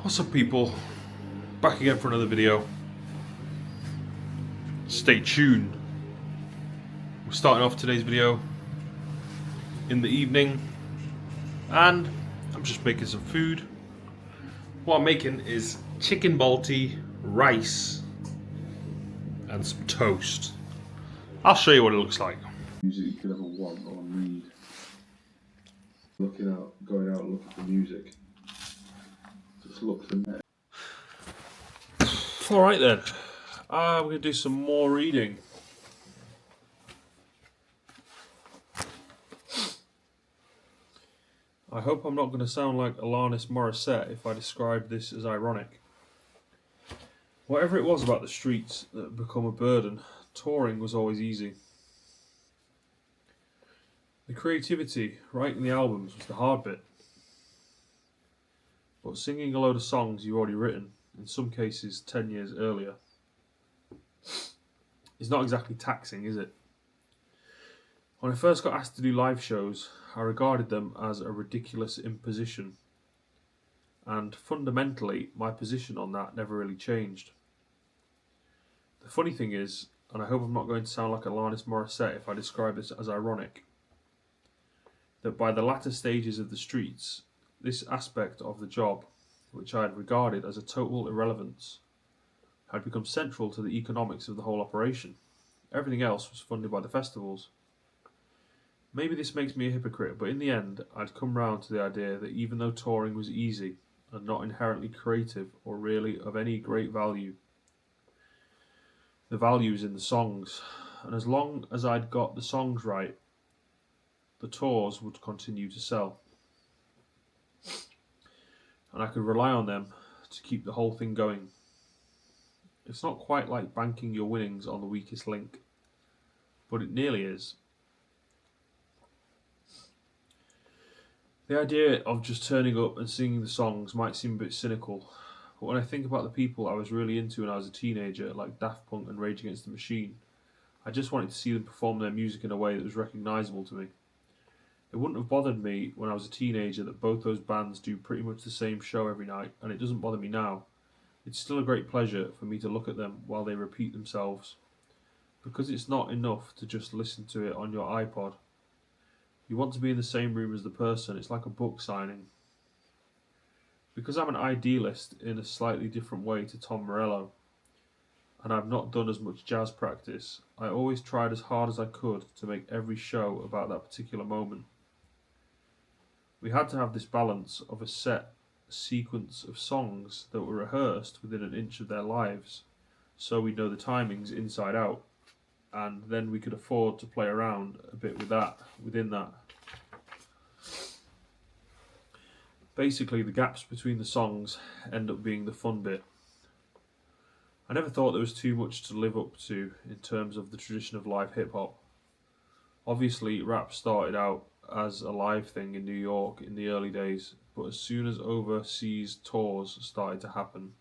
What's up, people? Back again for another video. Stay tuned. We're starting off today's video in the evening, and I'm just making some food. What I'm making is chicken balti, rice, and some toast. I'll show you what it looks like. Music you could ever want or need. Going out looking for music. Just look for net. Alright then, we're going to do some more reading. I hope I'm not going to sound like Alanis Morissette if I describe this as ironic. Whatever it was about the streets that had become a burden, touring was always easy. The creativity, writing the albums, was the hard bit. But singing a load of songs you've already written, in some cases 10 years earlier, is not exactly taxing, is it? When I first got asked to do live shows, I regarded them as a ridiculous imposition. And fundamentally, my position on that never really changed. The funny thing is, and I hope I'm not going to sound like Alanis Morissette if I describe this as ironic, that by the latter stages of the streets, this aspect of the job, which I had regarded as a total irrelevance, had become central to the economics of the whole operation. Everything else was funded by the festivals. Maybe this makes me a hypocrite, but in the end, I'd come round to the idea that even though touring was easy and not inherently creative or really of any great value, the value is in the songs, and as long as I'd got the songs right, the tours would continue to sell. And I could rely on them to keep the whole thing going. It's not quite like banking your winnings on the weakest link, but it nearly is. The idea of just turning up and singing the songs might seem a bit cynical, but when I think about the people I was really into when I was a teenager, like Daft Punk and Rage Against the Machine, I just wanted to see them perform their music in a way that was recognisable to me. It wouldn't have bothered me when I was a teenager that both those bands do pretty much the same show every night, and it doesn't bother me now. It's still a great pleasure for me to look at them while they repeat themselves, because it's not enough to just listen to it on your iPod. You want to be in the same room as the person. It's like a book signing. Because I'm an idealist in a slightly different way to Tom Morello, and I've not done as much jazz practice, I always tried as hard as I could to make every show about that particular moment. We had to have this balance of a set sequence of songs that were rehearsed within an inch of their lives, so we know the timings inside out, and then we could afford to play around a bit within that. Basically, the gaps between the songs end up being the fun bit. I never thought there was too much to live up to in terms of the tradition of live hip hop. Obviously, rap started out as a live thing in New York in the early days, but as soon as overseas tours started to happen,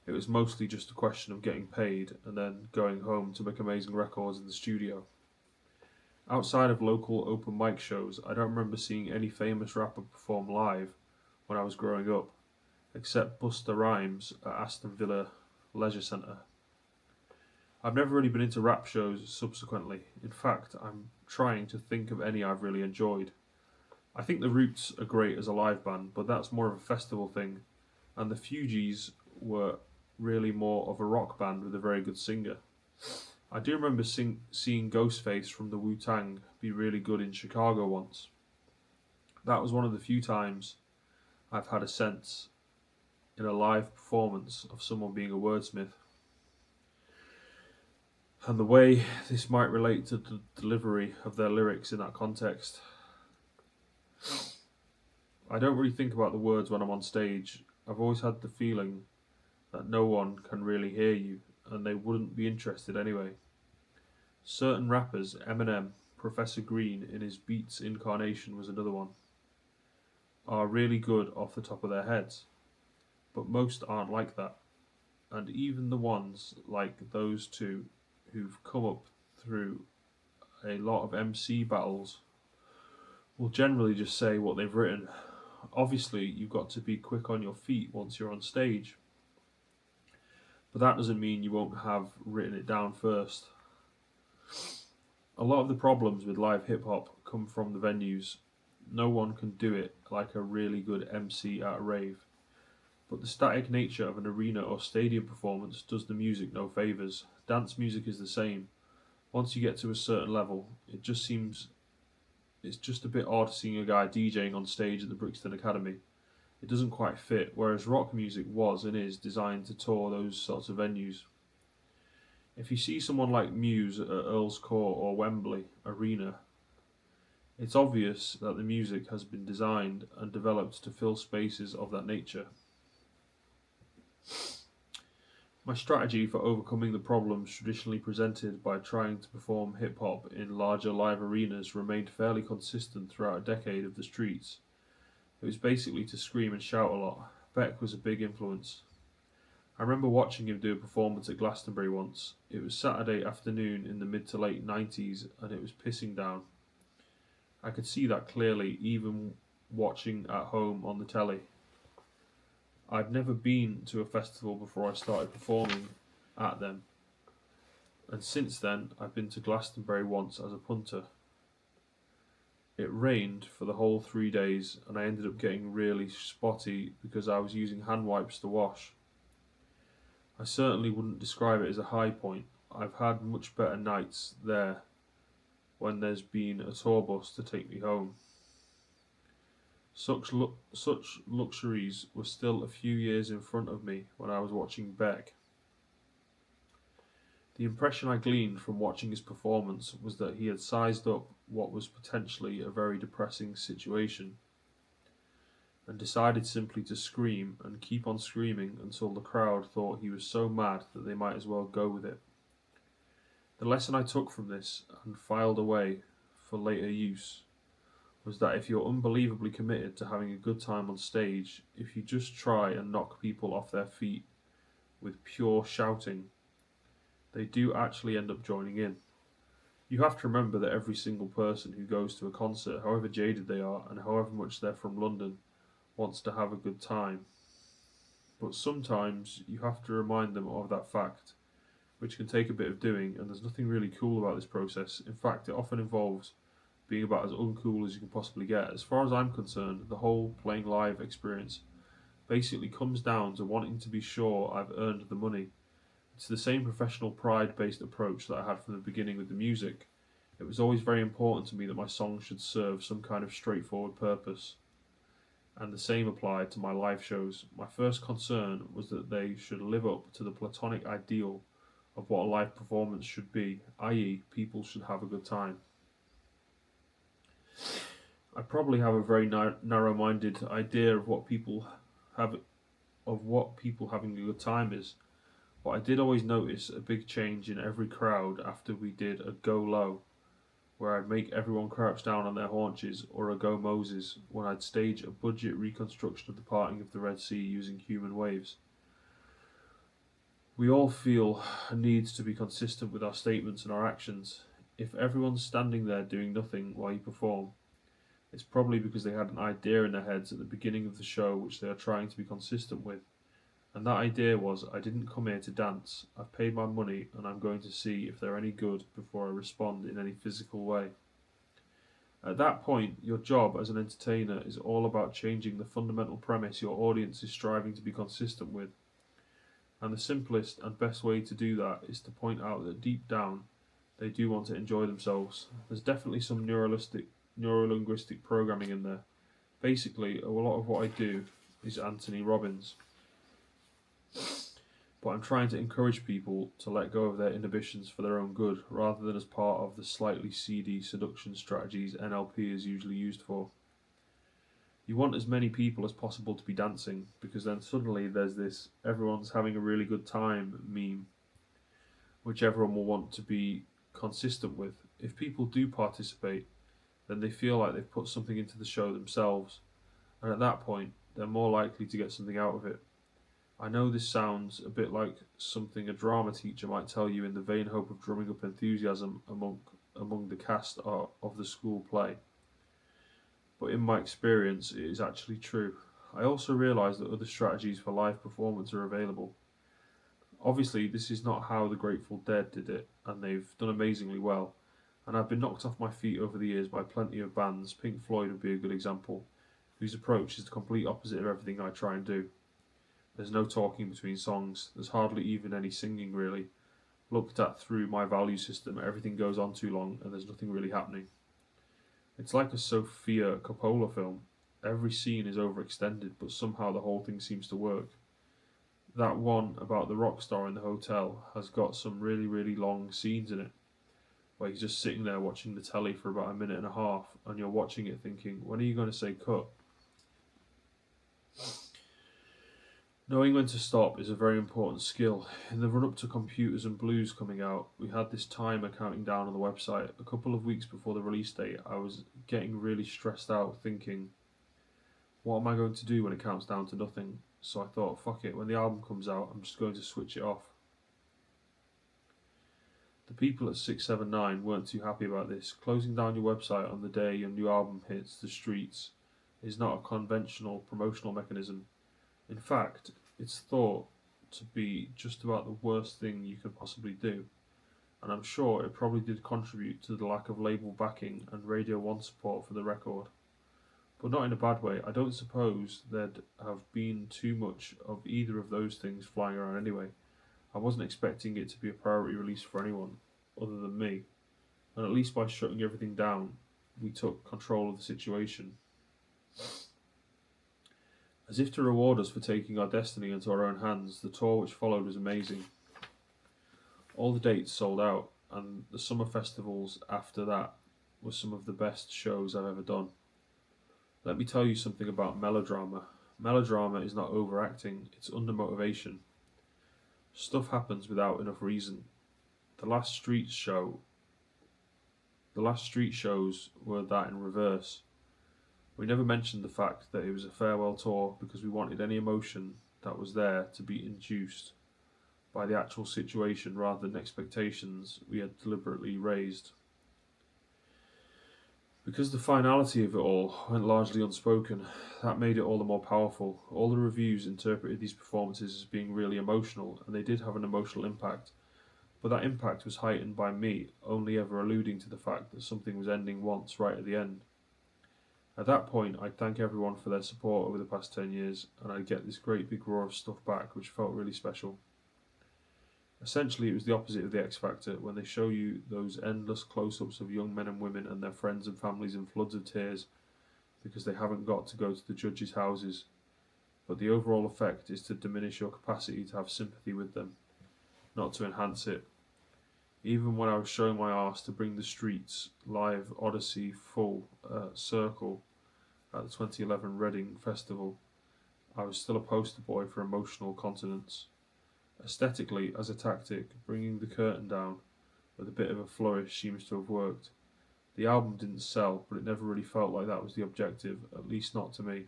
it was mostly just a question of getting paid and then going home to make amazing records in the studio. Outside of local open mic shows, I don't remember seeing any famous rapper perform live when I was growing up, except Busta Rhymes at Aston Villa Leisure Centre. I've never really been into rap shows subsequently. In fact, I'm trying to think of any I've really enjoyed. I think the Roots are great as a live band, but that's more of a festival thing, and the Fugees were really more of a rock band with a very good singer. I do remember seeing Ghostface from the Wu-Tang be really good in Chicago once. That was one of the few times I've had a sense in a live performance of someone being a wordsmith, and the way this might relate to the delivery of their lyrics in that context. I don't really think about the words when I'm on stage. I've always had the feeling that no one can really hear you, and they wouldn't be interested anyway. Certain rappers, Eminem, Professor Green in his Beats incarnation was another one, are really good off the top of their heads, but most aren't like that. And even the ones like those two who've come up through a lot of MC battles will generally just say what they've written Obviously, you've got to be quick on your feet once you're on stage, but that doesn't mean you won't have written it down first. A lot of the problems with live hip hop come from the venues. No one can do it like a really good MC at a rave, but the static nature of an arena or stadium performance does the music no favours. Dance music is the same. Once you get to a certain level, it's just a bit odd seeing a guy DJing on stage at the Brixton Academy. It doesn't quite fit, whereas rock music was and is designed to tour those sorts of venues. If you see someone like Muse at Earl's Court or Wembley Arena, it's obvious that the music has been designed and developed to fill spaces of that nature. My strategy for overcoming the problems traditionally presented by trying to perform hip hop in larger live arenas remained fairly consistent throughout a decade of the streets. It was basically to scream and shout a lot. Beck was a big influence. I remember watching him do a performance at Glastonbury once. It was Saturday afternoon in the mid to late 90s and it was pissing down. I could see that clearly even watching at home on the telly. I'd never been to a festival before I started performing at them, and since then I've been to Glastonbury once as a punter. It rained for the whole 3 days and I ended up getting really spotty because I was using hand wipes to wash. I certainly wouldn't describe it as a high point. I've had much better nights there when there's been a tour bus to take me home. Such luxuries were still a few years in front of me when I was watching Beck. The impression I gleaned from watching his performance was that he had sized up what was potentially a very depressing situation and decided simply to scream and keep on screaming until the crowd thought he was so mad that they might as well go with it. The lesson I took from this and filed away for later use was that if you're unbelievably committed to having a good time on stage, if you just try and knock people off their feet with pure shouting, they do actually end up joining in. You have to remember that every single person who goes to a concert, however jaded they are and however much they're from London, wants to have a good time. But sometimes you have to remind them of that fact, which can take a bit of doing, and there's nothing really cool about this process. In fact, it often involves being about as uncool as you can possibly get. As far as I'm concerned, the whole playing live experience basically comes down to wanting to be sure I've earned the money. It's the same professional pride-based approach that I had from the beginning with the music. It was always very important to me that my songs should serve some kind of straightforward purpose. And the same applied to my live shows. My first concern was that they should live up to the platonic ideal of what a live performance should be, i.e., people should have a good time. I probably have a very narrow-minded idea of what people having a good time is, but I did always notice a big change in every crowd after we did a Go Low, where I'd make everyone crouch down on their haunches, or a Go Moses, when I'd stage a budget reconstruction of the parting of the Red Sea using human waves. We all feel a need to be consistent with our statements and our actions. If everyone's standing there doing nothing while you perform, it's probably because they had an idea in their heads at the beginning of the show which they are trying to be consistent with. And that idea was, I didn't come here to dance, I've paid my money and I'm going to see if they're any good before I respond in any physical way. At that point, your job as an entertainer is all about changing the fundamental premise your audience is striving to be consistent with. And the simplest and best way to do that is to point out that deep down, they do want to enjoy themselves. There's definitely some neurolinguistic programming in there. Basically, a lot of what I do is Anthony Robbins. But I'm trying to encourage people to let go of their inhibitions for their own good, rather than as part of the slightly seedy seduction strategies NLP is usually used for. You want as many people as possible to be dancing, because then suddenly there's this everyone's having a really good time meme, which everyone will want to be consistent with. If people do participate, then they feel like they've put something into the show themselves, and at that point, they're more likely to get something out of it. I know this sounds a bit like something a drama teacher might tell you in the vain hope of drumming up enthusiasm among the cast of the school play. but in my experience, it is actually true. I also realised that other strategies for live performance are available. Obviously, this is not how the Grateful Dead did it, and they've done amazingly well. And I've been knocked off my feet over the years by plenty of bands. Pink Floyd would be a good example, whose approach is the complete opposite of everything I try and do. There's no talking between songs, there's hardly even any singing really. Looked at through my value system, everything goes on too long and there's nothing really happening. It's like a Sofia Coppola film. Every scene is overextended, but somehow the whole thing seems to work. That one about the rock star in the hotel has got some really, really long scenes in it, where he's just sitting there watching the telly for about a minute and a half, and you're watching it thinking, when are you going to say cut? Knowing when to stop is a very important skill. In the run up to Computers and Blues coming out, we had this timer counting down on the website. A couple of weeks before the release date, I was getting really stressed out thinking, what am I going to do when it counts down to nothing? So I thought, fuck it, when the album comes out, I'm just going to switch it off. The people at 679 weren't too happy about this. Closing down your website on the day your new album hits the streets is not a conventional promotional mechanism. In fact, it's thought to be just about the worst thing you could possibly do, and I'm sure it probably did contribute to the lack of label backing and Radio 1 support for the record. But not in a bad way. I don't suppose there'd have been too much of either of those things flying around anyway. I wasn't expecting it to be a priority release for anyone other than me, and at least by shutting everything down, we took control of the situation. As if to reward us for taking our destiny into our own hands, the tour which followed was amazing. All the dates sold out, and the summer festivals after that were some of the best shows I've ever done. Let me tell you something about melodrama. Melodrama is not overacting, it's under motivation. Stuff happens without enough reason. The last street shows were that in reverse. We never mentioned the fact that it was a farewell tour because we wanted any emotion that was there to be induced by the actual situation rather than expectations we had deliberately raised. Because the finality of it all went largely unspoken, that made it all the more powerful. All the reviews interpreted these performances as being really emotional, and they did have an emotional impact, but that impact was heightened by me only ever alluding to the fact that something was ending once right at the end. At that point, I'd thank everyone for their support over the past 10 years, and I'd get this great big roar of stuff back, which felt really special. Essentially, it was the opposite of the X Factor, when they show you those endless close-ups of young men and women and their friends and families in floods of tears because they haven't got to go to the judges' houses. But the overall effect is to diminish your capacity to have sympathy with them, not to enhance it. Even when I was showing my arse to bring the streets live Odyssey full circle at the 2011 Reading Festival, I was still a poster boy for emotional continence. Aesthetically, as a tactic, bringing the curtain down with a bit of a flourish seems to have worked. The album didn't sell, but it never really felt like that was the objective, at least not to me.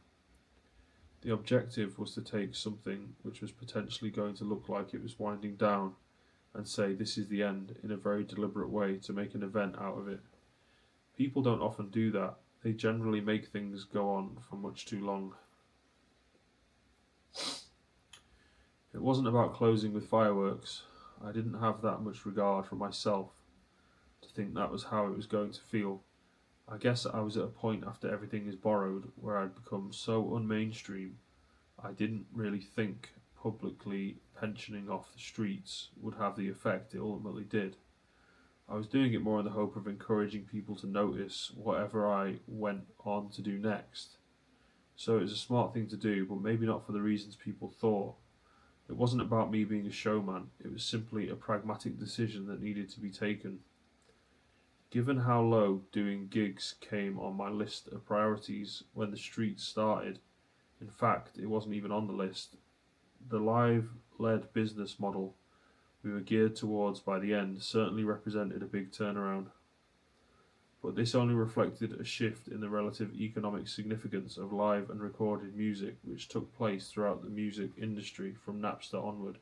The objective was to take something which was potentially going to look like it was winding down and say this is the end in a very deliberate way to make an event out of it. People don't often do that. They generally make things go on for much too long. It wasn't about closing with fireworks. I didn't have that much regard for myself to think that was how it was going to feel. I guess I was at a point after everything is borrowed where I'd become so unmainstream I didn't really think publicly pensioning off the streets would have the effect it ultimately did. I was doing it more in the hope of encouraging people to notice whatever I went on to do next. So it was a smart thing to do, but maybe not for the reasons people thought. It wasn't about me being a showman, it was simply a pragmatic decision that needed to be taken. Given how low doing gigs came on my list of priorities when the streets started, in fact, it wasn't even on the list, the live-led business model we were geared towards by the end certainly represented a big turnaround. But this only reflected a shift in the relative economic significance of live and recorded music which took place throughout the music industry from Napster onward.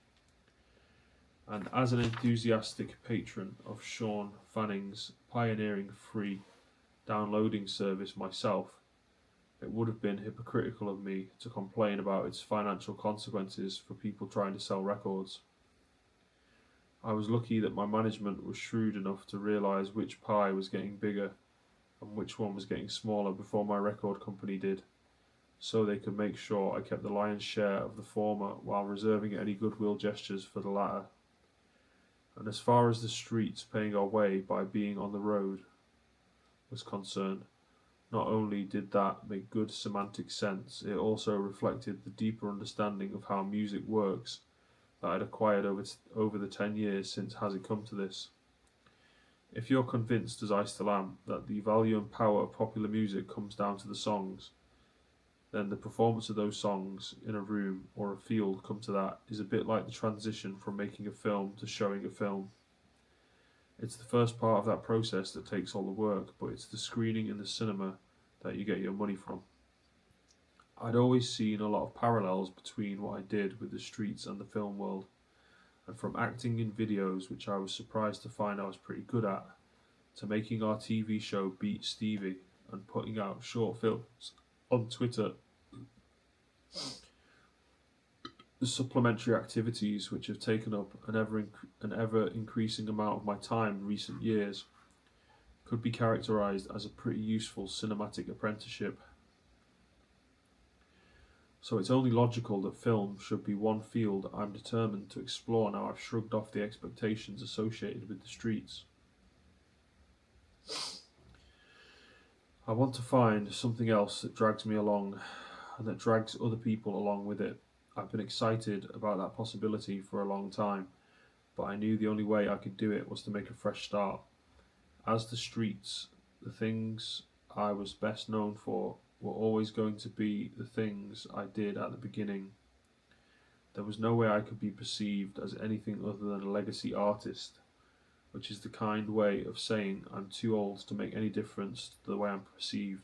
And as an enthusiastic patron of Sean Fanning's pioneering free downloading service myself, It would have been hypocritical of me to complain about its financial consequences for people trying to sell records. I was lucky that my management was shrewd enough to realise which pie was getting bigger and which one was getting smaller before my record company did, so they could make sure I kept the lion's share of the former while reserving any goodwill gestures for the latter. And as far as the streets paying our way by being on the road was concerned, not only did that make good semantic sense, it also reflected the deeper understanding of how music works that I'd acquired over the 10 years since Has It Come to This. If you're convinced, as I still am, that the value and power of popular music comes down to the songs, then the performance of those songs in a room or a field come to that is a bit like the transition from making a film to showing a film. It's the first part of that process that takes all the work, but it's the screening in the cinema that you get your money from. I'd always seen a lot of parallels between what I did with the streets and the film world, and from acting in videos, which I was surprised to find I was pretty good at, to making our TV show Beat Stevie and putting out short films on Twitter. The supplementary activities which have taken up an ever increasing amount of my time in recent years could be characterised as a pretty useful cinematic apprenticeship. So it's only logical that film should be one field I'm determined to explore now I've shrugged off the expectations associated with the streets. I want to find something else that drags me along and that drags other people along with it. I've been excited about that possibility for a long time, but I knew the only way I could do it was to make a fresh start. As the streets, the things I was best known for were always going to be the things I did at the beginning. There was no way I could be perceived as anything other than a legacy artist, which is the kind way of saying I'm too old to make any difference to the way I'm perceived,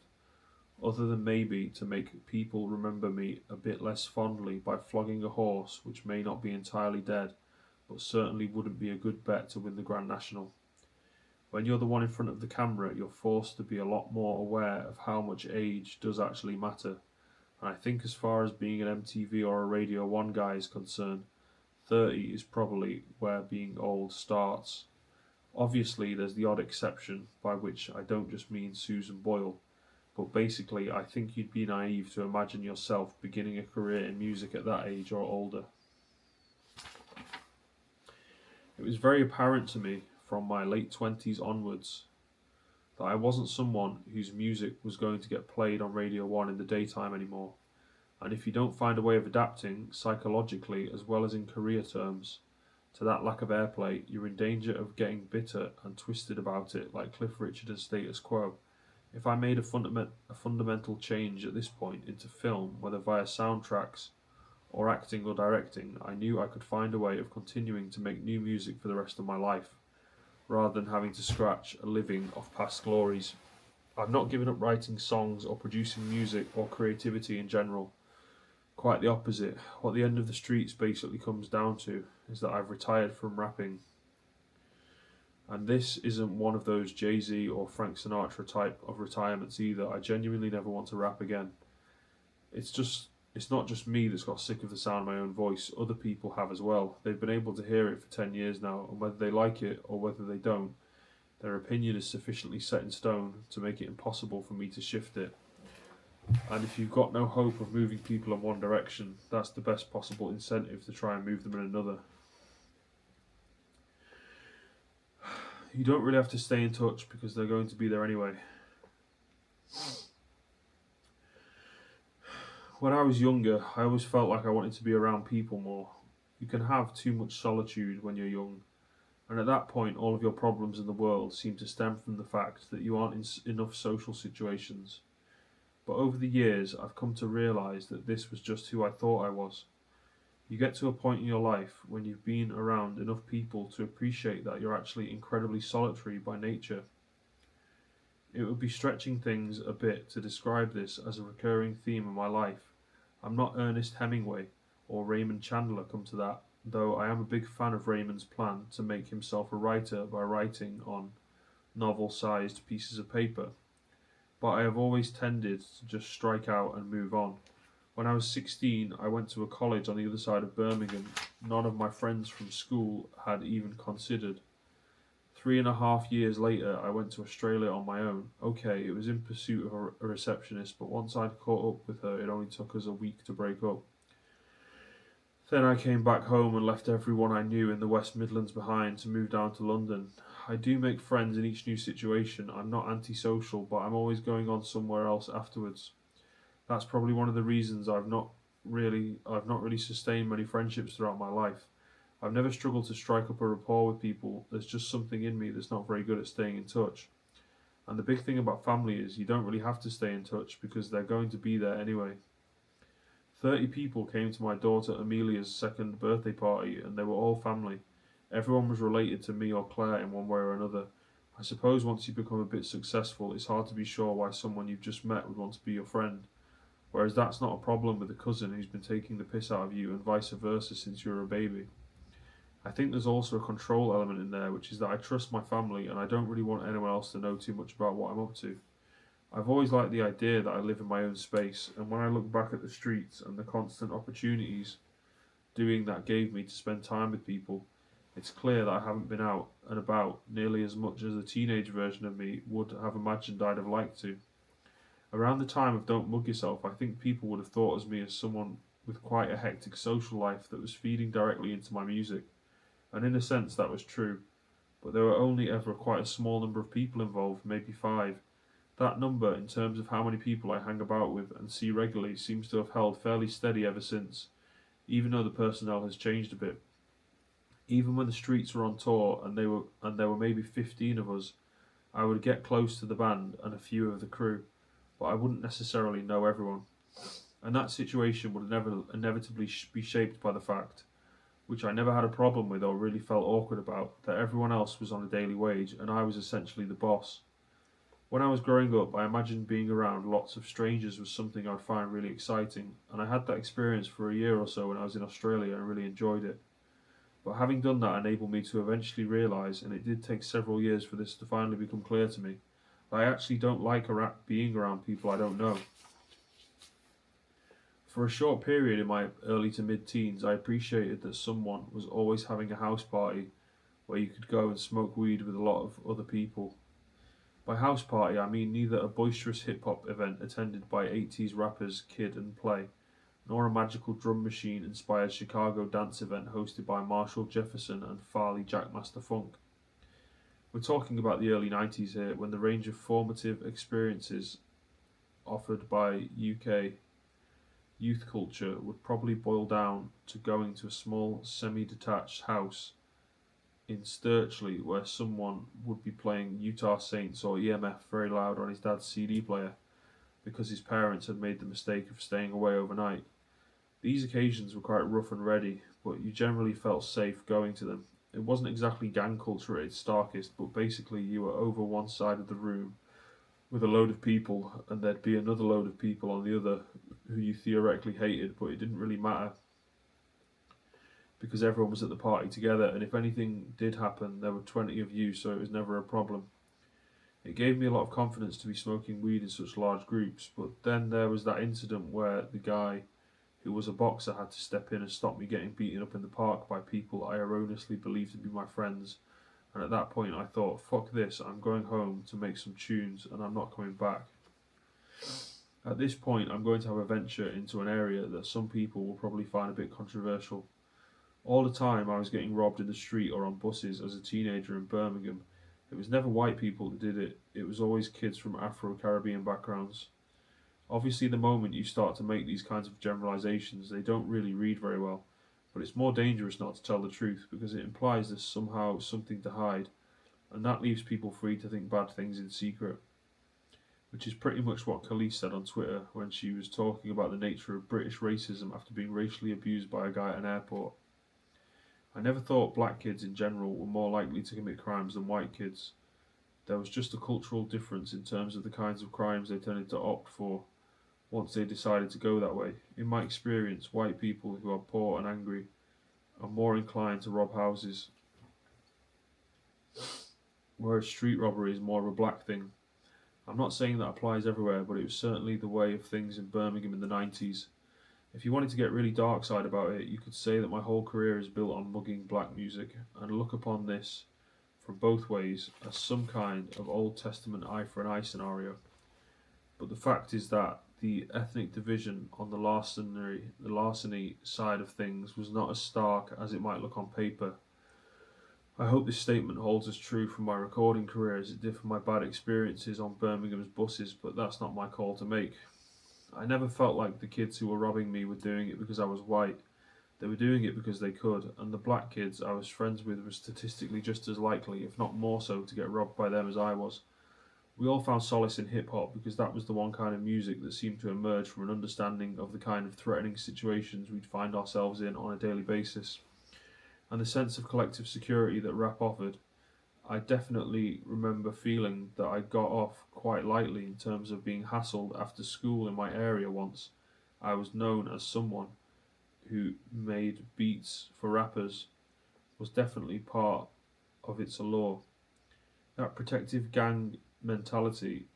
other than maybe to make people remember me a bit less fondly by flogging a horse which may not be entirely dead, but certainly wouldn't be a good bet to win the Grand National. When you're the one in front of the camera, you're forced to be a lot more aware of how much age does actually matter. And I think as far as being an MTV or a Radio 1 guy is concerned, 30 is probably where being old starts. Obviously, there's the odd exception, by which I don't just mean Susan Boyle, but basically I think you'd be naive to imagine yourself beginning a career in music at that age or older. It was very apparent to me from my late 20s onwards that I wasn't someone whose music was going to get played on Radio 1 in the daytime anymore, and if you don't find a way of adapting, psychologically as well as in career terms, to that lack of airplay, you're in danger of getting bitter and twisted about it like Cliff Richard and Status Quo. If I made a fundamental change at this point into film, whether via soundtracks or acting or directing, I knew I could find a way of continuing to make new music for the rest of my life, rather than having to scratch a living off past glories. I've not given up writing songs or producing music or creativity in general. Quite the opposite. What the end of the streets basically comes down to is that I've retired from rapping. And this isn't one of those Jay-Z or Frank Sinatra type of retirements either. I genuinely never want to rap again. It's not just me that's got sick of the sound of my own voice. Other people have as well. They've been able to hear it for 10 years now, and whether they like it or whether they don't, their opinion is sufficiently set in stone to make it impossible for me to shift it. And if you've got no hope of moving people in one direction, that's the best possible incentive to try and move them in another. You don't really have to stay in touch because they're going to be there anyway. When I was younger, I always felt like I wanted to be around people more. You can have too much solitude when you're young, and at that point all of your problems in the world seem to stem from the fact that you aren't in enough social situations. But over the years, I've come to realise that this was just who I thought I was. You get to a point in your life when you've been around enough people to appreciate that you're actually incredibly solitary by nature. It would be stretching things a bit to describe this as a recurring theme in my life. I'm not Ernest Hemingway or Raymond Chandler, come to that, though I am a big fan of Raymond's plan to make himself a writer by writing on novel-sized pieces of paper. but I have always tended to just strike out and move on. When I was 16, I went to a college on the other side of Birmingham none of my friends from school had even considered. 3.5 years later, I went to Australia on my own. Okay, it was in pursuit of a receptionist, but once I'd caught up with her, it only took us a week to break up. Then I came back home and left everyone I knew in the West Midlands behind to move down to London. I do make friends in each new situation. I'm not antisocial, but I'm always going on somewhere else afterwards. That's probably one of the reasons I've not really sustained many friendships throughout my life. I've never struggled to strike up a rapport with people. There's just something in me that's not very good at staying in touch. And the big thing about family is you don't really have to stay in touch because they're going to be there anyway. 30 people came to my daughter Amelia's second birthday party and they were all family. Everyone was related to me or Claire in one way or another. I suppose once you become a bit successful, it's hard to be sure why someone you've just met would want to be your friend. Whereas that's not a problem with a cousin who's been taking the piss out of you and vice versa since you were a baby. I think there's also a control element in there, which is that I trust my family and I don't really want anyone else to know too much about what I'm up to. I've always liked the idea that I live in my own space, and when I look back at the streets and the constant opportunities doing that gave me to spend time with people, it's clear that I haven't been out and about nearly as much as the teenage version of me would have imagined I'd have liked to. Around the time of Don't Mug Yourself, I think people would have thought of me as someone with quite a hectic social life that was feeding directly into my music. And in a sense, that was true, but there were only ever quite a small number of people involved, maybe five. That number, in terms of how many people I hang about with and see regularly, seems to have held fairly steady ever since, even though the personnel has changed a bit. Even when the streets were on tour and there were maybe 15 of us, I would get close to the band and a few of the crew, but I wouldn't necessarily know everyone. And that situation would never inevitably be shaped by the fact, which I never had a problem with or really felt awkward about, that everyone else was on a daily wage and I was essentially the boss. When I was growing up, I imagined being around lots of strangers was something I'd find really exciting, and I had that experience for a year or so when I was in Australia and really enjoyed it. But having done that enabled me to eventually realise, and it did take several years for this to finally become clear to me, that I actually don't like being around people I don't know. For a short period in my early to mid teens, I appreciated that someone was always having a house party where you could go and smoke weed with a lot of other people. By house party, I mean neither a boisterous hip hop event attended by 80s rappers Kid and Play, nor a magical drum machine inspired Chicago dance event hosted by Marshall Jefferson and Farley Jackmaster Funk. We're talking about the early 90s here, when the range of formative experiences offered by UK youth culture would probably boil down to going to a small semi detached house in Sturchley where someone would be playing Utah Saints or EMF very loud on his dad's CD player because his parents had made the mistake of staying away overnight. These occasions were quite rough and ready, but you generally felt safe going to them. It wasn't exactly gang culture at its starkest, but basically you were over one side of the room with a load of people, and there'd be another load of people on the other who you theoretically hated, but it didn't really matter because everyone was at the party together, and if anything did happen, there were 20 of you, so it was never a problem. It gave me a lot of confidence to be smoking weed in such large groups, but then there was that incident where the guy who was a boxer had to step in and stop me getting beaten up in the park by people I erroneously believed to be my friends, and at that point I thought, fuck this, I'm going home to make some tunes and I'm not coming back. At this point, I'm going to have a venture into an area that some people will probably find a bit controversial. All the time I was getting robbed in the street or on buses as a teenager in Birmingham, it was never white people that did it, it was always kids from Afro-Caribbean backgrounds. Obviously, the moment you start to make these kinds of generalizations, they don't really read very well, but it's more dangerous not to tell the truth because it implies there's somehow something to hide, and that leaves people free to think bad things in secret. Which is pretty much what Khalees said on Twitter when she was talking about the nature of British racism after being racially abused by a guy at an airport. I never thought black kids in general were more likely to commit crimes than white kids. There was just a cultural difference in terms of the kinds of crimes they tended to opt for once they decided to go that way. In my experience, white people who are poor and angry are more inclined to rob houses, whereas street robbery is more of a black thing. I'm not saying that applies everywhere, but it was certainly the way of things in Birmingham in the 90s. If you wanted to get really dark side about it, you could say that my whole career is built on mugging black music, and look upon this from both ways as some kind of Old Testament eye for an eye scenario. But the fact is that the ethnic division on the larceny side of things was not as stark as it might look on paper. I hope this statement holds as true from my recording career as it did from my bad experiences on Birmingham's buses, but that's not my call to make. I never felt like the kids who were robbing me were doing it because I was white. They were doing it because they could, and the black kids I was friends with were statistically just as likely, if not more so, to get robbed by them as I was. We all found solace in hip hop because that was the one kind of music that seemed to emerge from an understanding of the kind of threatening situations we'd find ourselves in on a daily basis. And the sense of collective security that rap offered, I definitely remember feeling that I got off quite lightly in terms of being hassled after school in my area once. I was known as someone who made beats for rappers was definitely part of its allure. That protective gang mentality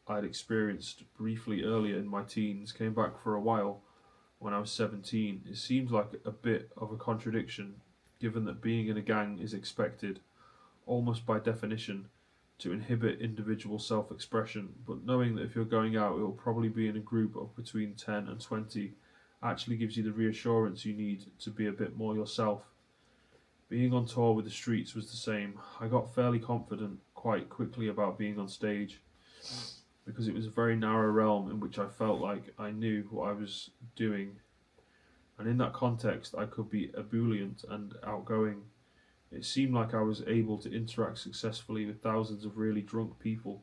I'd experienced briefly earlier in my teens came back for a while when I was 17. It seems like a bit of a contradiction, given that being in a gang is expected, almost by definition, to inhibit individual self expression, but knowing that if you're going out, it will probably be in a group of between 10 and 20 actually gives you the reassurance you need to be a bit more yourself. Being on tour with the streets was the same. I got fairly confident quite quickly about being on stage because it was a very narrow realm in which I felt like I knew what I was doing, and in that context, I could be ebullient and outgoing. It seemed like I was able to interact successfully with thousands of really drunk people,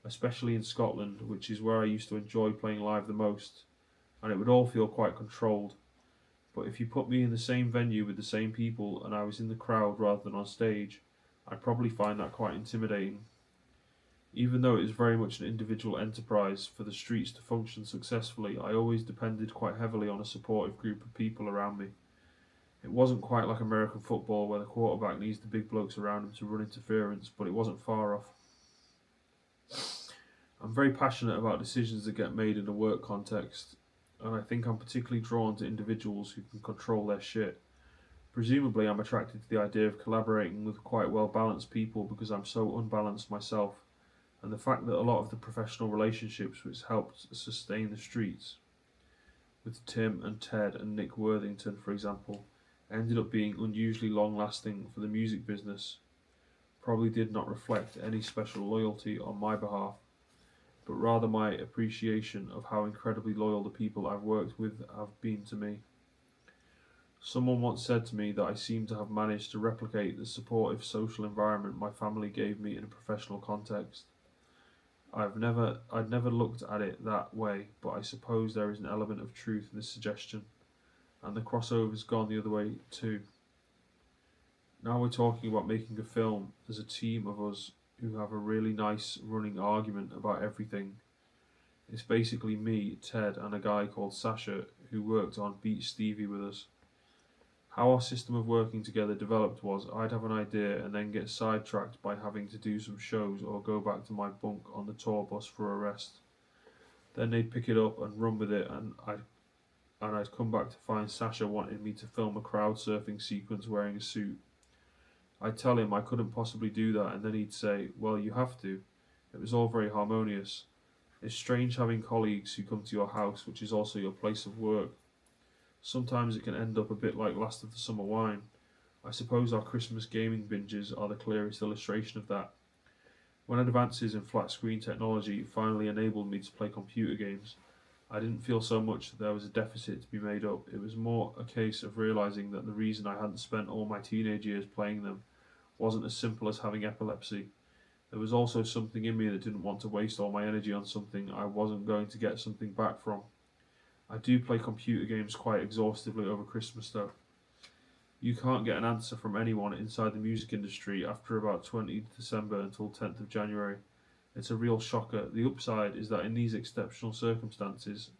especially in Scotland, which is where I used to enjoy playing live the most, and it would all feel quite controlled. But if you put me in the same venue with the same people and I was in the crowd rather than on stage, I'd probably find that quite intimidating. Even though it is very much an individual enterprise for the streets to function successfully, I always depended quite heavily on a supportive group of people around me. It wasn't quite like American football where the quarterback needs the big blokes around him to run interference, but it wasn't far off. I'm very passionate about decisions that get made in a work context, and I think I'm particularly drawn to individuals who can control their shit. Presumably, I'm attracted to the idea of collaborating with quite well balanced people because I'm so unbalanced myself, and the fact that a lot of the professional relationships which helped sustain the streets, with Tim and Ted and Nick Worthington, for example, ended up being unusually long lasting for the music business, probably did not reflect any special loyalty on my behalf, but rather my appreciation of how incredibly loyal the people I've worked with have been to me. Someone once said to me that I seem to have managed to replicate the supportive social environment my family gave me in a professional context. I'd never looked at it that way, but I suppose there is an element of truth in this suggestion, and the crossover's gone the other way too. Now we're talking about making a film. There's a team of us who have a really nice running argument about everything. It's basically me, Ted, and a guy called Sasha who worked on Beat Stevie with us. How our system of working together developed was I'd have an idea and then get sidetracked by having to do some shows or go back to my bunk on the tour bus for a rest. Then they'd pick it up and run with it, and I'd come back to find Sasha wanting me to film a crowd surfing sequence wearing a suit. I'd tell him I couldn't possibly do that, and then he'd say, "Well, you have to." It was all very harmonious. It's strange having colleagues who come to your house, which is also your place of work. Sometimes it can end up a bit like Last of the Summer Wine. I suppose our Christmas gaming binges are the clearest illustration of that. When advances in flat screen technology finally enabled me to play computer games, I didn't feel so much that there was a deficit to be made up. It was more a case of realising that the reason I hadn't spent all my teenage years playing them wasn't as simple as having epilepsy. There was also something in me that didn't want to waste all my energy on something I wasn't going to get something back from. I do play computer games quite exhaustively over Christmas though. You can't get an answer from anyone inside the music industry after about 20th December until 10th of January. It's a real shocker. The upside is that in these exceptional circumstances,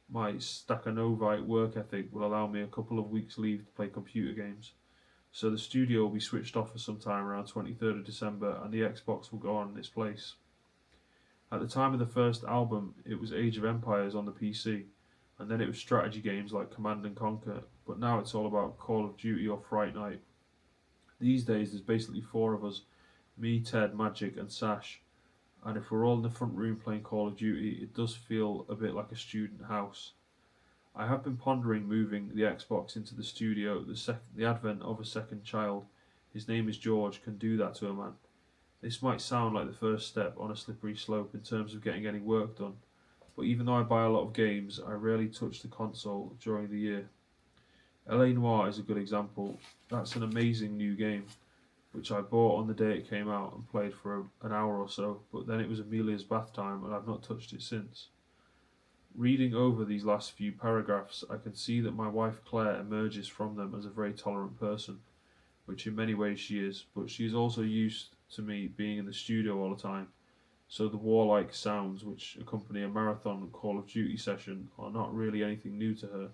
my Stakhanovite work ethic will allow me a couple of weeks leave to play computer games. So the studio will be switched off for some time around 23rd of December and the Xbox will go on in its place. At the time of the first album, it was Age of Empires on the PC, and then it was strategy games like Command and Conquer, but now it's all about Call of Duty or Fright Night. These days, there's basically four of us: me, Ted, Magic, and Sash, and if we're all in the front room playing Call of Duty, it does feel a bit like a student house. I have been pondering moving the Xbox into the studio. The advent of a second child, his name is George, can do that to a man. This might sound like the first step on a slippery slope in terms of getting any work done, but even though I buy a lot of games, I rarely touch the console during the year. LA Noire is a good example. That's an amazing new game, which I bought on the day it came out and played for an hour or so, but then it was Amelia's bath time and I've not touched it since. Reading over these last few paragraphs, I can see that my wife Claire emerges from them as a very tolerant person, which in many ways she is, but she is also used to me being in the studio all the time, so the warlike sounds which accompany a marathon Call of Duty session are not really anything new to her.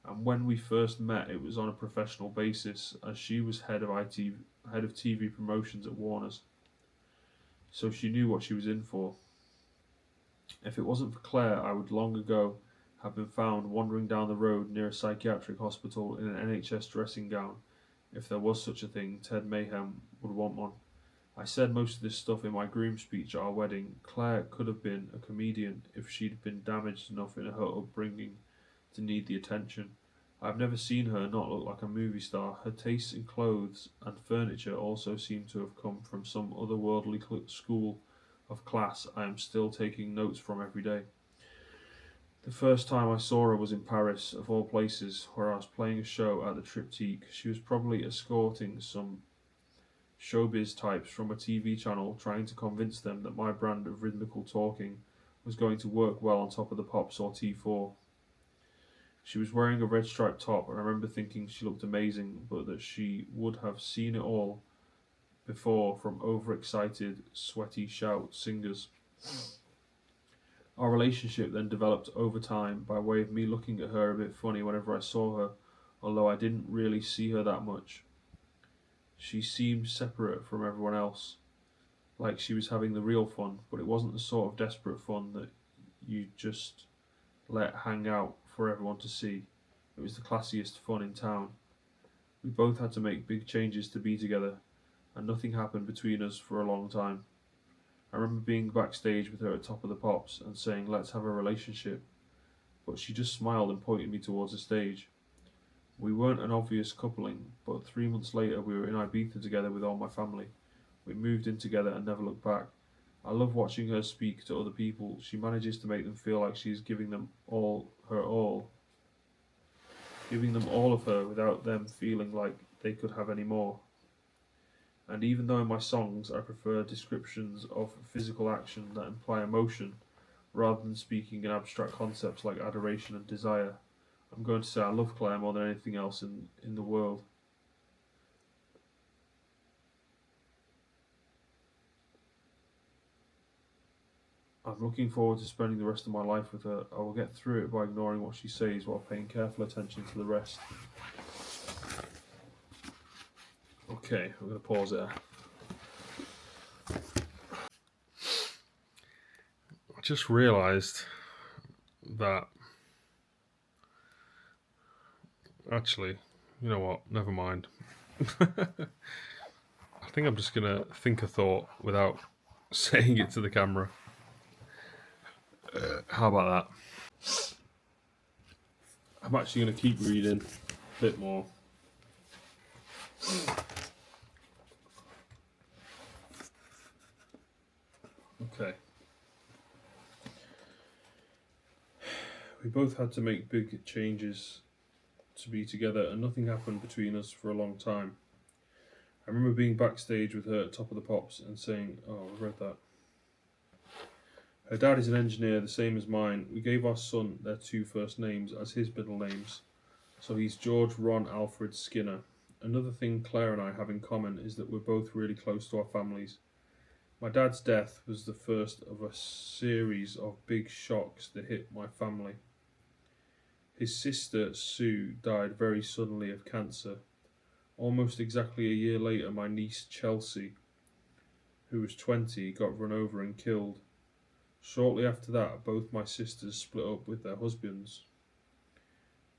And when we first met, it was on a professional basis, as she was head of TV promotions at Warner's, so she knew what she was in for. If it wasn't for Claire, I would long ago have been found wandering down the road near a psychiatric hospital in an NHS dressing gown. If there was such a thing, Ted Mayhem would want one. I said most of this stuff in my groom speech at our wedding. Claire could have been a comedian if she'd been damaged enough in her upbringing to need the attention. I've never seen her not look like a movie star. Her tastes in clothes and furniture also seem to have come from some otherworldly school of class I am still taking notes from every day. The first time I saw her was in Paris, of all places, where I was playing a show at the Triptyque. She was probably escorting some showbiz types from a TV channel, trying to convince them that my brand of rhythmical talking was going to work well on Top of the Pops or T4. She was wearing a red striped top, and I remember thinking she looked amazing, but that she would have seen it all before from overexcited, sweaty shout singers. Our relationship then developed over time by way of me looking at her a bit funny whenever I saw her, although I didn't really see her that much. She seemed separate from everyone else, like she was having the real fun, but it wasn't the sort of desperate fun that you just let hang out for everyone to see. It was the classiest fun in town. We both had to make big changes to be together, and nothing happened between us for a long time. I remember being backstage with her at Top of the Pops and saying, "Let's have a relationship," but she just smiled and pointed me towards the stage. We weren't an obvious coupling, but 3 months later we were in Ibiza together with all my family. We moved in together and never looked back. I love watching her speak to other people. She manages to make them feel like she is giving them giving them all of her without them feeling like they could have any more. And even though in my songs I prefer descriptions of physical action that imply emotion, rather than speaking in abstract concepts like adoration and desire, I'm going to say I love Claire more than anything else in the world. I'm looking forward to spending the rest of my life with her. I will get through it by ignoring what she says while paying careful attention to the rest. Okay, I'm going to pause there. I just realised that actually, you know what? Never mind. I think I'm just going to think a thought without saying it to the camera. How about that? I'm actually going to keep reading a bit more. Okay. We both had to make big changes to be together, and nothing happened between us for a long time. I remember being backstage with her at Top of the Pops and saying, "Oh, I read that." Her dad is an engineer, the same as mine. We gave our son their two first names as his middle names, so he's George Ron Alfred Skinner. Another thing Claire and I have in common is that we're both really close to our families. My dad's death was the first of a series of big shocks that hit my family. His sister, Sue, died very suddenly of cancer. Almost exactly a year later, my niece, Chelsea, who was 20, got run over and killed. Shortly after that, both my sisters split up with their husbands.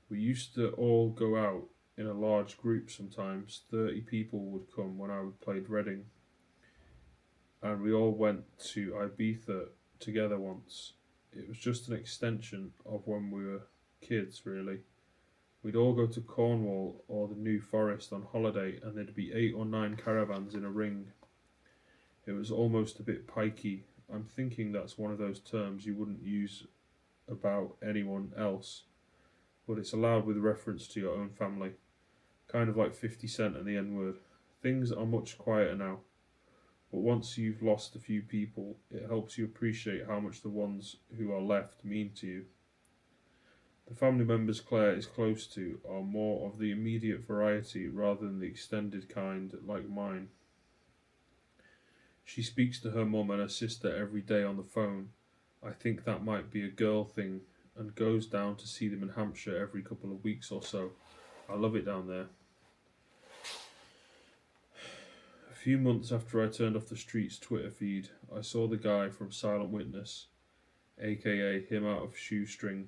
We used to all go out in a large group sometimes. 30 people would come when I played Reading, and we all went to Ibiza together once. It was just an extension of when we were kids, really. We'd all go to Cornwall or the New Forest on holiday, and there'd be 8 or 9 caravans in a ring. It was almost a bit pikey. I'm thinking that's one of those terms you wouldn't use about anyone else, but it's allowed with reference to your own family. Kind of like 50 Cent and the N word. Things are much quieter now, but once you've lost a few people, it helps you appreciate how much the ones who are left mean to you. The family members Claire is close to are more of the immediate variety rather than the extended kind like mine. She speaks to her mum and her sister every day on the phone. I think that might be a girl thing, and goes down to see them in Hampshire every couple of weeks or so. I love it down there. A few months after I turned off the street's Twitter feed, I saw the guy from Silent Witness, aka him out of Shoestring,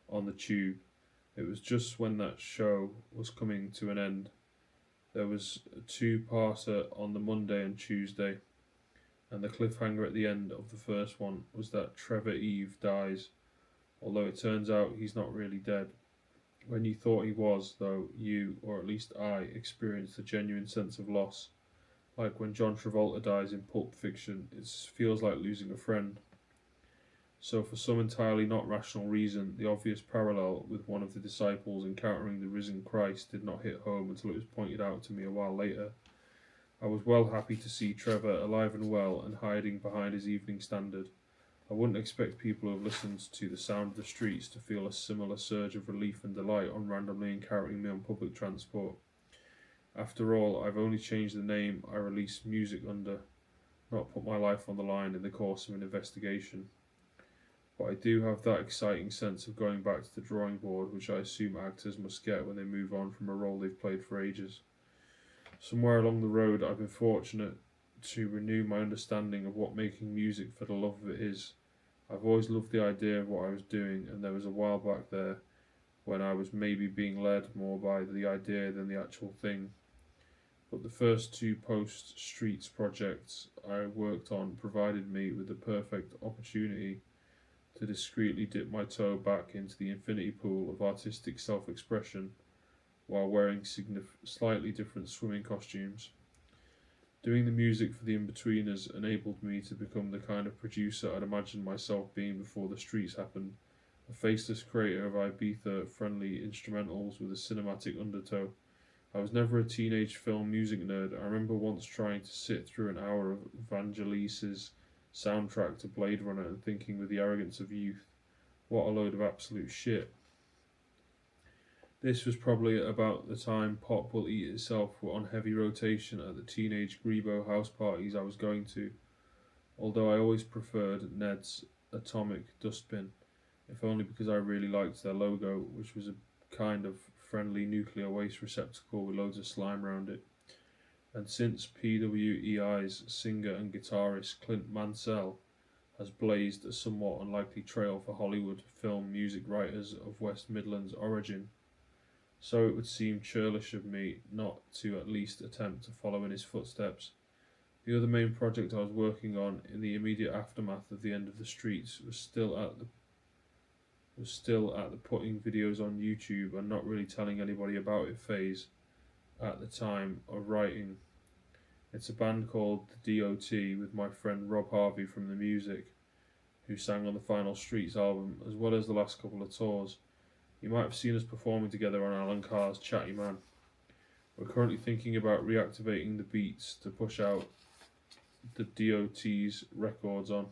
on the tube. It was just when that show was coming to an end. There was a two-parter on the Monday and Tuesday, and the cliffhanger at the end of the first one was that Trevor Eve dies, although it turns out he's not really dead. When you thought he was, though, you, or at least I, experienced a genuine sense of loss. Like when John Travolta dies in Pulp Fiction, it feels like losing a friend. So, for some entirely not rational reason, the obvious parallel with one of the disciples encountering the risen Christ did not hit home until it was pointed out to me a while later. I was well happy to see Trevor alive and well and hiding behind his Evening Standard. I wouldn't expect people who have listened to The Sound of the Streets to feel a similar surge of relief and delight on randomly encountering me on public transport. After all, I've only changed the name I release music under, not put my life on the line in the course of an investigation. But I do have that exciting sense of going back to the drawing board, which I assume actors must get when they move on from a role they've played for ages. Somewhere along the road, I've been fortunate to renew my understanding of what making music for the love of it is. I've always loved the idea of what I was doing, and there was a while back there when I was maybe being led more by the idea than the actual thing. But the first 2 post-Streets projects I worked on provided me with the perfect opportunity to discreetly dip my toe back into the infinity pool of artistic self-expression while wearing slightly different swimming costumes. Doing the music for the In-Betweeners enabled me to become the kind of producer I'd imagined myself being before the Streets happened, a faceless creator of Ibiza-friendly instrumentals with a cinematic undertow. I was never a teenage film music nerd. I remember once trying to sit through an hour of Vangelis's soundtrack to Blade Runner and thinking with the arrogance of youth, what a load of absolute shit. This was probably about the time Pop Will Eat Itself were on heavy rotation at the teenage Grebo house parties I was going to, although I always preferred Ned's Atomic Dustbin, if only because I really liked their logo, which was a kind of friendly nuclear waste receptacle with loads of slime around it. And since PWEI's singer and guitarist Clint Mansell has blazed a somewhat unlikely trail for Hollywood film music writers of West Midlands origin, so it would seem churlish of me not to at least attempt to follow in his footsteps. The other main project I was working on in the immediate aftermath of the end of the Streets was still at the putting videos on YouTube and not really telling anybody about it phase at the time of writing. It's a band called the DOT with my friend Rob Harvey from The Music, who sang on the final Streets album, as well as the last couple of tours. You might have seen us performing together on Alan Carr's Chatty Man. We're currently thinking about reactivating the beats to push out the DOT's records on.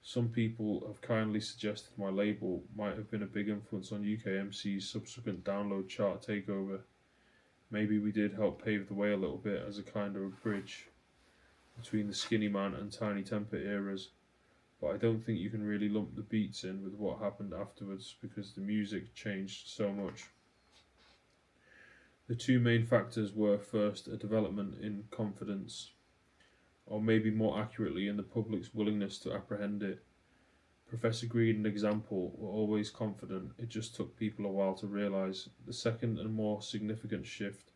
Some people have kindly suggested my label might have been a big influence on UKMC's subsequent download chart takeover. Maybe we did help pave the way a little bit as a kind of a bridge between the Skinny Man and Tiny Temper eras, but I don't think you can really lump the beats in with what happened afterwards because the music changed so much. The 2 main factors were first a development in confidence. or maybe more accurately, in the public's willingness to apprehend it. Professor Green and Example were always confident, it just took people a while to realise. The second and more significant shift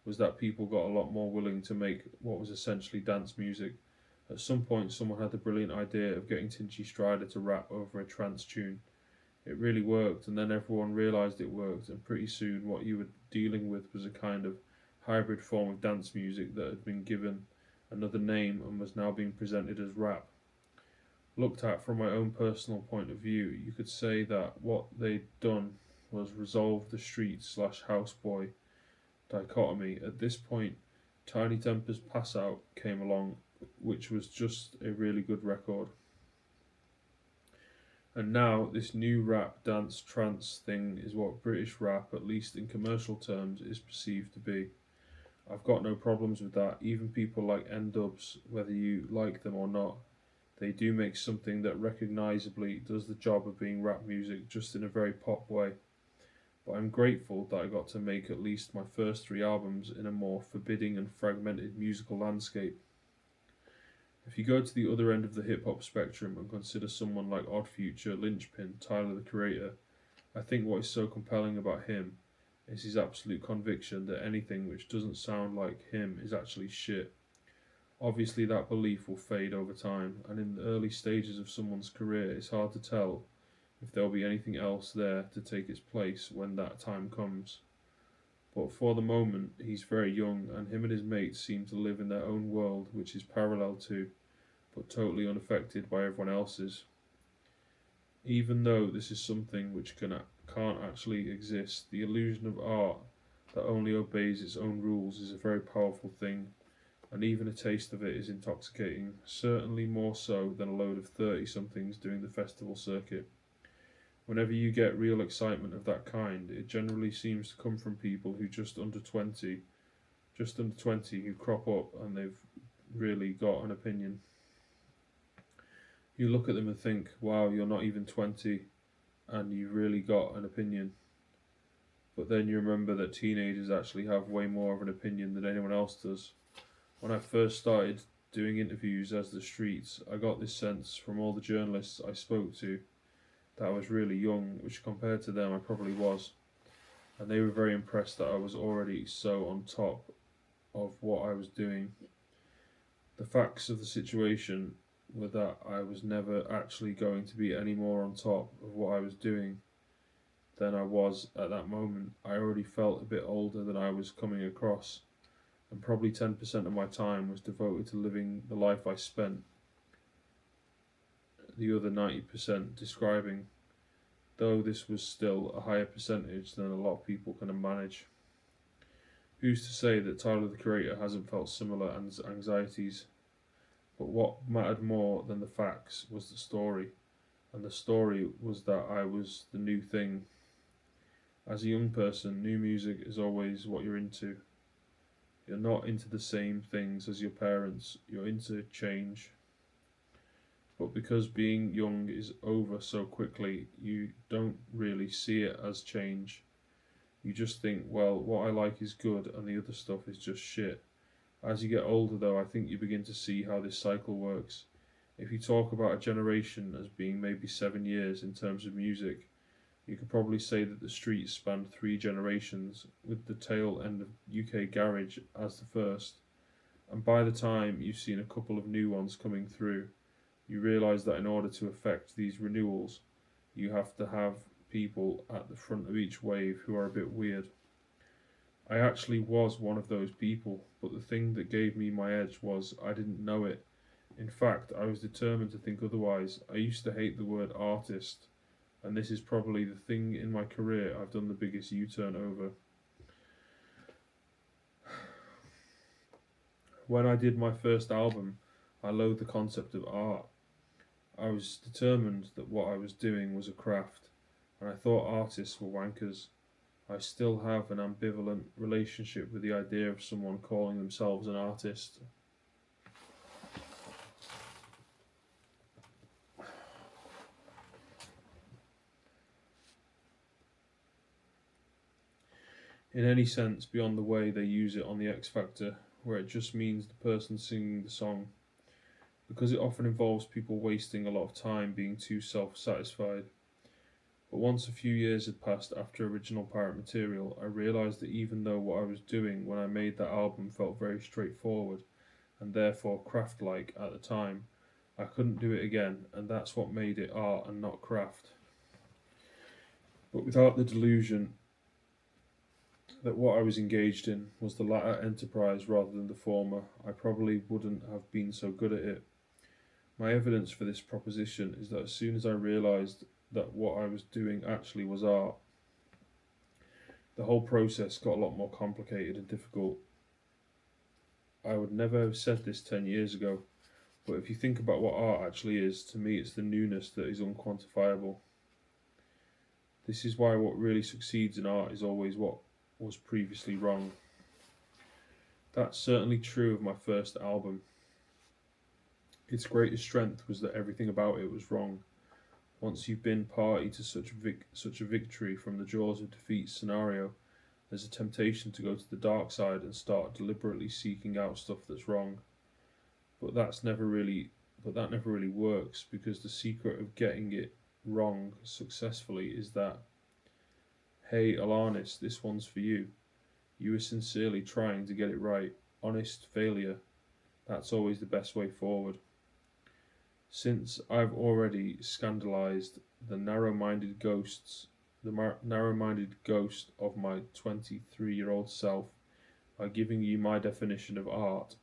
was that people got a lot more willing to make what was essentially dance music. At some point, someone had the brilliant idea of getting Tinchy Strider to rap over a trance tune. It really worked, and then everyone realised it worked, and pretty soon what you were dealing with was a kind of hybrid form of dance music that had been given another name and was now being presented as rap. Looked at from my own personal point of view, you could say that what they'd done was resolve the street slash houseboy dichotomy. At this point, Tiny Temper's Pass Out came along, which was just a really good record. And now, this new rap, dance, trance thing is what British rap, at least in commercial terms, is perceived to be. I've got no problems with that. Even people like N-Dubs, whether you like them or not, they do make something that recognisably does the job of being rap music, just in a very pop way. But I'm grateful that I got to make at least my first 3 albums in a more forbidding and fragmented musical landscape. If you go to the other end of the hip hop spectrum and consider someone like Odd Future, Lynchpin, Tyler the Creator, I think what is so compelling about him is his absolute conviction that anything which doesn't sound like him is actually shit. Obviously, that belief will fade over time, and in the early stages of someone's career, it's hard to tell if there'll be anything else there to take its place when that time comes. But for the moment, he's very young, and him and his mates seem to live in their own world, which is parallel to, but totally unaffected by everyone else's. Even though this is something which can't actually exist, the illusion of art that only obeys its own rules is a very powerful thing, and even a taste of it is intoxicating, certainly more so than a load of 30-somethings doing the festival circuit. Whenever you get real excitement of that kind, it generally seems to come from people who just under 20 who crop up and they've really got an opinion. You look at them and think, wow, you're not even 20 and you've really got an opinion. But then you remember that teenagers actually have way more of an opinion than anyone else does. When I first started doing interviews as the streets, I got this sense from all the journalists I spoke to that I was really young, which compared to them I probably was. And they were very impressed that I was already so on top of what I was doing. The facts of the situation were that I was never actually going to be any more on top of what I was doing than I was at that moment. I already felt a bit older than I was coming across, and probably 10% of my time was devoted to living the life I spent, the other 90% describing, though this was still a higher percentage than a lot of people can manage. Who's to say that Tyler the Creator hasn't felt similar anxieties? But what mattered more than the facts was the story, and the story was that I was the new thing. As a young person, new music is always what you're into. You're not into the same things as your parents, you're into change. But because being young is over so quickly, you don't really see it as change. You just think, well, what I like is good and the other stuff is just shit. As you get older, though, I think you begin to see how this cycle works. If you talk about a generation as being maybe 7 years in terms of music, you could probably say that the streets spanned 3 generations, with the tail end of UK garage as the first. And by the time you've seen a couple of new ones coming through, you realise that in order to effect these renewals, you have to have people at the front of each wave who are a bit weird. I actually was one of those people, but the thing that gave me my edge was I didn't know it. In fact, I was determined to think otherwise. I used to hate the word artist, and this is probably the thing in my career I've done the biggest U-turn over. When I did my first album, I loathed the concept of art. I was determined that what I was doing was a craft, and I thought artists were wankers. I still have an ambivalent relationship with the idea of someone calling themselves an artist. In any sense beyond the way they use it on the X Factor, where it just means the person singing the song. because it often involves people wasting a lot of time being too self satisfied. But once a few years had passed after original Pirate material, I realised that even though what I was doing when I made that album felt very straightforward and therefore craft like at the time, I couldn't do it again, and that's what made it art and not craft. But without the delusion that what I was engaged in was the latter enterprise rather than the former, I probably wouldn't have been so good at it. My evidence for this proposition is that as soon as I realised that what I was doing actually was art, the whole process got a lot more complicated and difficult. I would never have said this 10 years ago, but if you think about what art actually is, to me it's the newness that is unquantifiable. This is why what really succeeds in art is always what was previously wrong. That's certainly true of my first album. Its greatest strength was that everything about it was wrong. Once you've been party to such a victory from the jaws of defeat scenario, there's a temptation to go to the dark side and start deliberately seeking out stuff that's wrong. But that never really works, because the secret of getting it wrong successfully is that, hey Alanis, this one's for you. You were sincerely trying to get it right. Honest failure. That's always the best way forward. Since I've already scandalized the narrow-minded ghosts, the narrow-minded ghost of my 23-year-old self by giving you my definition of art,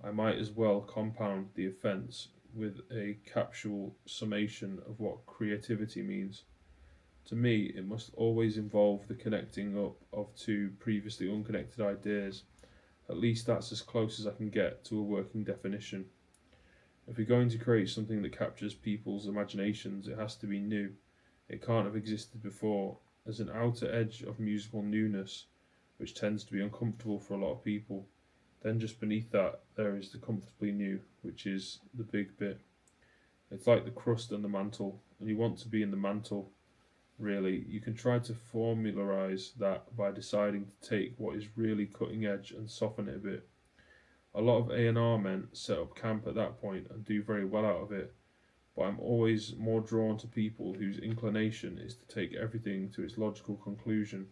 I might as well compound the offence with a capsule summation of what creativity means. To me, it must always involve the connecting up of two previously unconnected ideas. At least that's as close as I can get to a working definition. If you're going to create something that captures people's imaginations, it has to be new. It can't have existed before. There's an outer edge of musical newness, which tends to be uncomfortable for a lot of people. Then just beneath that, there is the comfortably new, which is the big bit. It's like the crust and the mantle, and you want to be in the mantle, really. You can try to formularize that by deciding to take what is really cutting edge and soften it a bit. A lot of A&R men set up camp at that point and do very well out of it, but I'm always more drawn to people whose inclination is to take everything to its logical conclusion.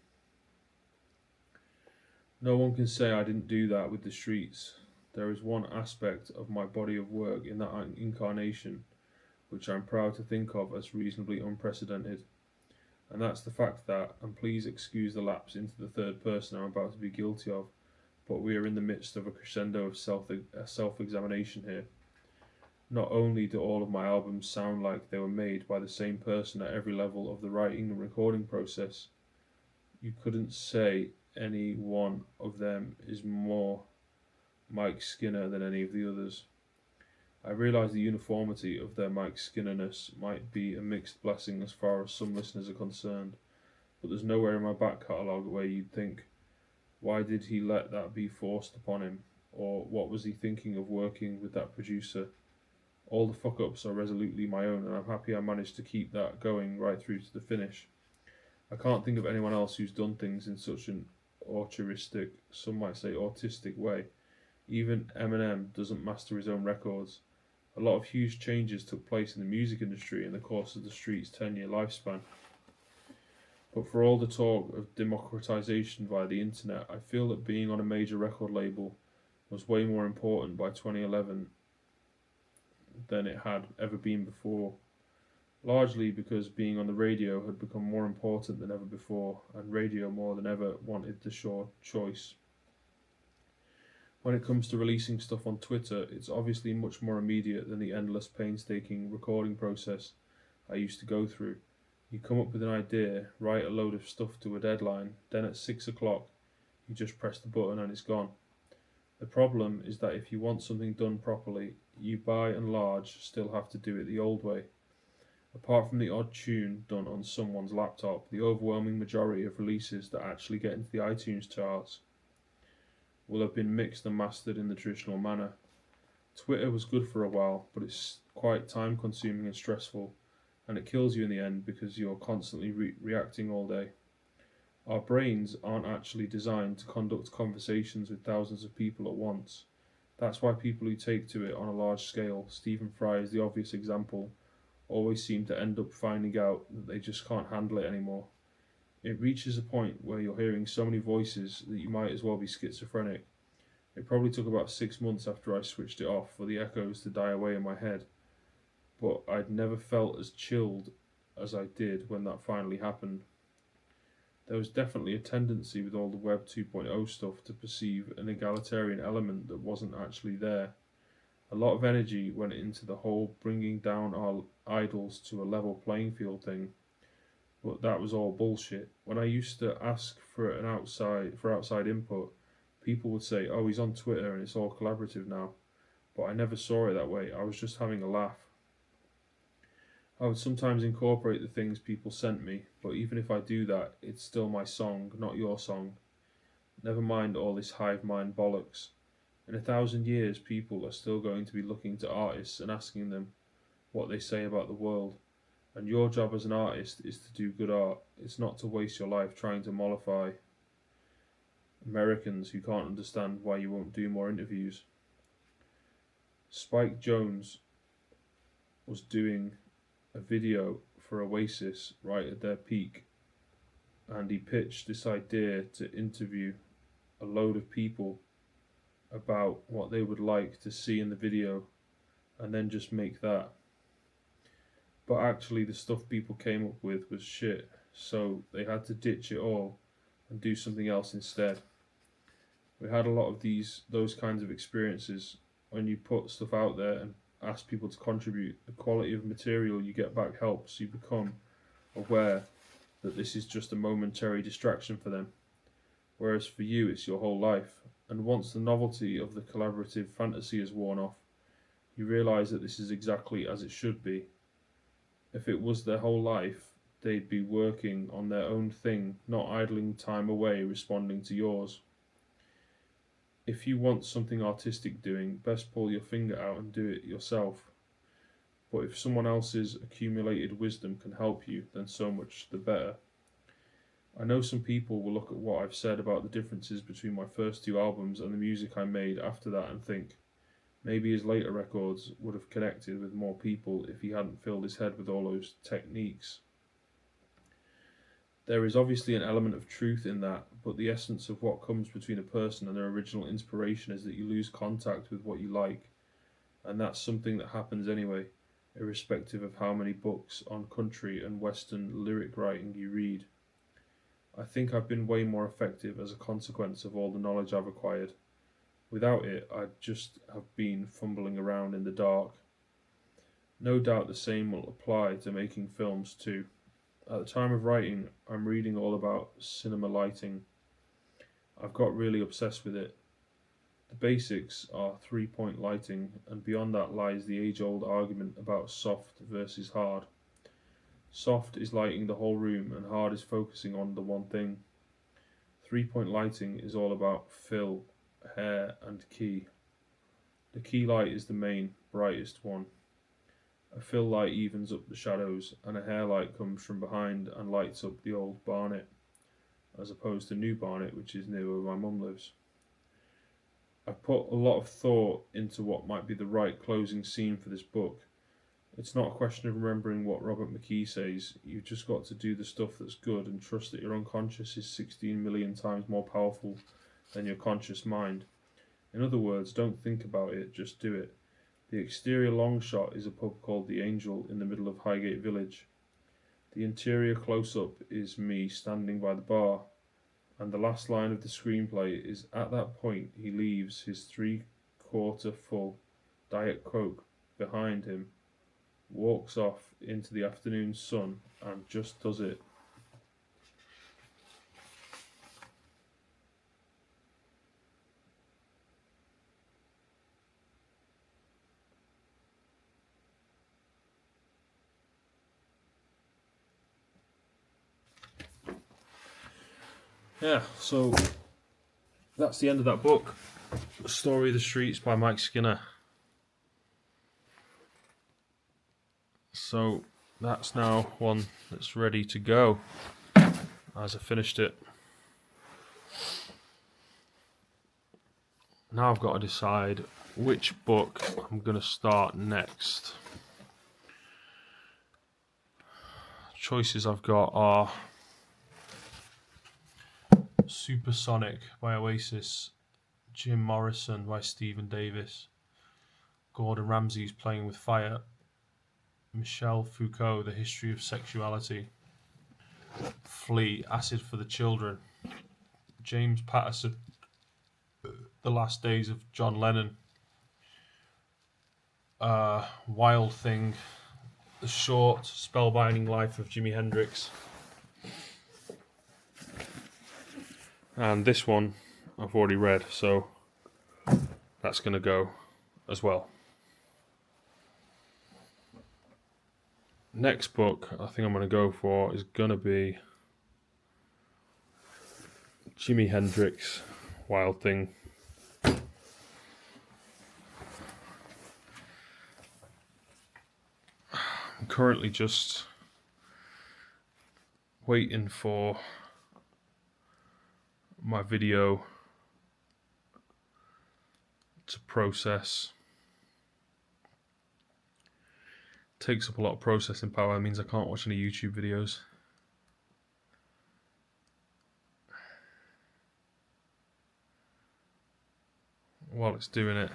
No one can say I didn't do that with the streets. There is one aspect of my body of work in that incarnation which I'm proud to think of as reasonably unprecedented, and that's the fact that, and please excuse the lapse into the third person I'm about to be guilty of, but we are in the midst of a crescendo of self-examination here. Not only do all of my albums sound like they were made by the same person at every level of the writing and recording process, you couldn't say any one of them is more Mike Skinner than any of the others. I realise the uniformity of their Mike Skinnerness might be a mixed blessing as far as some listeners are concerned, but there's nowhere in my back catalogue where you'd think, why did he let that be forced upon him? Or what was he thinking of working with that producer? All the fuck-ups are resolutely my own, and I'm happy I managed to keep that going right through to the finish. I can't think of anyone else who's done things in such an altruistic, some might say autistic way. Even Eminem doesn't master his own records. A lot of huge changes took place in the music industry in the course of the Street's 10-year lifespan. But for all the talk of democratization via the internet, I feel that being on a major record label was way more important by 2011 than it had ever been before, largely because being on the radio had become more important than ever before, and radio more than ever wanted the sure choice. When it comes to releasing stuff on Twitter, it's obviously much more immediate than the endless painstaking recording process I used to go through. You come up with an idea, write a load of stuff to a deadline, then at 6 o'clock you just press the button and it's gone. The problem is that if you want something done properly, you by and large still have to do it the old way. Apart from the odd tune done on someone's laptop, the overwhelming majority of releases that actually get into the iTunes charts will have been mixed and mastered in the traditional manner. Twitter was good for a while, but it's quite time consuming and stressful, and it kills you in the end because you're constantly reacting all day. Our brains aren't actually designed to conduct conversations with thousands of people at once. That's why people who take to it on a large scale, Stephen Fry is the obvious example, always seem to end up finding out that they just can't handle it anymore. It reaches a point where you're hearing so many voices that you might as well be schizophrenic. It probably took about 6 months after I switched it off for the echoes to die away in my head, but I'd never felt as chilled as I did when that finally happened. There was definitely a tendency with all the Web 2.0 stuff to perceive an egalitarian element that wasn't actually there. A lot of energy went into the whole bringing down our idols to a level playing field thing, but that was all bullshit. When I used to ask for outside input, people would say, "Oh, he's on Twitter and it's all collaborative now." But I never saw it that way. I was just having a laugh. I would sometimes incorporate the things people sent me, but even if I do that, it's still my song, not your song. Never mind all this hive mind bollocks. In 1,000 years, people are still going to be looking to artists and asking them what they say about the world. And your job as an artist is to do good art. It's not to waste your life trying to mollify Americans who can't understand why you won't do more interviews. Spike Jonze was doing a video for Oasis right at their peak, and he pitched this idea to interview a load of people about what they would like to see in the video and then just make that. But actually the stuff people came up with was shit, so they had to ditch it all and do something else instead. We had a lot of those kinds of experiences. When you put stuff out there and ask people to contribute, the quality of material you get back helps you become aware that this is just a momentary distraction for them, whereas for you it's your whole life. And once the novelty of the collaborative fantasy is worn off, you realise that this is exactly as it should be. If it was their whole life, they'd be working on their own thing, not idling time away responding to yours. If you want something artistic doing, best pull your finger out and do it yourself. But if someone else's accumulated wisdom can help you, then so much the better. I know some people will look at what I've said about the differences between my first two albums and the music I made after that and think, maybe his later records would have connected with more people if he hadn't filled his head with all those techniques. There is obviously an element of truth in that, but the essence of what comes between a person and their original inspiration is that you lose contact with what you like, and that's something that happens anyway, irrespective of how many books on country and western lyric writing you read. I think I've been way more effective as a consequence of all the knowledge I've acquired. Without it, I'd just have been fumbling around in the dark. No doubt the same will apply to making films too. At the time of writing, I'm reading all about cinema lighting. I've got really obsessed with it. The basics are 3-point lighting, and beyond that lies the age-old argument about soft versus hard. Soft is lighting the whole room, and hard is focusing on the one thing. 3-point lighting is all about fill, hair, and key. The key light is the main, brightest one. A fill light evens up the shadows, and a hair light comes from behind and lights up the old Barnet, as opposed to New Barnet, which is near where my mum lives. I've put a lot of thought into what might be the right closing scene for this book. It's not a question of remembering what Robert McKee says. You've just got to do the stuff that's good and trust that your unconscious is 16 million times more powerful than your conscious mind. In other words, don't think about it, just do it. The exterior long shot is a pub called The Angel in the middle of Highgate Village. The interior close-up is me standing by the bar, and the last line of the screenplay is, at that point he leaves his 3/4 full Diet Coke behind him, walks off into the afternoon sun, and just does it. Yeah, so that's the end of that book. Story of the Streets by Mike Skinner. So that's now one that's ready to go as I finished it. Now I've got to decide which book I'm going to start next. Choices I've got are Supersonic by Oasis, Jim Morrison by Stephen Davis, Gordon Ramsay's Playing with Fire, Michel Foucault, The History of Sexuality, Flea, Acid for the Children, James Patterson, The Last Days of John Lennon, Wild Thing, The Short, Spellbinding Life of Jimi Hendrix. And this one I've already read, so that's going to go as well. Next book I think I'm going to go for is going to be Jimi Hendrix, Wild Thing. I'm currently just waiting for my video to process. Takes up a lot of processing power. It means I can't watch any YouTube videos. While it's doing it.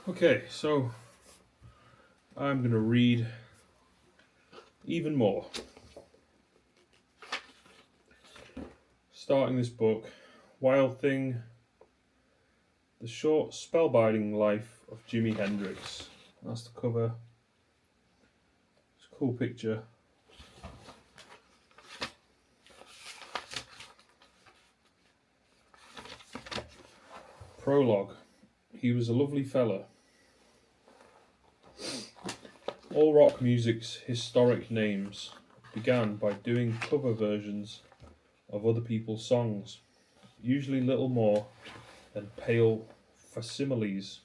Okay, so I'm going to read even more. Starting this book, Wild Thing, The Short Spellbinding Life of Jimi Hendrix. That's the cover. It's a cool picture. Prologue. He was a lovely fella. All rock music's historic names began by doing cover versions of other people's songs, usually little more than pale facsimiles,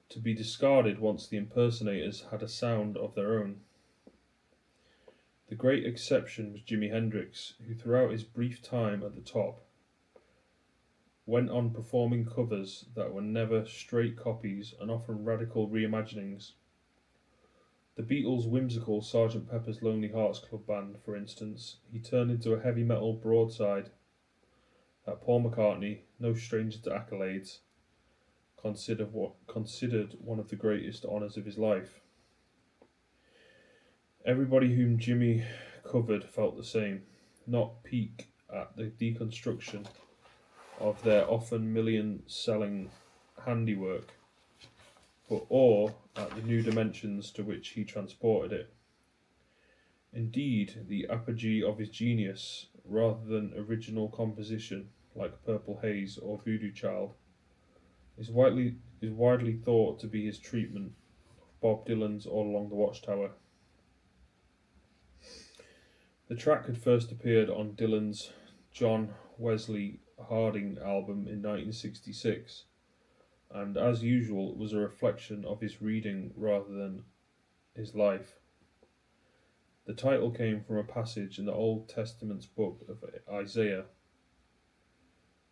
to be discarded once the impersonators had a sound of their own. The great exception was Jimi Hendrix, who throughout his brief time at the top went on performing covers that were never straight copies and often radical reimaginings. The Beatles' whimsical Sgt. Pepper's Lonely Hearts Club Band, for instance, he turned into a heavy metal broadside that Paul McCartney, no stranger to accolades, considered one of the greatest honours of his life. Everybody whom Jimmy covered felt the same, not pique at the deconstruction of their often million-selling handiwork, but awe at the new dimensions to which he transported it. Indeed, the apogee of his genius, rather than original composition like Purple Haze or Voodoo Child, is widely thought to be his treatment of Bob Dylan's All Along the Watchtower. The track had first appeared on Dylan's John Wesley Harding album in 1966, and as usual was a reflection of his reading rather than his life. The title came from a passage in the Old Testament's book of Isaiah,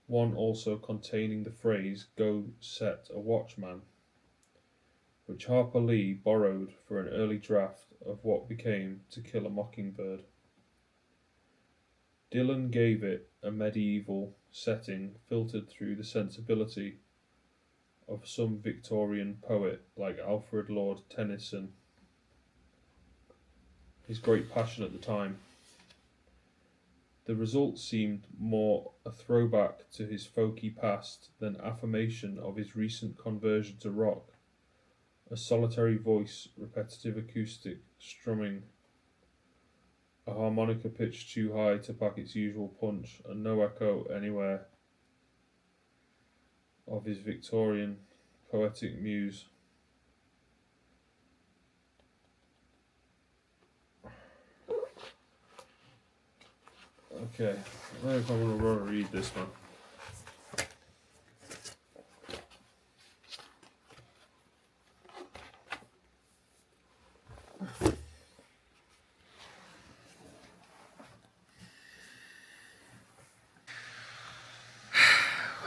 one also containing the phrase, "Go set a watchman," which Harper Lee borrowed for an early draft of what became To Kill a Mockingbird. Dylan gave it a medieval setting filtered through the sensibility of some Victorian poet like Alfred Lord Tennyson, his great passion at the time. The result seemed more a throwback to his folky past than affirmation of his recent conversion to rock. A solitary voice, repetitive acoustic strumming, a harmonica pitched too high to pack its usual punch, and no echo anywhere of his Victorian poetic muse. Okay, I don't know if I want to read this one.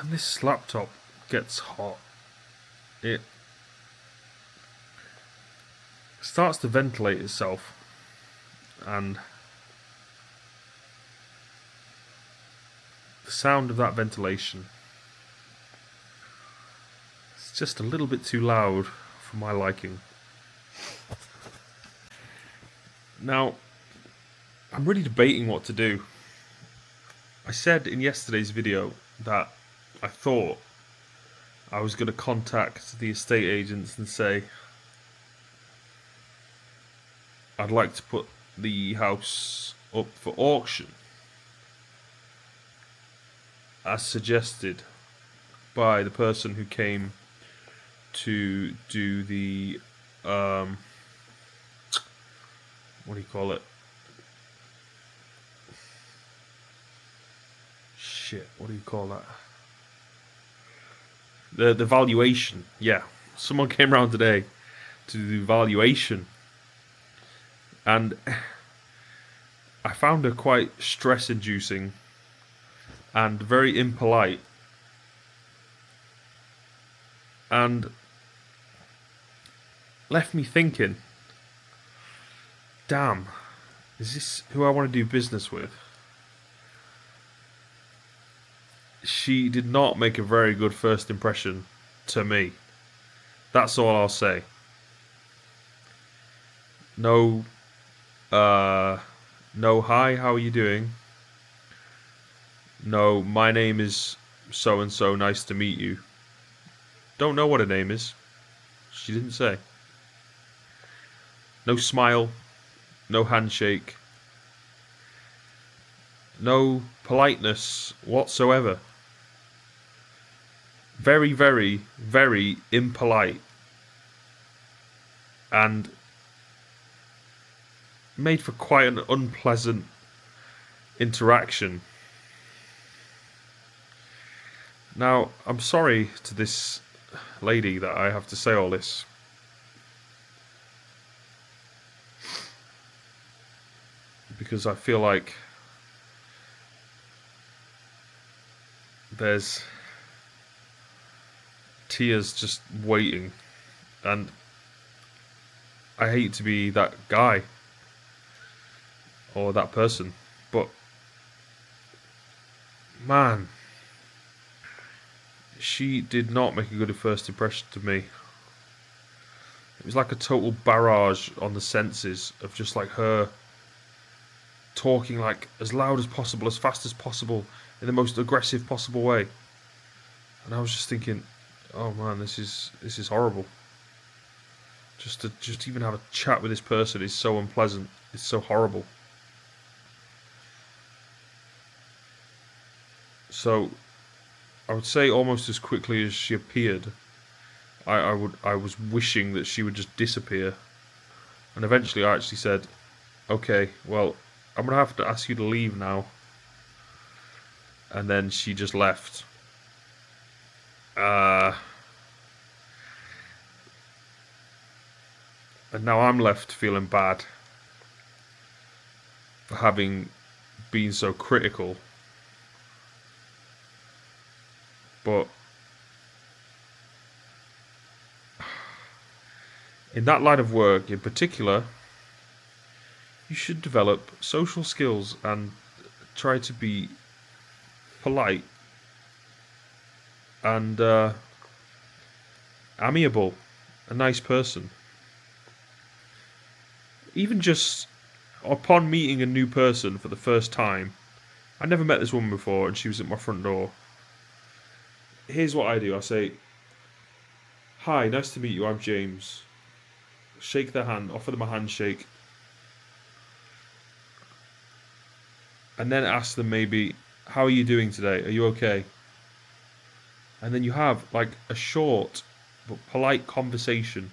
when this laptop gets hot, it starts to ventilate itself, and the sound of that ventilation is just a little bit too loud for my liking. Now, I'm really debating what to do. I said in yesterday's video that I thought I was going to contact the estate agents and say I'd like to put the house up for auction, as suggested by the person who came to do the what do you call it? Shit, what do you call that? The valuation. Yeah, someone came around today to do the valuation, and I found her quite stress-inducing and very impolite, and left me thinking, damn, is this who I want to do business with? She did not make a very good first impression to me. That's all I'll say. No, no, hi, how are you doing? No, my name is so and so, nice to meet you. Don't know what her name is. She didn't say. No smile, no handshake, no politeness whatsoever. Very, very, very impolite, and made for quite an unpleasant interaction. Now, I'm sorry to this lady that I have to say all this. Because I feel like there's tears just waiting, and I hate to be that guy or that person, but man, she did not make a good first impression to me. It was like a total barrage on the senses of just like her talking like as loud as possible, as fast as possible, in the most aggressive possible way. And I was just thinking, oh man, this is horrible. Just to even have a chat with this person is so unpleasant. It's so horrible. So I would say almost as quickly as she appeared, I was wishing that she would just disappear. And eventually I actually said, okay, well, I'm gonna have to ask you to leave now. And then she just left. And now I'm left feeling bad for having been so critical. But in that line of work in particular, you should develop social skills and try to be polite and amiable, a nice person. Even just upon meeting a new person for the first time, I never met this woman before and she was at my front door. Here's what I do. I say, hi, nice to meet you, I'm James. Shake their hand, offer them a handshake. And then ask them maybe, how are you doing today? Are you okay? And then you have like a short but polite conversation.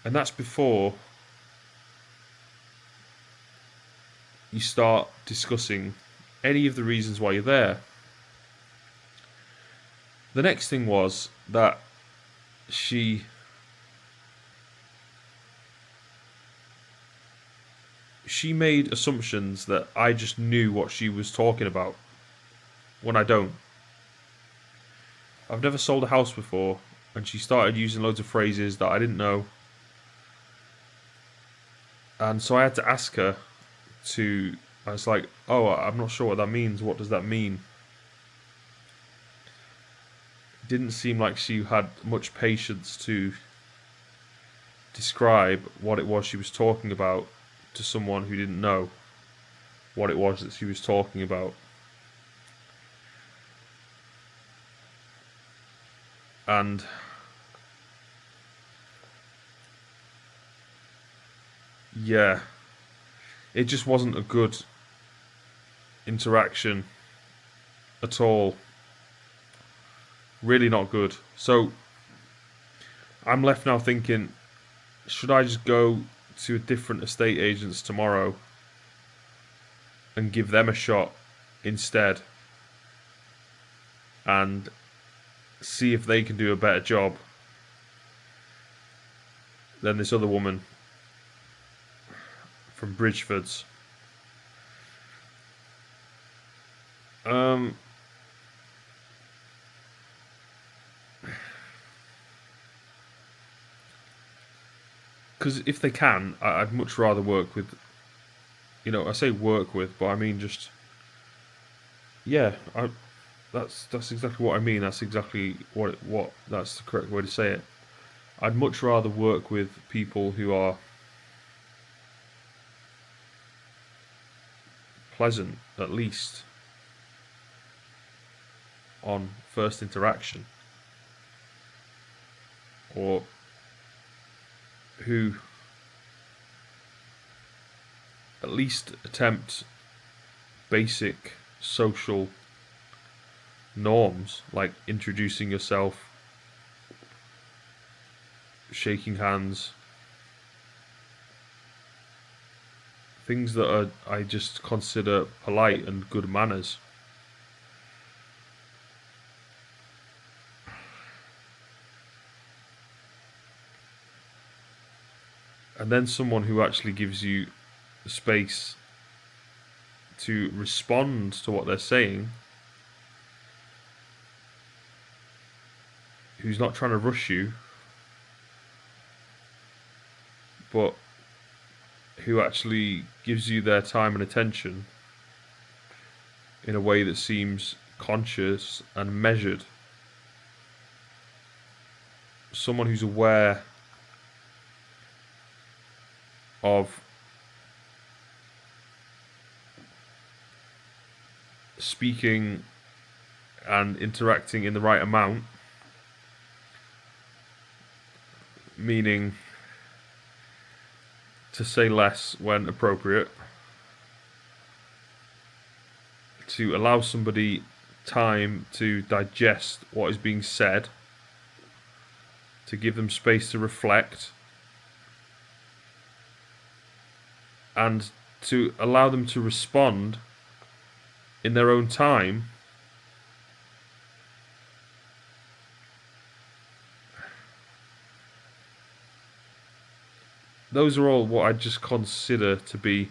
And that's before you start discussing any of the reasons why you're there. The next thing was that she made assumptions that I just knew what she was talking about. when I don't. I've never sold a house before, and she started using loads of phrases that I didn't know. And so I had to ask her I was like, oh, I'm not sure what that means. What does that mean? It didn't seem like she had much patience to describe what it was she was talking about to someone who didn't know what it was that she was talking about. And yeah, it just wasn't a good interaction at all. Really not good. So I'm left now thinking, should I just go to a different estate agents tomorrow and give them a shot instead and see if they can do a better job than this other woman from Bridgeford's? Because if they can, I'd much rather work with, I say work with, but I mean just, yeah, that's exactly what I mean. That's exactly what that's the correct way to say it. I'd much rather work with people who are pleasant, at least on first interaction, or who at least attempt basic social norms like introducing yourself, shaking hands, things that I just consider polite and good manners. And then someone who actually gives you the space to respond to what they're saying, who's not trying to rush you, but who actually gives you their time and attention in a way that seems conscious and measured. Someone who's aware of speaking and interacting in the right amount, meaning to say less when appropriate, to allow somebody time to digest what is being said, to give them space to reflect, and to allow them to respond in their own time. Those are all what I just consider to be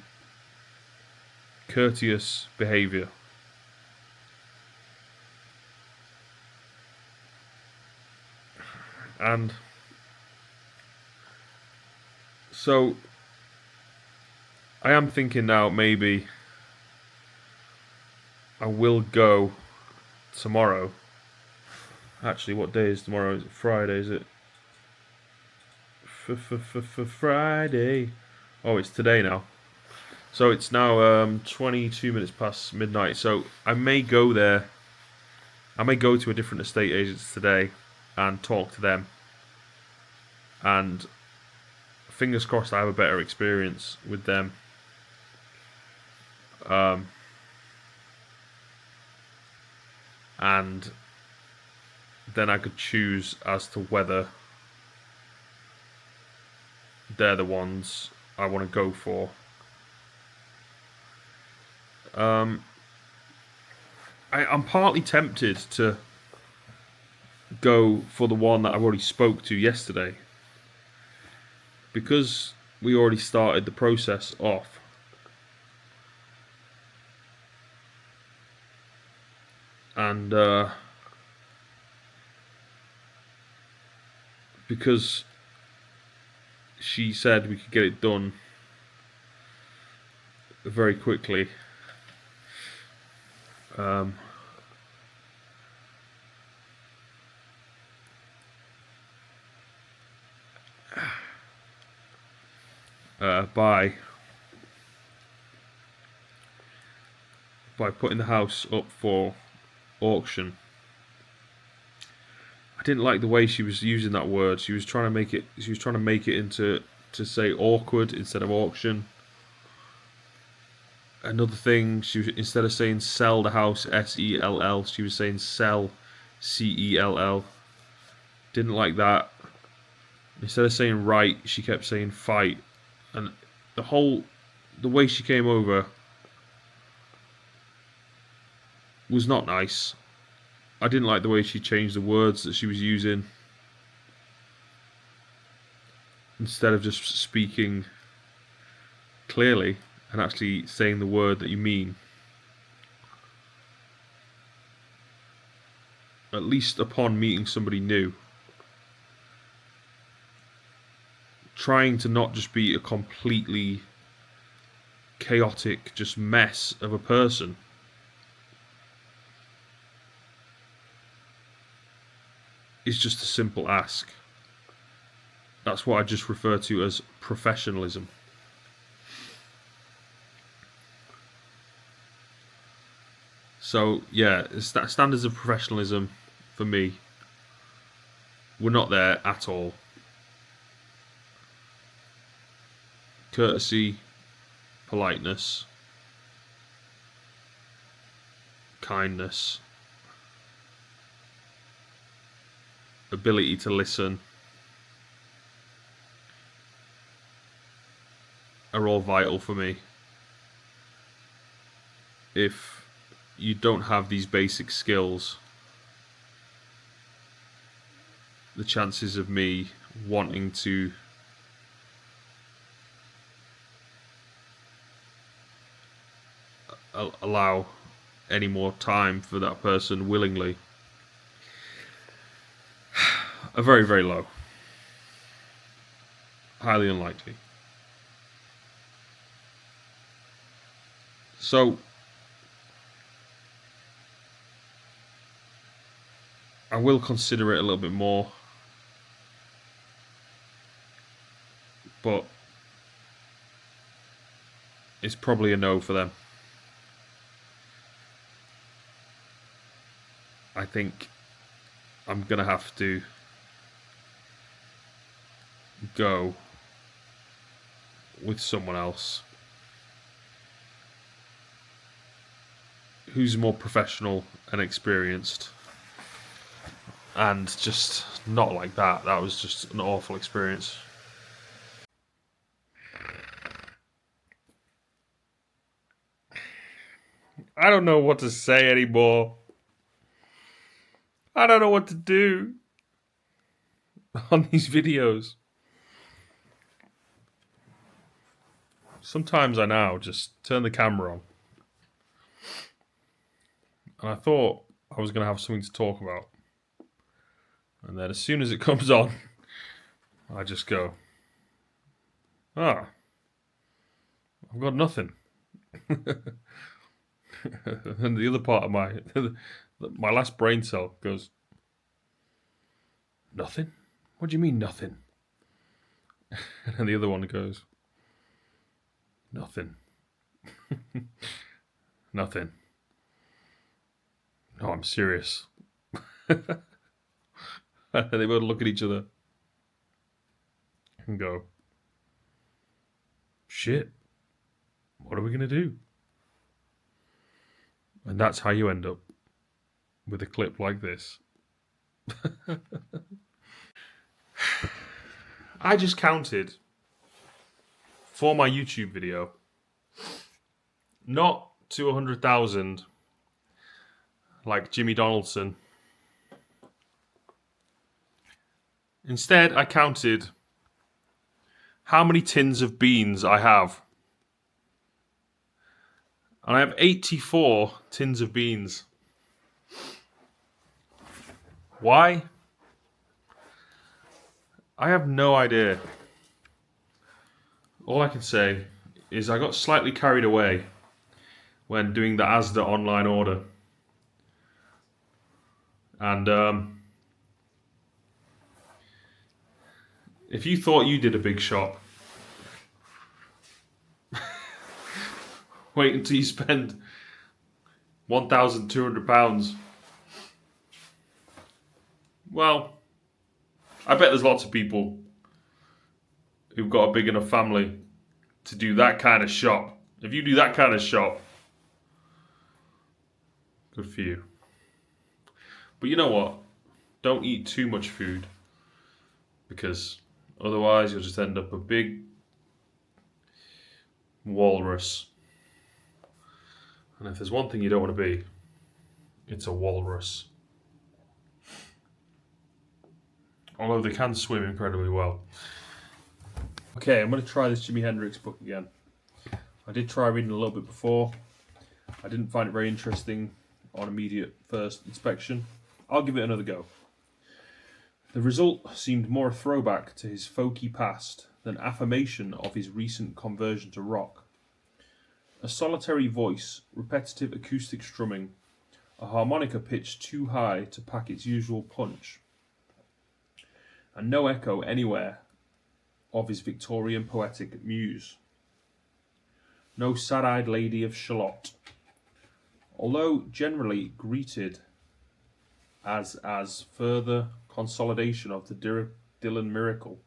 courteous behaviour. And so I am thinking now maybe I will go tomorrow. Actually, what day is tomorrow? Is it Friday? Is it Friday? Oh, it's today now. So it's now 22 minutes past midnight. So I may go there. I may go to a different estate agents today and talk to them. And fingers crossed I have a better experience with them. And then I could choose as to whether they're the ones I want to go for. I'm partly tempted to go for the one that I already spoke to yesterday, because we already started the process off. And because she said we could get it done very quickly, by putting the house up for auction. I didn't like the way she was using that word. She was trying to make it. She was trying to make it into to say awkward instead of auction. Another thing, she was, instead of saying sell the house SELL, she was saying sell CELL. Didn't like that. Instead of saying right, she kept saying fight, and the way she came over was not nice. I didn't like the way she changed the words that she was using. Instead of just speaking clearly and actually saying the word that you mean. At least upon meeting somebody new. Trying to not just be a completely chaotic, just mess of a person. Is just a simple ask. That's what I just refer to as professionalism. So yeah, standards of professionalism for me were not there at all. Courtesy, politeness, kindness, ability to listen are all vital for me. If you don't have these basic skills, the chances of me wanting to allow any more time for that person willingly are very, very low. Highly unlikely. So I will consider it a little bit more, but it's probably a no for them. I think I'm gonna have to go with someone else who's more professional and experienced, and just not like that. That was just an awful experience. I don't know what to say anymore. I don't know what to do on these videos. Sometimes I now just turn the camera on. And I thought I was going to have something to talk about. And then as soon as it comes on, I just go, I've got nothing. And the other part of my last brain cell goes, nothing? What do you mean nothing? And the other one goes, nothing. Nothing. No, I'm serious. They both look at each other and go, shit, what are we going to do? And that's how you end up with a clip like this. I just counted for my YouTube video, not to 100,000 like Jimmy Donaldson. Instead, I counted how many tins of beans I have. And I have 84 tins of beans. Why? I have no idea. All I can say is I got slightly carried away when doing the Asda online order. And if you thought you did a big shop, wait until you spend £1,200. Well, I bet there's lots of people who've got a big enough family to do that kind of shop. If you do that kind of shop, good for you. But you know what? Don't eat too much food, because otherwise you'll just end up a big walrus. And if there's one thing you don't want to be, it's a walrus. Although they can swim incredibly well. Okay, I'm going to try this Jimi Hendrix book again. I did try reading a little bit before. I didn't find it very interesting on immediate first inspection. I'll give it another go. The result seemed more a throwback to his folky past than affirmation of his recent conversion to rock. A solitary voice, repetitive acoustic strumming, a harmonica pitched too high to pack its usual punch, and no echo anywhere of his Victorian poetic muse. No sad-eyed lady of Shalott. Although generally greeted as further consolidation of the Dylan miracle,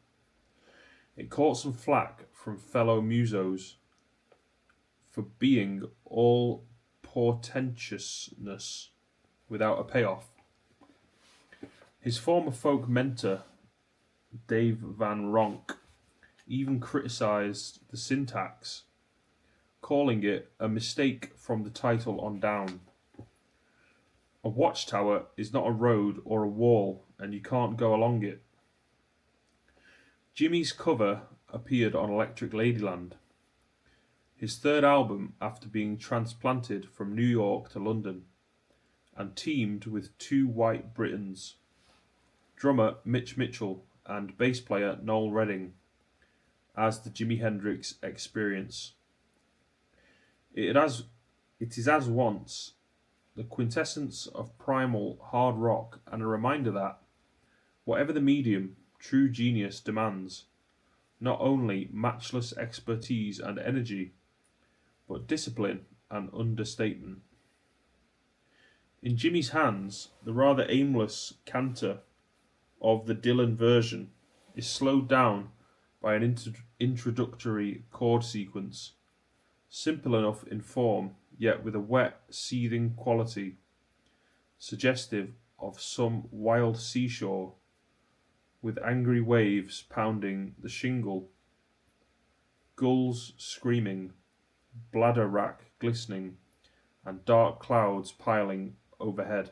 it caught some flack from fellow musos for being all portentousness without a payoff. His former folk mentor, Dave Van Ronk, even criticised the syntax, calling it a mistake from the title on down. A watchtower is not a road or a wall, and you can't go along it. Jimmy's cover appeared on Electric Ladyland, his third album after being transplanted from New York to London, and teamed with two white Britons, drummer Mitch Mitchell and bass player Noel Redding, as the Jimi Hendrix Experience. It is as once the quintessence of primal hard rock, and a reminder that, whatever the medium, true genius demands not only matchless expertise and energy, but discipline and understatement. In Jimmy's hands, the rather aimless canter of the Dylan version is slowed down by an introductory chord sequence, simple enough in form, yet with a wet, seething quality, suggestive of some wild seashore, with angry waves pounding the shingle, gulls screaming, bladder wrack glistening, and dark clouds piling overhead.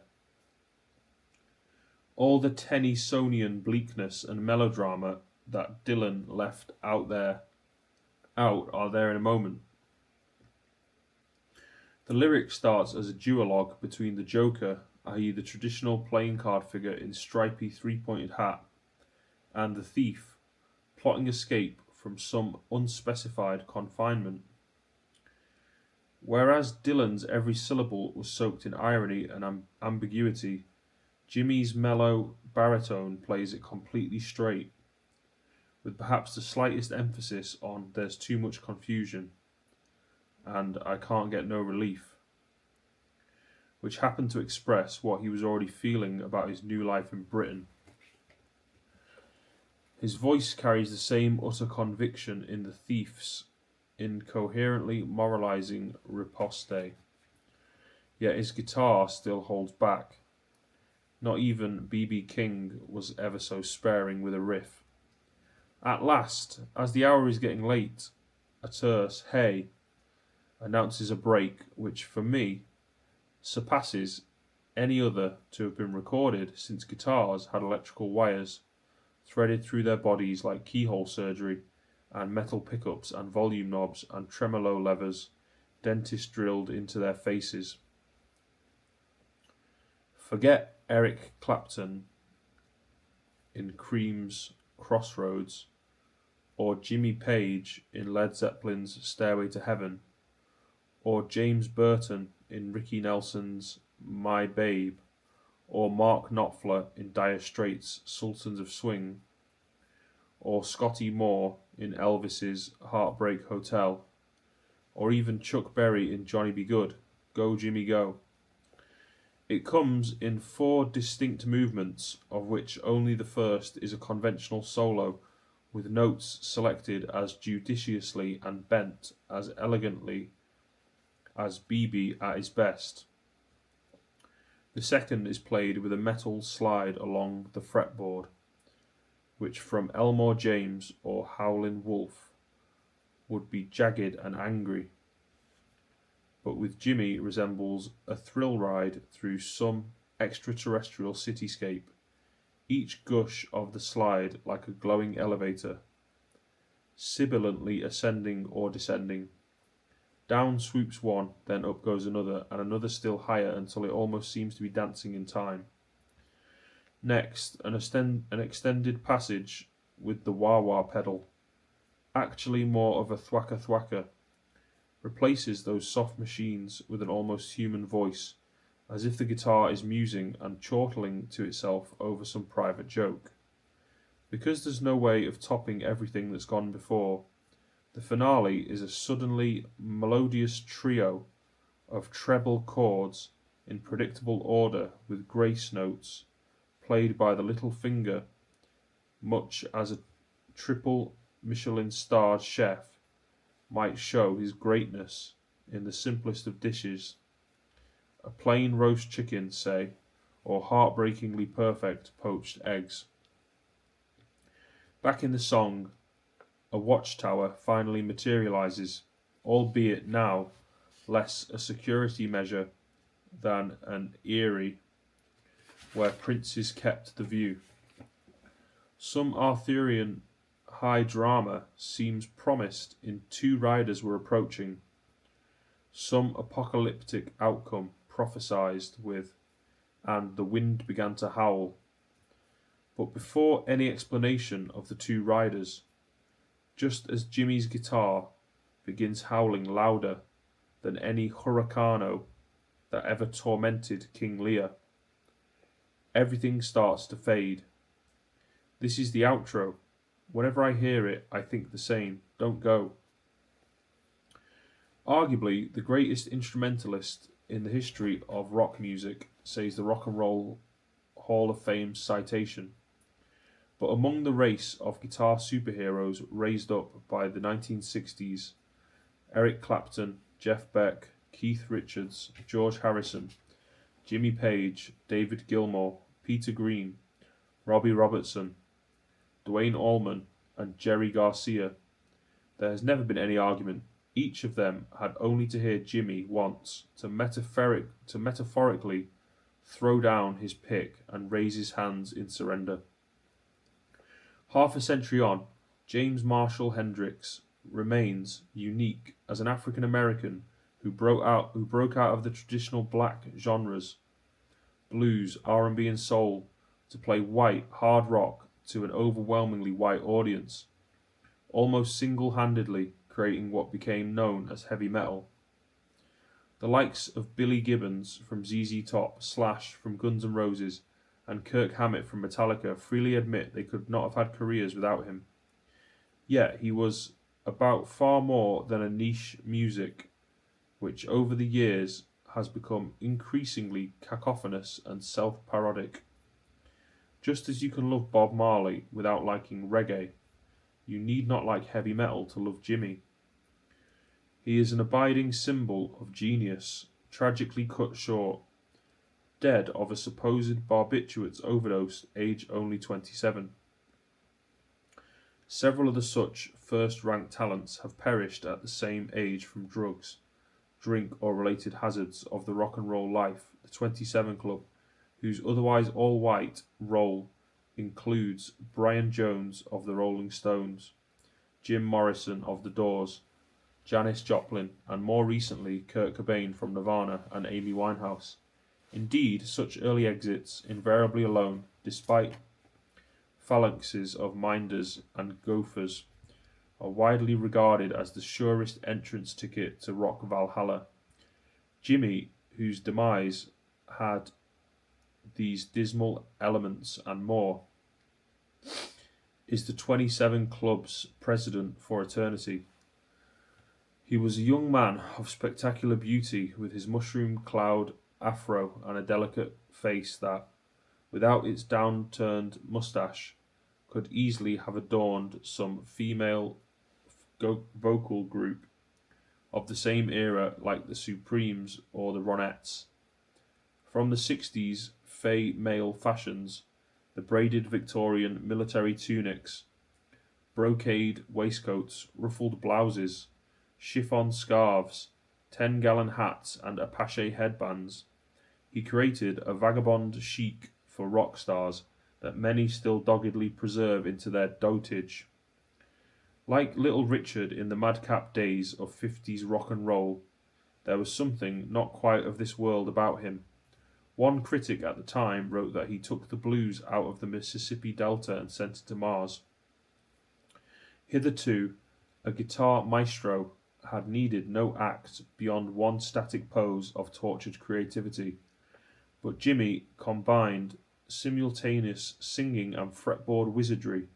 All the Tennysonian bleakness and melodrama that Dylan left out are there in a moment. The lyric starts as a duologue between the Joker, i.e. the traditional playing card figure in stripy three-pointed hat, and the thief, plotting escape from some unspecified confinement. Whereas Dylan's every syllable was soaked in irony and ambiguity, Jimmy's mellow baritone plays it completely straight, with perhaps the slightest emphasis on "there's too much confusion" and "I can't get no relief," which happened to express what he was already feeling about his new life in Britain. His voice carries the same utter conviction in the thief's incoherently moralizing riposte, yet his guitar still holds back. Not even B.B. King was ever so sparing with a riff. At last, as the hour is getting late, a terse "hey" announces a break which, for me, surpasses any other to have been recorded since guitars had electrical wires threaded through their bodies like keyhole surgery, and metal pickups and volume knobs and tremolo levers dentists drilled into their faces. Forget Eric Clapton in Cream's Crossroads, or Jimmy Page in Led Zeppelin's Stairway to Heaven, or James Burton in Ricky Nelson's My Babe, or Mark Knopfler in Dire Straits' Sultans of Swing, or Scotty Moore in Elvis's Heartbreak Hotel, or even Chuck Berry in Johnny B. Good, Go Jimmy Go. It comes in 4 distinct movements, of which only the first is a conventional solo, with notes selected as judiciously and bent as elegantly as BB at his best. The second is played with a metal slide along the fretboard, which from Elmore James or Howlin' Wolf would be jagged and angry, but with Jimmy resembles a thrill ride through some extraterrestrial cityscape, each gush of the slide like a glowing elevator, sibilantly ascending or descending. Down swoops one, then up goes another, and another still higher until it almost seems to be dancing in time. Next, an extended passage with the wah-wah pedal, actually more of a thwacka-thwacka, replaces those soft machines with an almost human voice, as if the guitar is musing and chortling to itself over some private joke. Because there's no way of topping everything that's gone before, the finale is a suddenly melodious trio of treble chords in predictable order with grace notes, played by the little finger, much as a triple Michelin-starred chef might show his greatness in the simplest of dishes, a plain roast chicken, say, or heartbreakingly perfect poached eggs. Back in the song, a watchtower finally materializes, albeit now less a security measure than an eyrie where princes kept the view. Some Arthurian high drama seems promised in 2 riders were approaching, some apocalyptic outcome prophesied with, and the wind began to howl. But before any explanation of the 2 riders, just as Jimmy's guitar begins howling louder than any hurricano that ever tormented King Lear, everything starts to fade. This is the outro. Whenever I hear it, I think the same. Don't go. Arguably the greatest instrumentalist in the history of rock music, says the Rock and Roll Hall of Fame citation. But among the race of guitar superheroes raised up by the 1960s, Eric Clapton, Jeff Beck, Keith Richards, George Harrison, Jimmy Page, David Gilmour, Peter Green, Robbie Robertson, Duane Allman, and Jerry Garcia, there has never been any argument. Each of them had only to hear Jimmy once to metaphorically throw down his pick and raise his hands in surrender. Half a century on, James Marshall Hendrix remains unique as an African American who broke out of the traditional black genres, blues, R&B and soul, to play white hard rock to an overwhelmingly white audience, almost single-handedly creating what became known as heavy metal. The likes of Billy Gibbons from ZZ Top, Slash from Guns N' Roses, and Kirk Hammett from Metallica freely admit they could not have had careers without him. Yet he was about far more than a niche music, which over the years has become increasingly cacophonous and self-parodic. Just as you can love Bob Marley without liking reggae, you need not like heavy metal to love Jimmy. He is an abiding symbol of genius, tragically cut short, dead of a supposed barbiturates overdose, age only 27. Several other such first-rank talents have perished at the same age from drugs, drink or related hazards of the rock and roll life. The 27 Club, whose otherwise all-white roll includes Brian Jones of the Rolling Stones, Jim Morrison of The Doors, Janis Joplin, and more recently Kurt Cobain from Nirvana and Amy Winehouse. Indeed, such early exits, invariably alone, despite phalanxes of minders and gophers, are widely regarded as the surest entrance ticket to rock Valhalla. Jimmy, whose demise had these dismal elements and more, is the 27 Club's president for eternity. He was a young man of spectacular beauty, with his mushroom cloud afro and a delicate face that, without its down-turned moustache, could easily have adorned some female vocal group of the same era like the Supremes or the Ronettes. From the 60s fey male fashions, the braided Victorian military tunics, brocade waistcoats, ruffled blouses, chiffon scarves, 10-gallon hats and apache headbands, he created a vagabond chic for rock stars that many still doggedly preserve into their dotage. Like Little Richard in the madcap days of 50s rock and roll, there was something not quite of this world about him. One critic at the time wrote that he took the blues out of the Mississippi Delta and sent it to Mars. Hitherto, a guitar maestro had needed no act beyond one static pose of tortured creativity, but Jimmy combined simultaneous singing and fretboard wizardry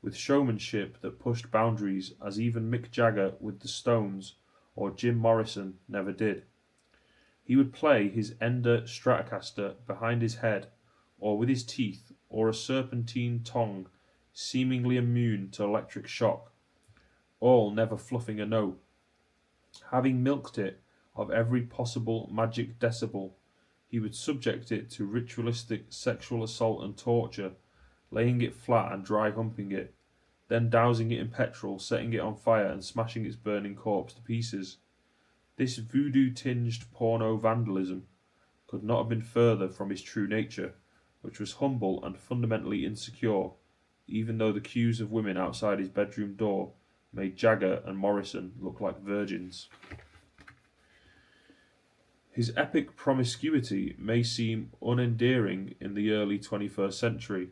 with showmanship that pushed boundaries as even Mick Jagger with the Stones or Jim Morrison never did. He would play his Ender Stratocaster behind his head, or with his teeth, or a serpentine tongue seemingly immune to electric shock, all never fluffing a note. Having milked it of every possible magic decibel, he would subject it to ritualistic sexual assault and torture, laying it flat and dry humping it, then dousing it in petrol, setting it on fire and smashing its burning corpse to pieces. This voodoo-tinged porno vandalism could not have been further from his true nature, which was humble and fundamentally insecure, even though the queues of women outside his bedroom door made Jagger and Morrison look like virgins. His epic promiscuity may seem unendearing in the early 21st century,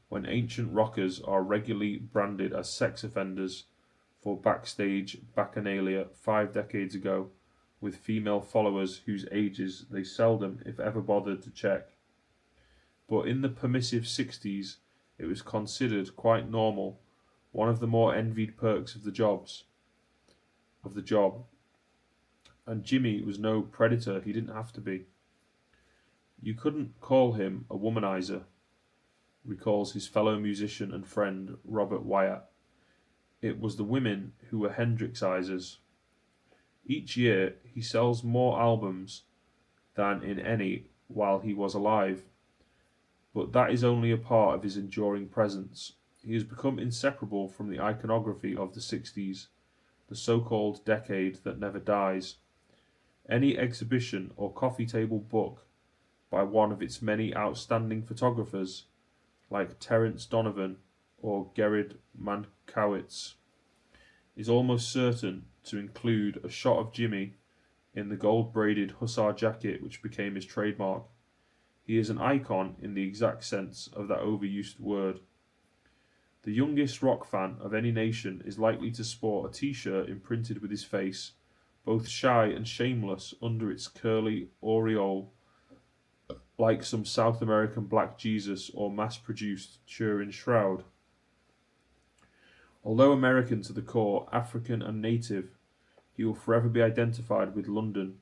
when ancient rockers are regularly branded as sex offenders for backstage bacchanalia 5 decades ago, with female followers whose ages they seldom, if ever, bothered to check. But in the permissive 60s, it was considered quite normal, one of the more envied perks of the job. And Jimmy was no predator, he didn't have to be. You couldn't call him a womanizer, recalls his fellow musician and friend Robert Wyatt. It was the women who were Hendrixizers. Each year he sells more albums than in any while he was alive, but that is only a part of his enduring presence. He has become inseparable from the iconography of the 60s, the so-called decade that never dies. Any exhibition or coffee table book by one of its many outstanding photographers, like Terence Donovan or Gerard Mankiewicz, is almost certain to include a shot of Jimmy in the gold-braided hussar jacket which became his trademark. He is an icon in the exact sense of that overused word. The youngest rock fan of any nation is likely to sport a t-shirt imprinted with his face, both shy and shameless under its curly aureole, like some South American Black Jesus or mass-produced Turin shroud. Although American to the core, African and native, he will forever be identified with London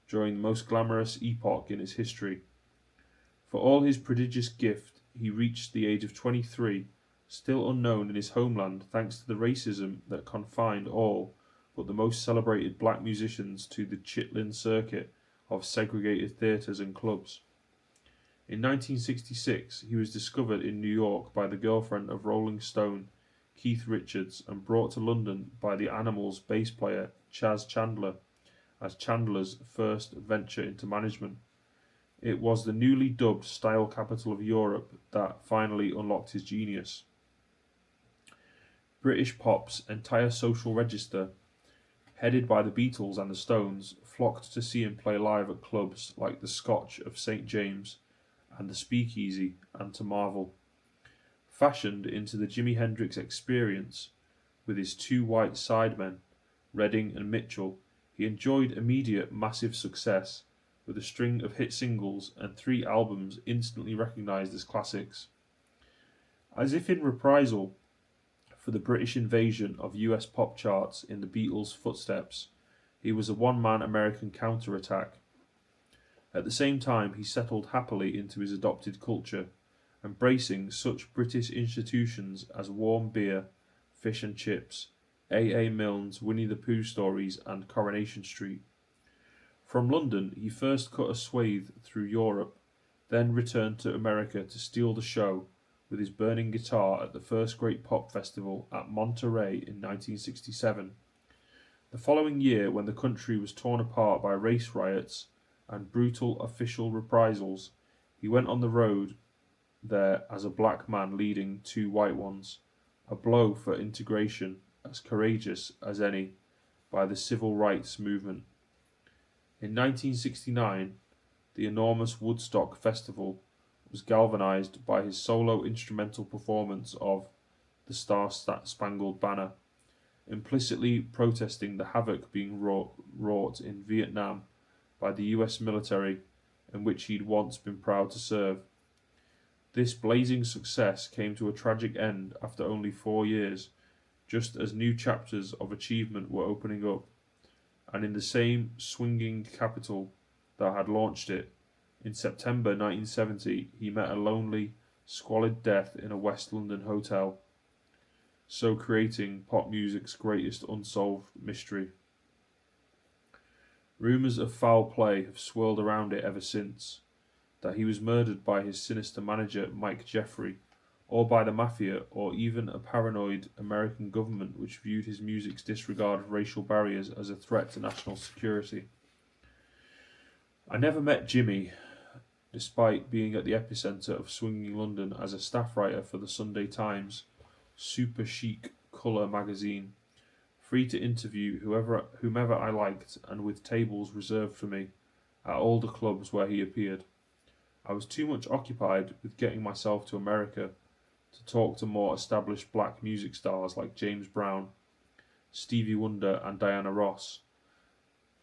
during the most glamorous epoch in its history. For all his prodigious gift, he reached the age of 23, still unknown in his homeland thanks to the racism that confined all but the most celebrated black musicians to the Chitlin circuit of segregated theatres and clubs. In 1966, he was discovered in New York by the girlfriend of Rolling Stone, Keith Richards, and brought to London by the Animals bass player Chas Chandler as Chandler's first venture into management. It was the newly dubbed style capital of Europe that finally unlocked his genius. British pop's entire social register headed by the Beatles and the Stones, flocked to see him play live at clubs like the Scotch of St James and the Speakeasy, and to marvel. Fashioned into the Jimi Hendrix Experience with his two white sidemen, Redding and Mitchell, he enjoyed immediate massive success with a string of hit singles and 3 albums instantly recognised as classics. As if in reprisal for the British invasion of US pop charts in the Beatles' footsteps, he was a one-man American counterattack. At the same time, he settled happily into his adopted culture, embracing such British institutions as warm beer, fish and chips, A. A. Milne's Winnie the Pooh stories, and Coronation Street. From London, he first cut a swathe through Europe, then returned to America to steal the show with his burning guitar at the first great pop festival at Monterey in 1967. The following year, when the country was torn apart by race riots and brutal official reprisals, he went on the road there as a black man leading 2 white ones, a blow for integration as courageous as any by the civil rights movement. In 1969, the enormous Woodstock Festival was galvanized by his solo instrumental performance of The Star-Spangled Banner, implicitly protesting the havoc being wrought in Vietnam by the US military in which he'd once been proud to serve. This blazing success came to a tragic end after only 4 years, just as new chapters of achievement were opening up, and in the same swinging capital that had launched it, in September 1970, he met a lonely, squalid death in a West London hotel, so creating pop music's greatest unsolved mystery. Rumours of foul play have swirled around it ever since, that he was murdered by his sinister manager Mike Jeffrey, or by the mafia, or even a paranoid American government which viewed his music's disregard of racial barriers as a threat to national security. I never met Jimmy, despite being at the epicentre of swinging London as a staff writer for the Sunday Times super chic colour magazine, free to interview whomever I liked and with tables reserved for me at all the clubs where he appeared. I was too much occupied with getting myself to America to talk to more established black music stars like James Brown, Stevie Wonder and Diana Ross.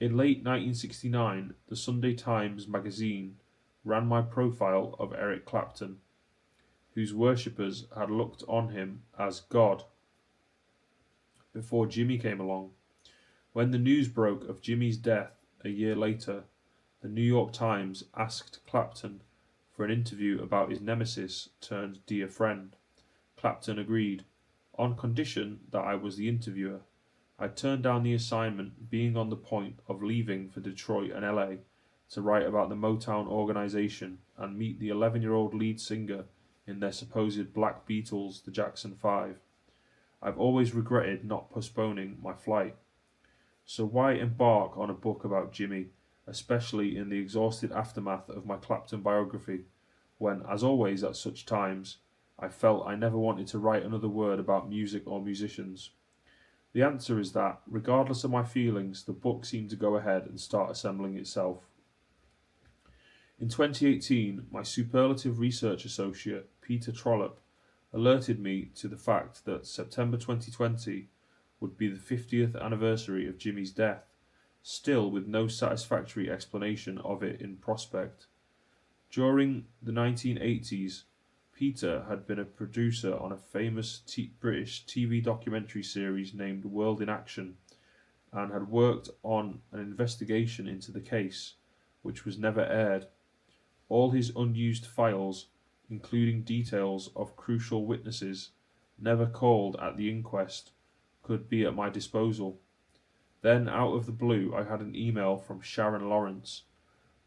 In late 1969, the Sunday Times magazine ran my profile of Eric Clapton, whose worshippers had looked on him as God before Jimmy came along. When the news broke of Jimmy's death a year later, the New York Times asked Clapton for an interview about his nemesis turned dear friend. Clapton agreed, on condition that I was the interviewer. I turned down the assignment, being on the point of leaving for Detroit and LA to write about the Motown organisation and meet the 11-year-old lead singer in their supposed Black Beatles, the Jackson 5. I've always regretted not postponing my flight. So why embark on a book about Jimmy, especially in the exhausted aftermath of my Clapton biography, when, as always at such times, I felt I never wanted to write another word about music or musicians? The answer is that, regardless of my feelings, the book seemed to go ahead and start assembling itself. In 2018, my superlative research associate, Peter Trollope, alerted me to the fact that September 2020 would be the 50th anniversary of Jimmy's death, still with no satisfactory explanation of it in prospect. During the 1980s, Peter had been a producer on a famous British TV documentary series named World in Action, and had worked on an investigation into the case, which was never aired. All his unused files, including details of crucial witnesses never called at the inquest, could be at my disposal. Then, out of the blue, I had an email from Sharon Lawrence,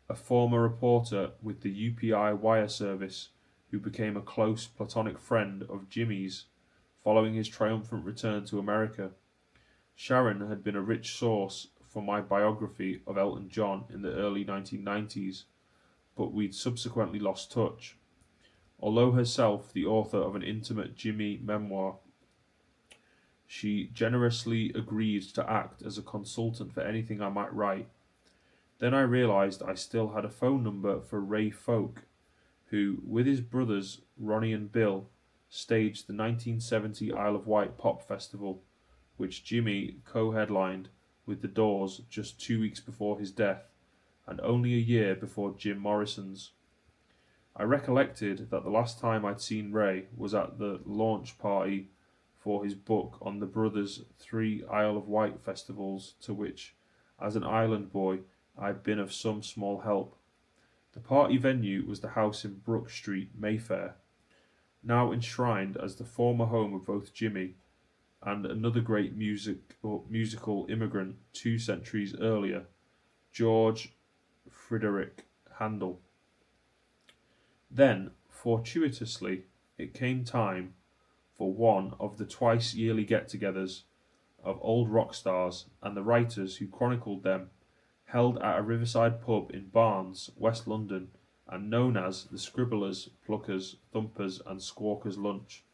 a former reporter with the UPI wire service, who became a close platonic friend of Jimmy's following his triumphant return to America. Sharon had been a rich source for my biography of Elton John in the early 1990s, but we'd subsequently lost touch. Although herself the author of an intimate Jimmy memoir, She generously agreed to act as a consultant for anything I might write. Then I realised I still had a phone number for Ray Folk, who, with his brothers Ronnie and Bill, staged the 1970 Isle of Wight Pop Festival, which Jimmy co-headlined with The Doors just 2 weeks before his death, and only a year before Jim Morrison's. I recollected that the last time I'd seen Ray was at the launch party for his book on the brothers' 3 Isle of Wight festivals, to which, as an island boy, I'd been of some small help. The party venue was the house in Brook Street, Mayfair, now enshrined as the former home of both Jimmy and another great musical immigrant 2 centuries earlier, George Frederick Handel. Then, fortuitously, it came time for one of the twice-yearly get-togethers of old rock stars and the writers who chronicled them, held at a riverside pub in Barnes, West London, and known as the Scribblers, Pluckers, Thumpers and Squawkers Lunch.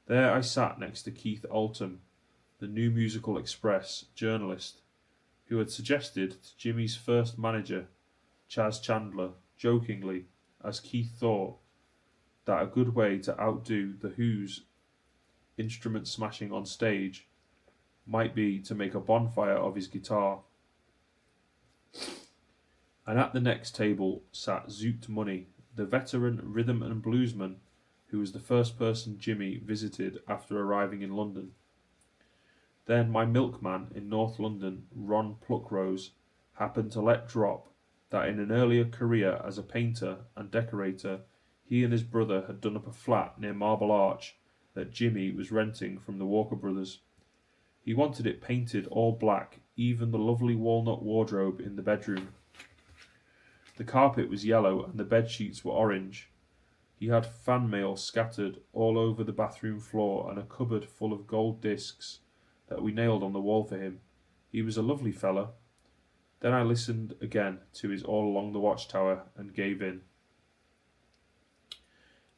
There I sat next to Keith Oldham, the New Musical Express journalist, who had suggested to Jimmy's first manager, Chas Chandler, jokingly, as Keith thought, that a good way to outdo the Who's instrument smashing on stage might be to make a bonfire of his guitar. And at the next table sat Zoot Money, the veteran rhythm and bluesman who was the first person Jimmy visited after arriving in London. Then my milkman in North London, Ron Pluckrose, happened to let drop that in an earlier career as a painter and decorator, he and his brother had done up a flat near Marble Arch that Jimmy was renting from the Walker Brothers. He wanted it painted all black, even the lovely walnut wardrobe in the bedroom. The carpet was yellow and the bed sheets were orange. He had fan mail scattered all over the bathroom floor and a cupboard full of gold discs that we nailed on the wall for him. He was a lovely fella. Then I listened again to his All Along the Watchtower and gave in.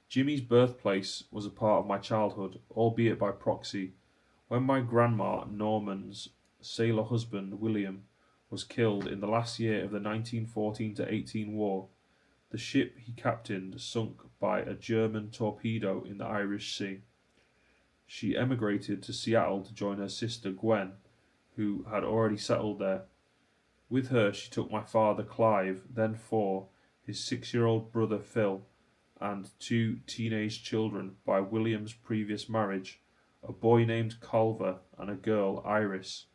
Jimmy's birthplace was a part of my childhood, albeit by proxy. When my grandma Norman's sailor husband William was killed in the last year of the 1914-18 war, the ship he captained sunk by a German torpedo in the Irish Sea. She emigrated to Seattle to join her sister Gwen, who had already settled there. With her she took my father Clive, then 4, his 6-year-old brother Phil, and 2 teenage children by William's previous marriage, a boy named Culver and a girl, Iris.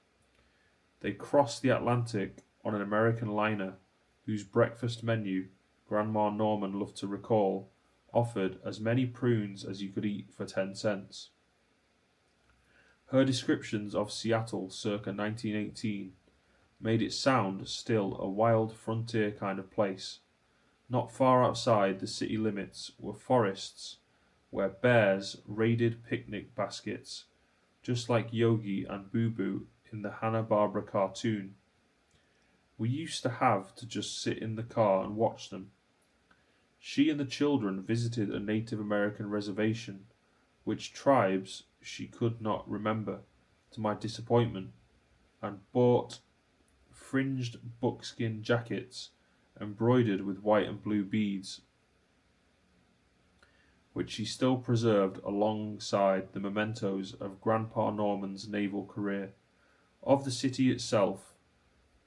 They crossed the Atlantic on an American liner whose breakfast menu, Grandma Norman loved to recall, offered as many prunes as you could eat for 10 cents. Her descriptions of Seattle circa 1918 made it sound still a wild frontier kind of place. Not far outside the city limits were forests where bears raided picnic baskets, just like Yogi and Boo Boo in the Hanna-Barbera cartoon. We used to have to just sit in the car and watch them. She and the children visited a Native American reservation, which tribes she could not remember, to my disappointment, and bought fringed buckskin jackets embroidered with white and blue beads, which she still preserved alongside the mementos of Grandpa Norman's naval career. Of the city itself,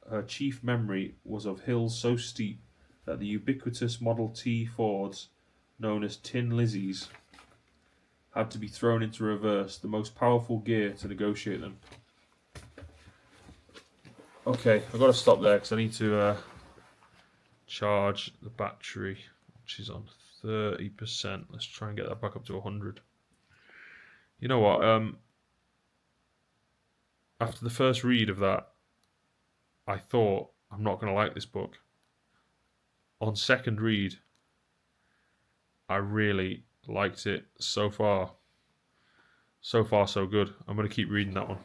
her chief memory was of hills so steep that the ubiquitous Model T Fords, known as Tin Lizzies, had to be thrown into reverse, the most powerful gear to negotiate them. Okay, I've got to stop there because I need to charge the battery, which is on 30%. Let's try and get that back up to 100. You know what? After the first read of that, I thought, I'm not going to like this book. On second read, I really liked it so far. So far, so good. I'm going to keep reading that one.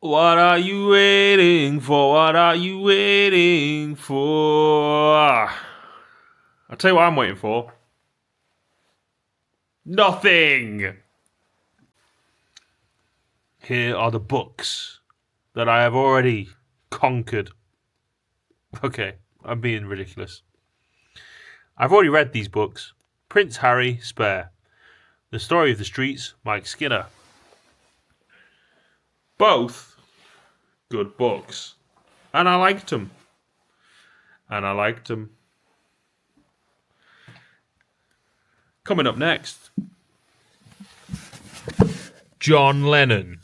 What are you waiting for? What are you waiting for? I'll tell you what I'm waiting for. Nothing! Here are the books that I have already conquered. Okay, I'm being ridiculous. I've already read these books. Prince Harry, Spare. The Story of the Streets, Mike Skinner. Both good books. And I liked them. Coming up next, John Lennon.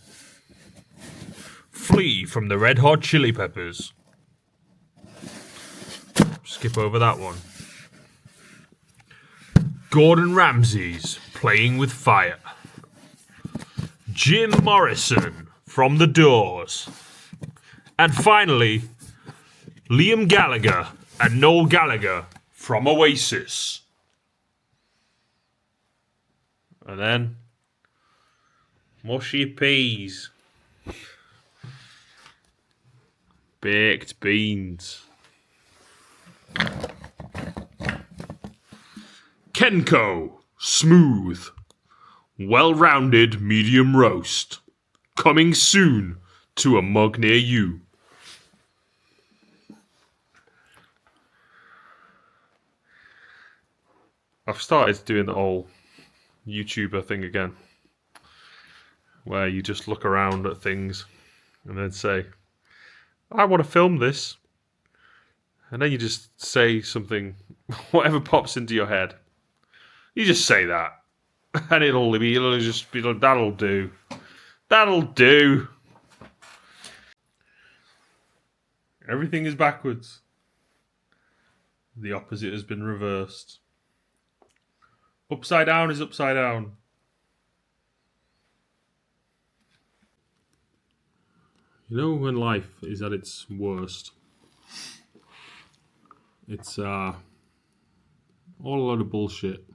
Flee from the Red Hot Chili Peppers. Skip over that one. Gordon Ramsay's Playing with Fire. Jim Morrison from The Doors. And finally, Liam Gallagher and Noel Gallagher from Oasis. And then, mushy peas. Baked beans. Kenko, smooth, well-rounded medium roast. Coming soon to a mug near you. I've started doing the whole YouTuber thing again, where you just look around at things and then say, I want to film this. And then you just say something, whatever pops into your head. You just say that. And it'll just be like, that'll do. That'll do. Everything is backwards. The opposite has been reversed. Upside down is upside down. You know when life is at its worst? It's all a load of bullshit.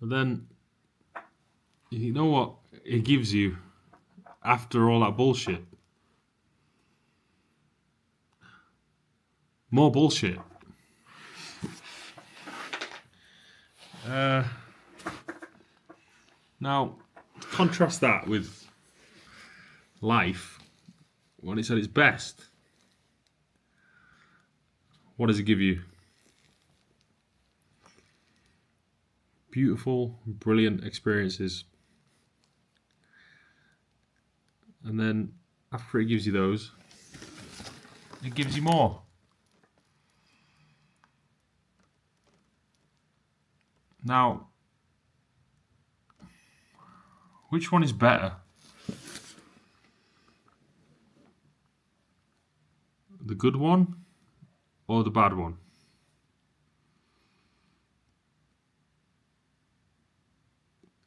But then, you know what it gives you after all that bullshit? More bullshit. Now, contrast that with life when it's at its best. What does it give you? Beautiful, brilliant experiences. And then after it gives you those, it gives you more. Now, which one is better? The good one or the bad one?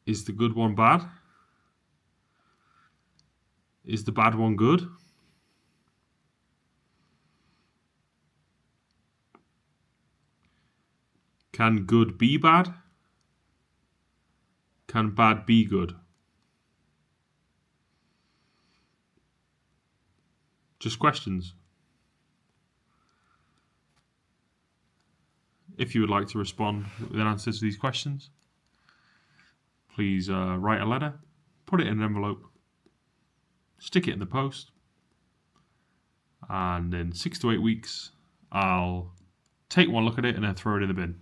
Is the good one bad? Is the bad one good? Can good be bad? Can bad be good? Just questions. If you would like to respond with an answer to these questions, please write a letter, put it in an envelope, stick it in the post, and in 6 to 8 weeks, I'll take one look at it and then throw it in the bin.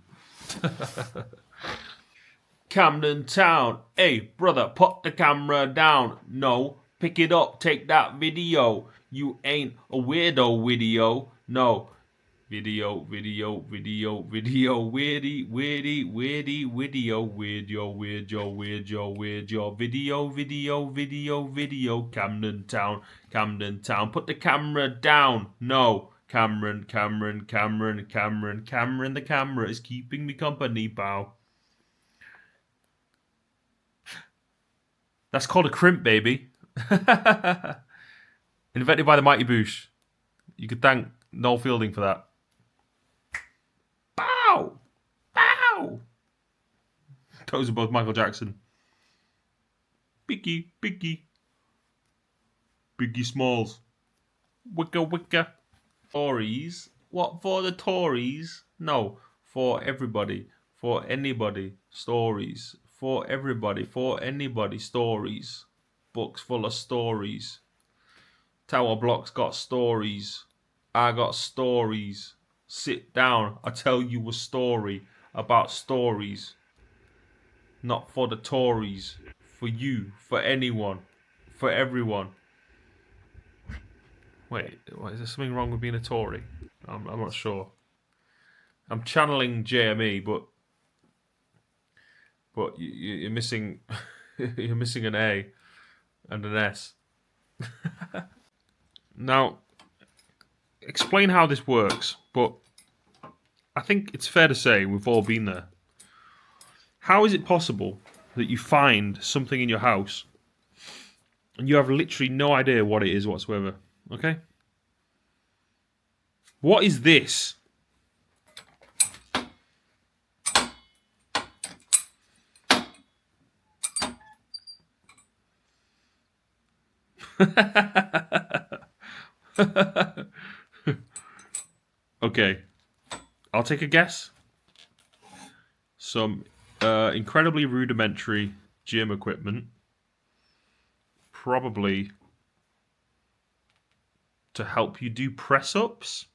Camden Town. Hey, brother, put the camera down. No, pick it up, take that video. You ain't a weirdo video. No. Video, weirdy, video, Camden Town, put the camera down, no, Cameron, the camera is keeping me company, bow. That's called a crimp, baby. Invented by the Mighty Boosh. You could thank Noel Fielding for that. Bow! Bow! Those are both Michael Jackson. Biggie. Biggie Smalls. Wicka. Tories? What for the Tories? No, for everybody. For anybody. Stories. for everybody, for anybody, stories. Books full of stories. Tower blocks got stories. I got stories. Sit down, I tell you a story about stories. Not for the Tories, for you, for anyone, for everyone. Wait, is there something wrong with being a Tory? I'm not sure. I'm channeling JME, but you're missing you're missing an A and an S. Now, explain how this works, but I think it's fair to say we've all been there. How is it possible that you find something in your house and you have literally no idea what it is whatsoever? Okay? What is this? Okay, I'll take a guess. Some incredibly rudimentary gym equipment, probably to help you do press-ups.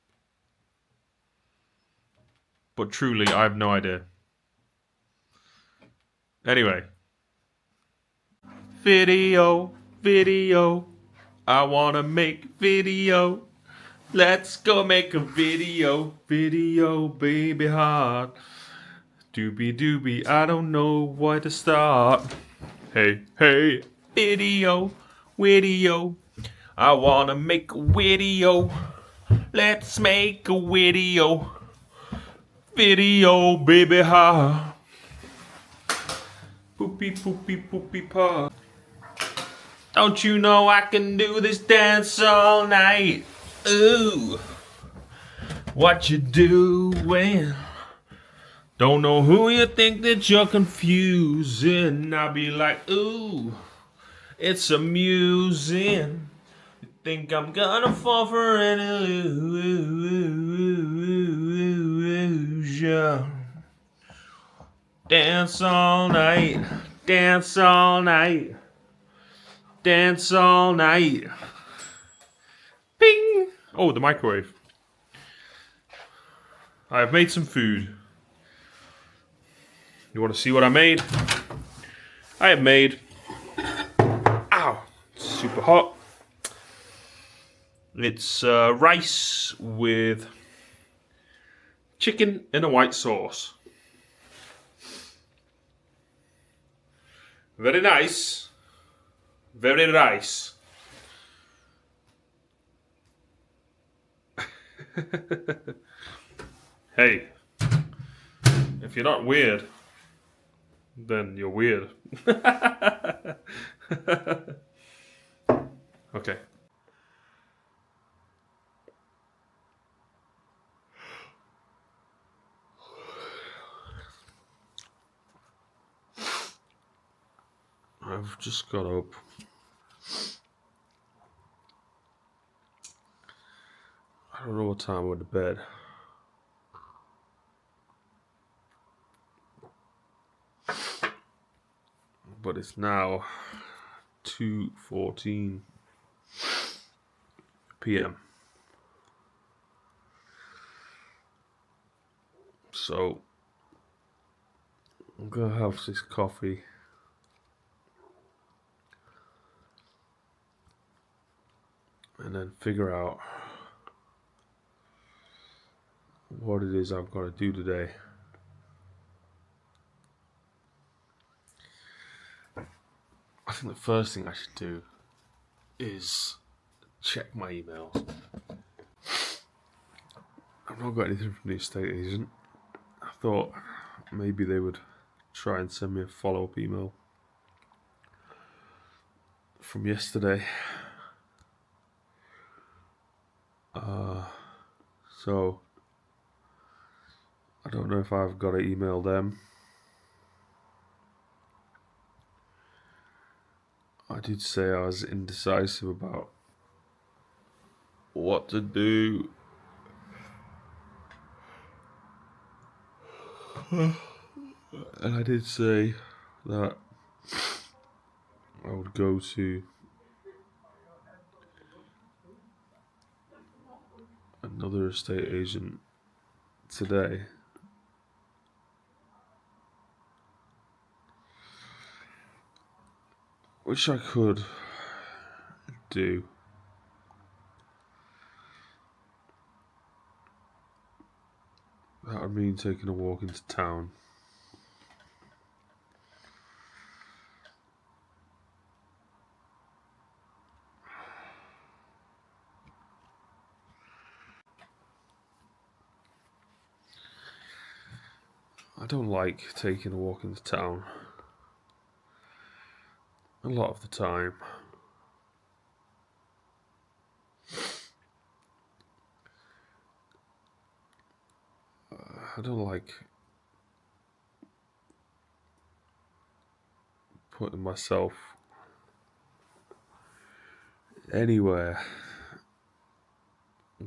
But truly, I have no idea. Anyway. Video. I wanna make video. Let's go make a video. Video, baby heart. Doobie, I don't know where to start. Hey, video. I wanna make a video. Let's make a video. Video, baby heart. Poopy paw. Don't you know I can do this dance all night? Ooh, what you doing? Don't know who you think that you're confusing. I'll be like, ooh, it's amusing. You think I'm gonna fall for an illusion? Dance all night, dance all night, dance all night. Ping! Oh, the microwave. I have made some food. You want to see what I made? I have made... Ow! It's super hot. It's rice with chicken in a white sauce. Very nice. Very nice. Hey, if you're not weird, then you're weird. Okay. I've just got up. I don't know what time I went to bed. But it's now 2:14 p.m. So I'm gonna have this coffee. And then figure out what it is I'm going to do today. I think the first thing I should do is check my emails. I've not got anything from the estate agent. I thought maybe they would try and send me a follow-up email from yesterday. So I don't know if I've got to email them. I did say I was indecisive about what to do. And I did say that I would go to another estate agent today, which I could do. That would mean taking a walk into town. I don't like taking a walk into town a lot of the time. I don't like putting myself anywhere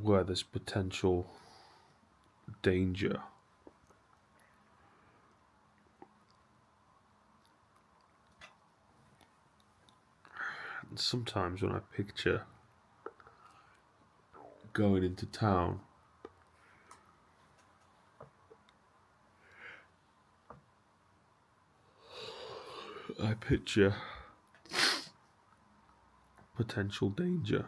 where there's potential danger. And sometimes when I picture going into town, I picture potential danger.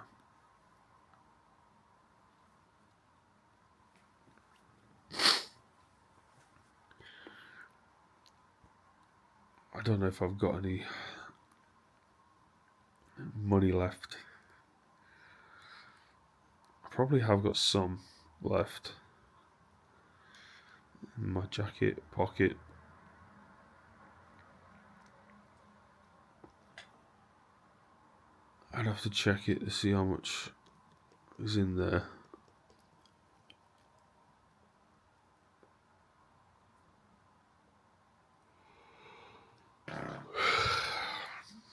I don't know if I've got any money left. I probably have got some left in my jacket pocket. I'd have to check it to see how much is in there.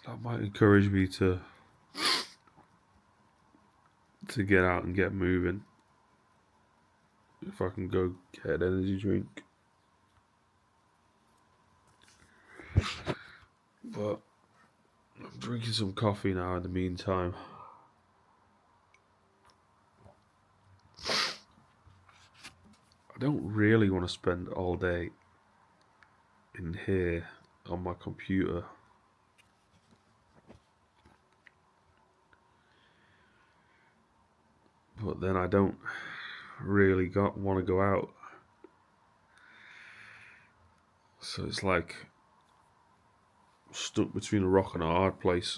That might encourage me to get out and get moving. If I can go get an energy drink. But I'm drinking some coffee now in the meantime. I don't really want to spend all day in here on my computer. But then I don't really want to go out. So it's like stuck between a rock and a hard place.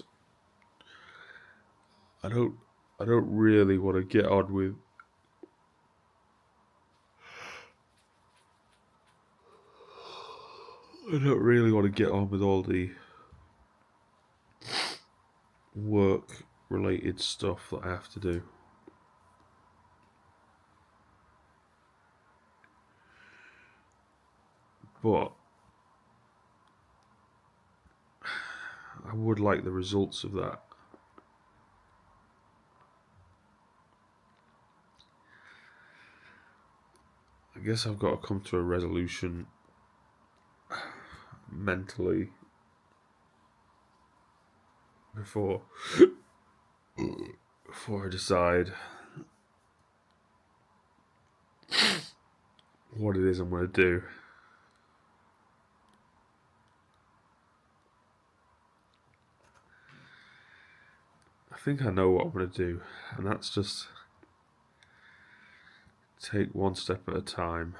I don't really want to get on with all the work related stuff that I have to do. But I would like the results of that. I guess I've got to come to a resolution mentally before I decide what it is I'm going to do. I think I know what I'm going to do, and that's just take one step at a time.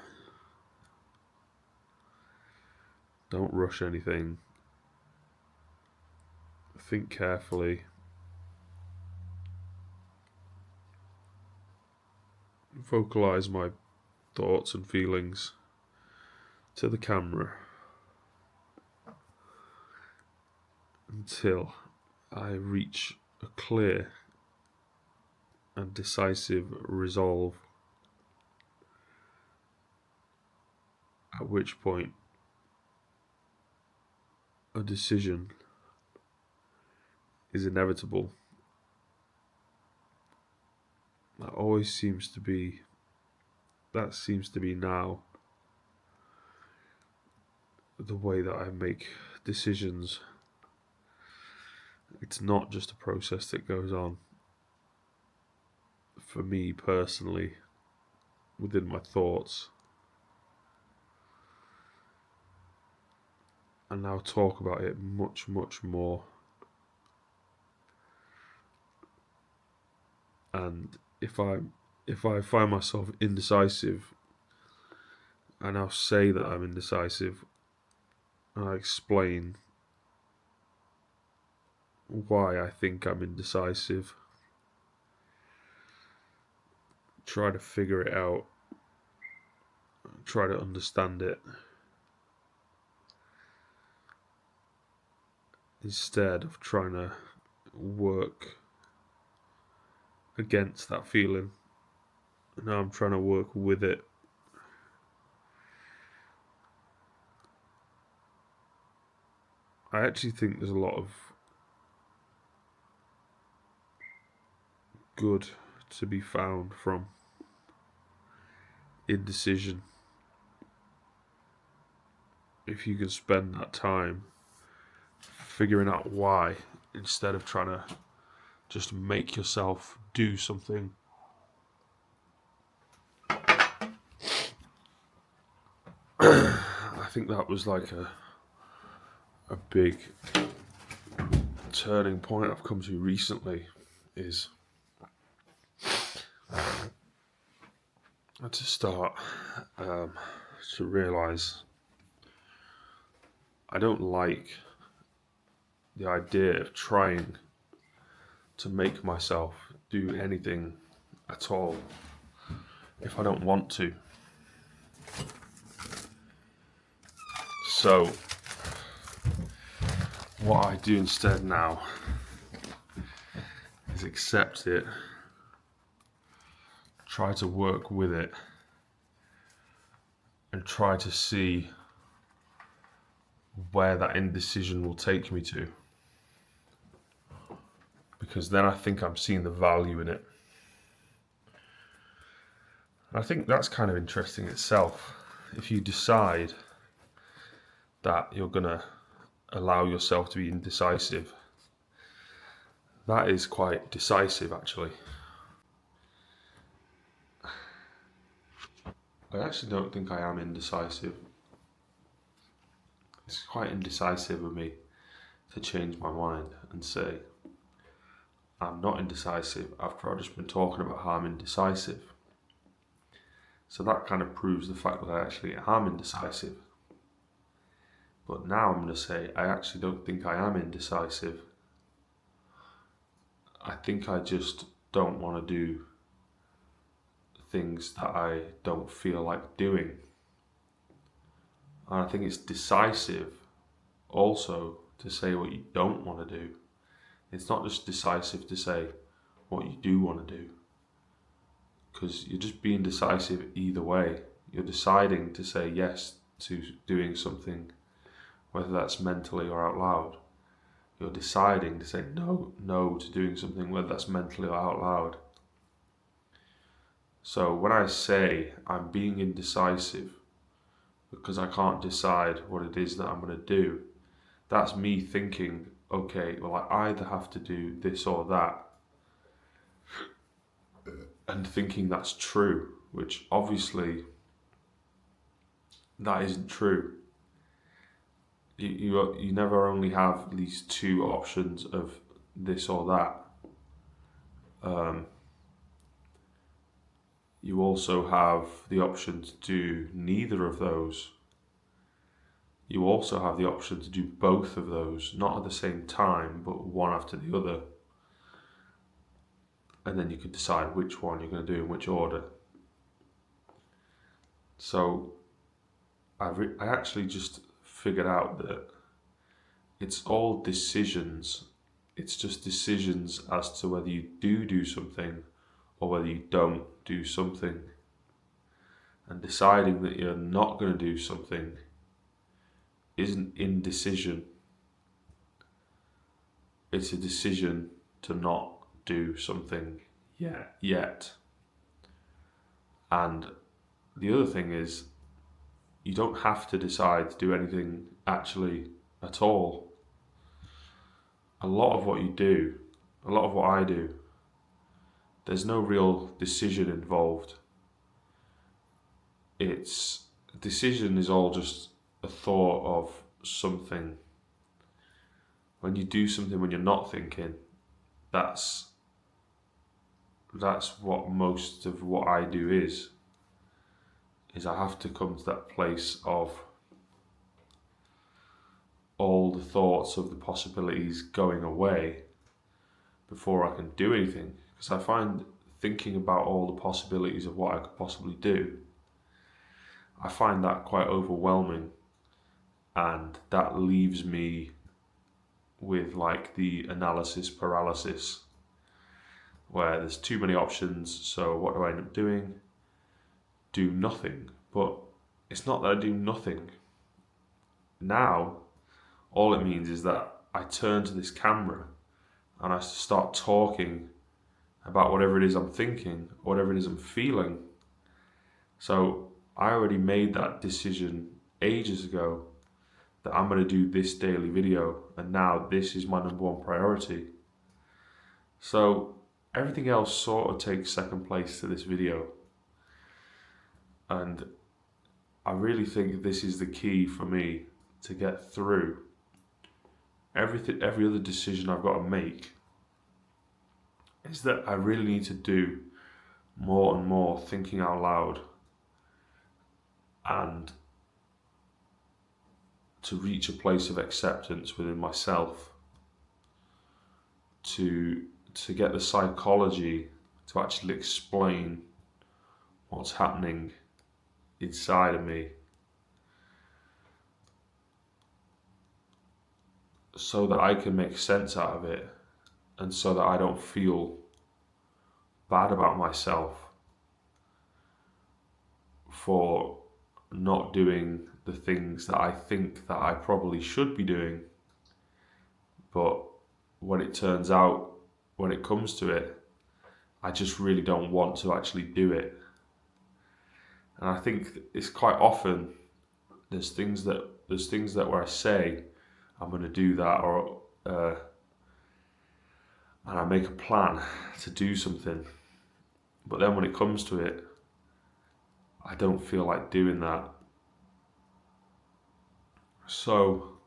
Don't rush anything. Think carefully. Vocalize my thoughts and feelings to the camera until I reach a clear and decisive resolve, at which point a decision is inevitable. That seems to be now the way that I make decisions, it's not just a process that goes on for me personally within my thoughts. And now talk about it much, much more. And if I find myself indecisive, and I'll say that I'm indecisive, and I explain why I think I'm indecisive, try to figure it out, try to understand it, instead of trying to work against that feeling. Now I'm trying to work with it. I actually think there's a lot of good to be found from indecision if you can spend that time figuring out why, instead of trying to just make yourself do something. I think that was like a big turning point I've come to recently, is to start to realise I don't like the idea of trying to make myself do anything at all if I don't want to. So what I do instead now is accept it, try to work with it, and try to see where that indecision will take me to. Because then I think I'm seeing the value in it. I think that's kind of interesting itself. If you decide that you're going to allow yourself to be indecisive, that is quite decisive, actually. I actually don't think I am indecisive. It's quite indecisive of me to change my mind and say, I'm not indecisive after I've just been talking about how I'm indecisive. So that kind of proves the fact that I actually am indecisive. But now I'm going to say, I actually don't think I am indecisive. I think I just don't want to do things that I don't feel like doing. And I think it's decisive also to say what you don't want to do. It's not just decisive to say what you do want to do, because you're just being decisive either way. You're deciding to say yes to doing something, whether that's mentally or out loud. You're deciding to say no to doing something, whether that's mentally or out loud. So when I say I'm being indecisive because I can't decide what it is that I'm going to do, that's me thinking, okay, well, I either have to do this or that, and thinking that's true, which obviously that isn't true. You never only have these two options of this or that. You also have the option to do neither of those. You also have the option to do both of those, not at the same time, but one after the other. And then you can decide which one you're going to do in which order. So I actually just figured out that it's all decisions. It's just decisions as to whether you do something or whether you don't do something. And deciding that you're not going to do something isn't indecision. It's a decision to not do something yet. And the other thing is, you don't have to decide to do anything actually at all. A lot of what you do, a lot of what I do, there's no real decision involved. Decision is all just a thought of something. When you do something when you're not thinking, that's what most of what I do is I have to come to that place of all the thoughts of the possibilities going away before I can do anything. Because I find thinking about all the possibilities of what I could possibly do, I find that quite overwhelming, and that leaves me with like the analysis paralysis, where there's too many options. So what do I end up doing? Do nothing. But it's not that I do nothing. Now, all it means is that I turn to this camera and I start talking about whatever it is I'm thinking, whatever it is I'm feeling. So I already made that decision ages ago that I'm going to do this daily video, and now this is my number one priority. So everything else sort of takes second place to this video. And I really think this is the key for me to get through every other decision I've got to make, is that I really need to do more and more thinking out loud, and to reach a place of acceptance within myself, to get the psychology to actually explain what's happening inside of me, so that I can make sense out of it, and so that I don't feel bad about myself for not doing the things that I think that I probably should be doing. But when it turns out, when it comes to it, I just really don't want to actually do it. And I think it's quite often there's things that where I say I'm going to do that, or and I make a plan to do something, but then when it comes to it, I don't feel like doing that. So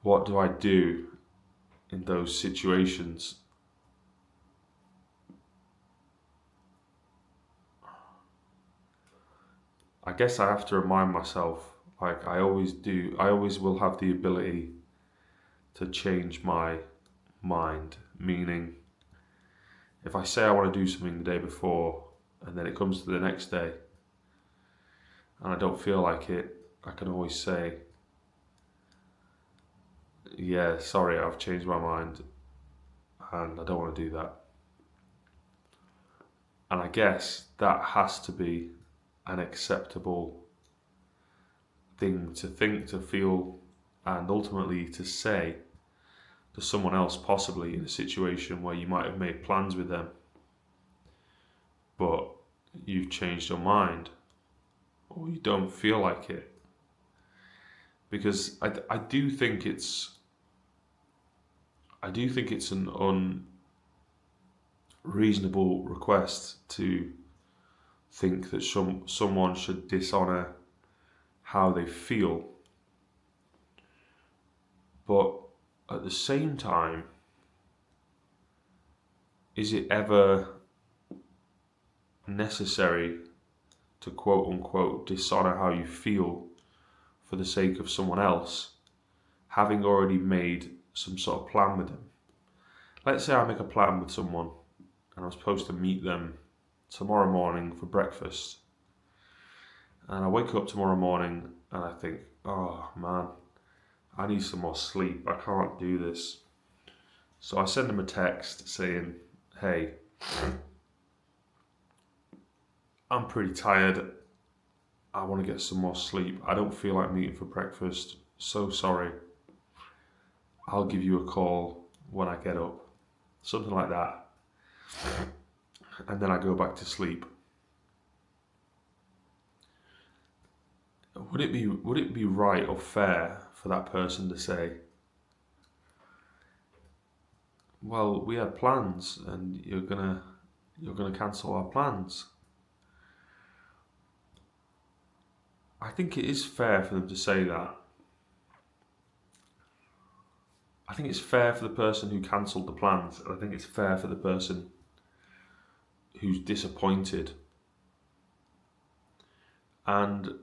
what do I do in those situations? I guess I have to remind myself, like I always do, I always will have the ability to change my mind. Meaning, if I say I want to do something the day before, and then it comes to the next day, and I don't feel like it, I can always say, yeah, sorry, I've changed my mind, and I don't want to do that. And I guess that has to be an acceptable thing to think, to feel, and ultimately to say to someone else, possibly in a situation where you might have made plans with them, but you've changed your mind, or you don't feel like it. Because I do think it's an unreasonable request to think that someone should dishonor how they feel. But at the same time, is it ever necessary to quote unquote dishonor how you feel for the sake of someone else, having already made some sort of plan with them? Let's say I make a plan with someone and I'm supposed to meet them tomorrow morning for breakfast, and I wake up tomorrow morning and I think, oh man, I need some more sleep, I can't do this. So I send them a text saying, hey, I'm pretty tired, I want to get some more sleep, I don't feel like meeting for breakfast, so sorry, I'll give you a call when I get up. Something like that. And then I go back to sleep. would it be right or fair for that person to say, well, we had plans and you're gonna cancel our plans? I think it is fair for them to say that. I think it's fair for the person who cancelled the plans. I think it's fair for the person who's disappointed. And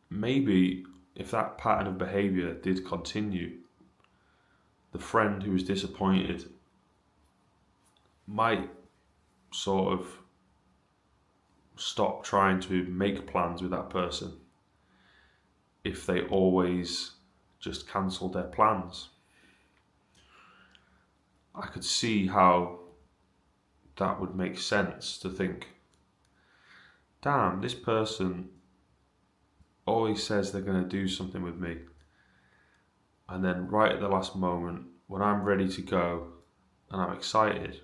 maybe if that pattern of behaviour did continue, the friend who was disappointed might sort of stop trying to make plans with that person if they always just cancelled their plans. I could see how that would make sense to think, damn, this person always says they're going to do something with me. And then right at the last moment, when I'm ready to go and I'm excited,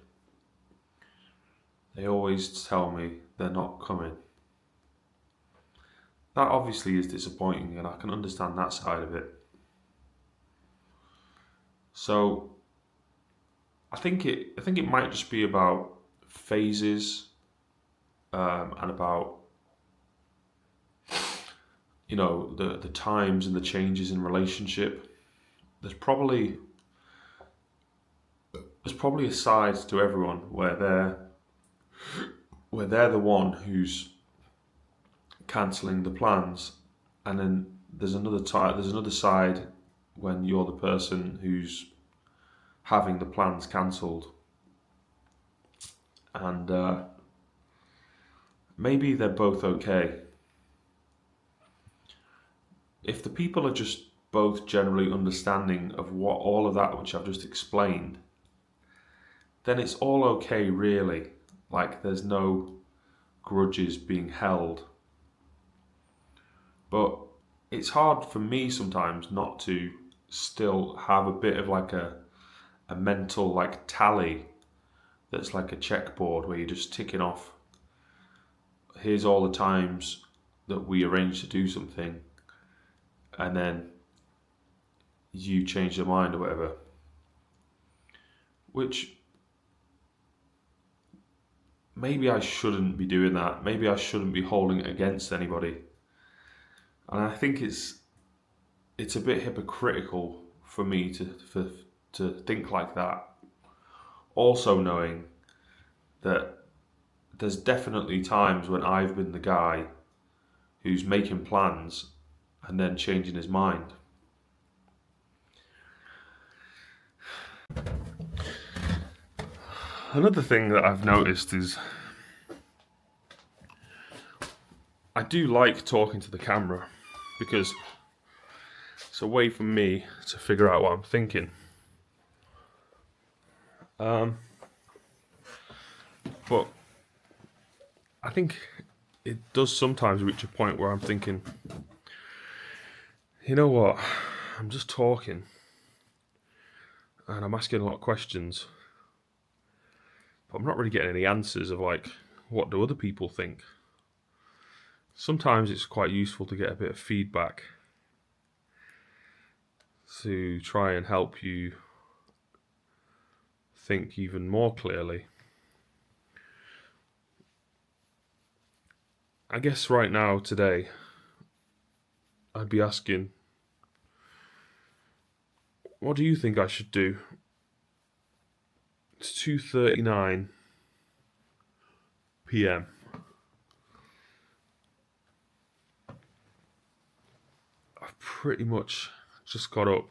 they always tell me they're not coming. That obviously is disappointing, and I can understand that side of it. So I think it might just be about phases, and about the times and the changes in relationship. There's probably a side to everyone where they're the one who's cancelling the plans, and then there's another side when you're the person who's having the plans cancelled, and maybe they're both okay. If the people are just both generally understanding of what all of that which I've just explained, then it's all okay, really. Like, there's no grudges being held. But it's hard for me sometimes not to still have a bit of like a mental like tally that's like a checkboard where you're just ticking off, here's all the times that we arranged to do something, and then you change your mind or whatever. Which maybe I shouldn't be doing that. Maybe I shouldn't be holding it against anybody. And I think it's a bit hypocritical for me to think like that. Also knowing that there's definitely times when I've been the guy who's making plans and then changing his mind. Another thing that I've noticed is I do like talking to the camera because it's a way for me to figure out what I'm thinking. But I think it does sometimes reach a point where I'm thinking, you know what, I'm just talking and I'm asking a lot of questions, but I'm not really getting any answers of like, what do other people think? Sometimes it's quite useful to get a bit of feedback to try and help you think even more clearly. I guess right now, today, I'd be asking, what do you think I should do? It's 2:39 p.m. I've pretty much just got up,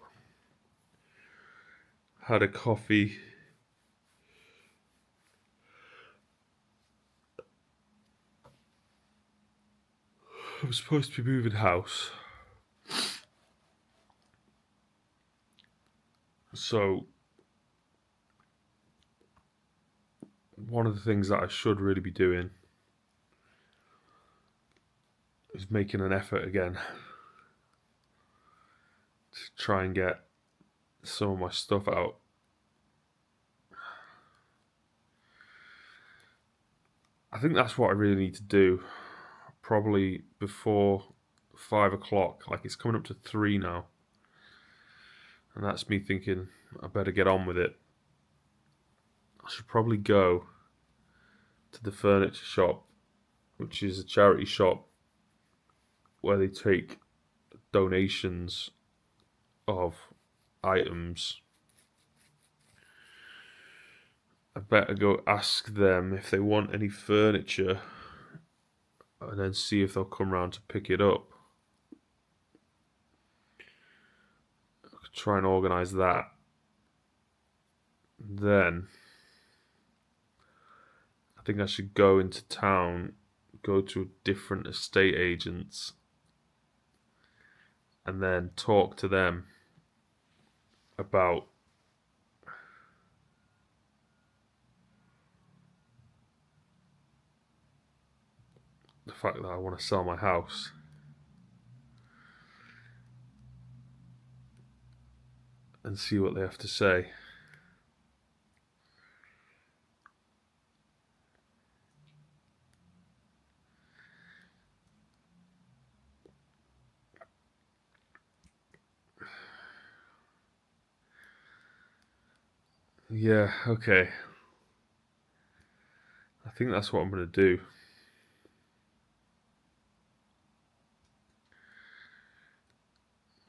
had a coffee, I'm supposed to be moving house. So, one of the things that I should really be doing is making an effort again to try and get some of my stuff out. I think that's what I really need to do, probably before 5 o'clock. Like, it's coming up to 3 now. And that's me thinking, I better get on with it. I should probably go to the furniture shop, which is a charity shop where they take donations of items. I better go ask them if they want any furniture and then see if they'll come round to pick it up. I could try and organise that. Then I think I should go into town, go to different estate agents, and then talk to them about the fact that I want to sell my house. And see what they have to say. Yeah, okay. I think that's what I'm going to do.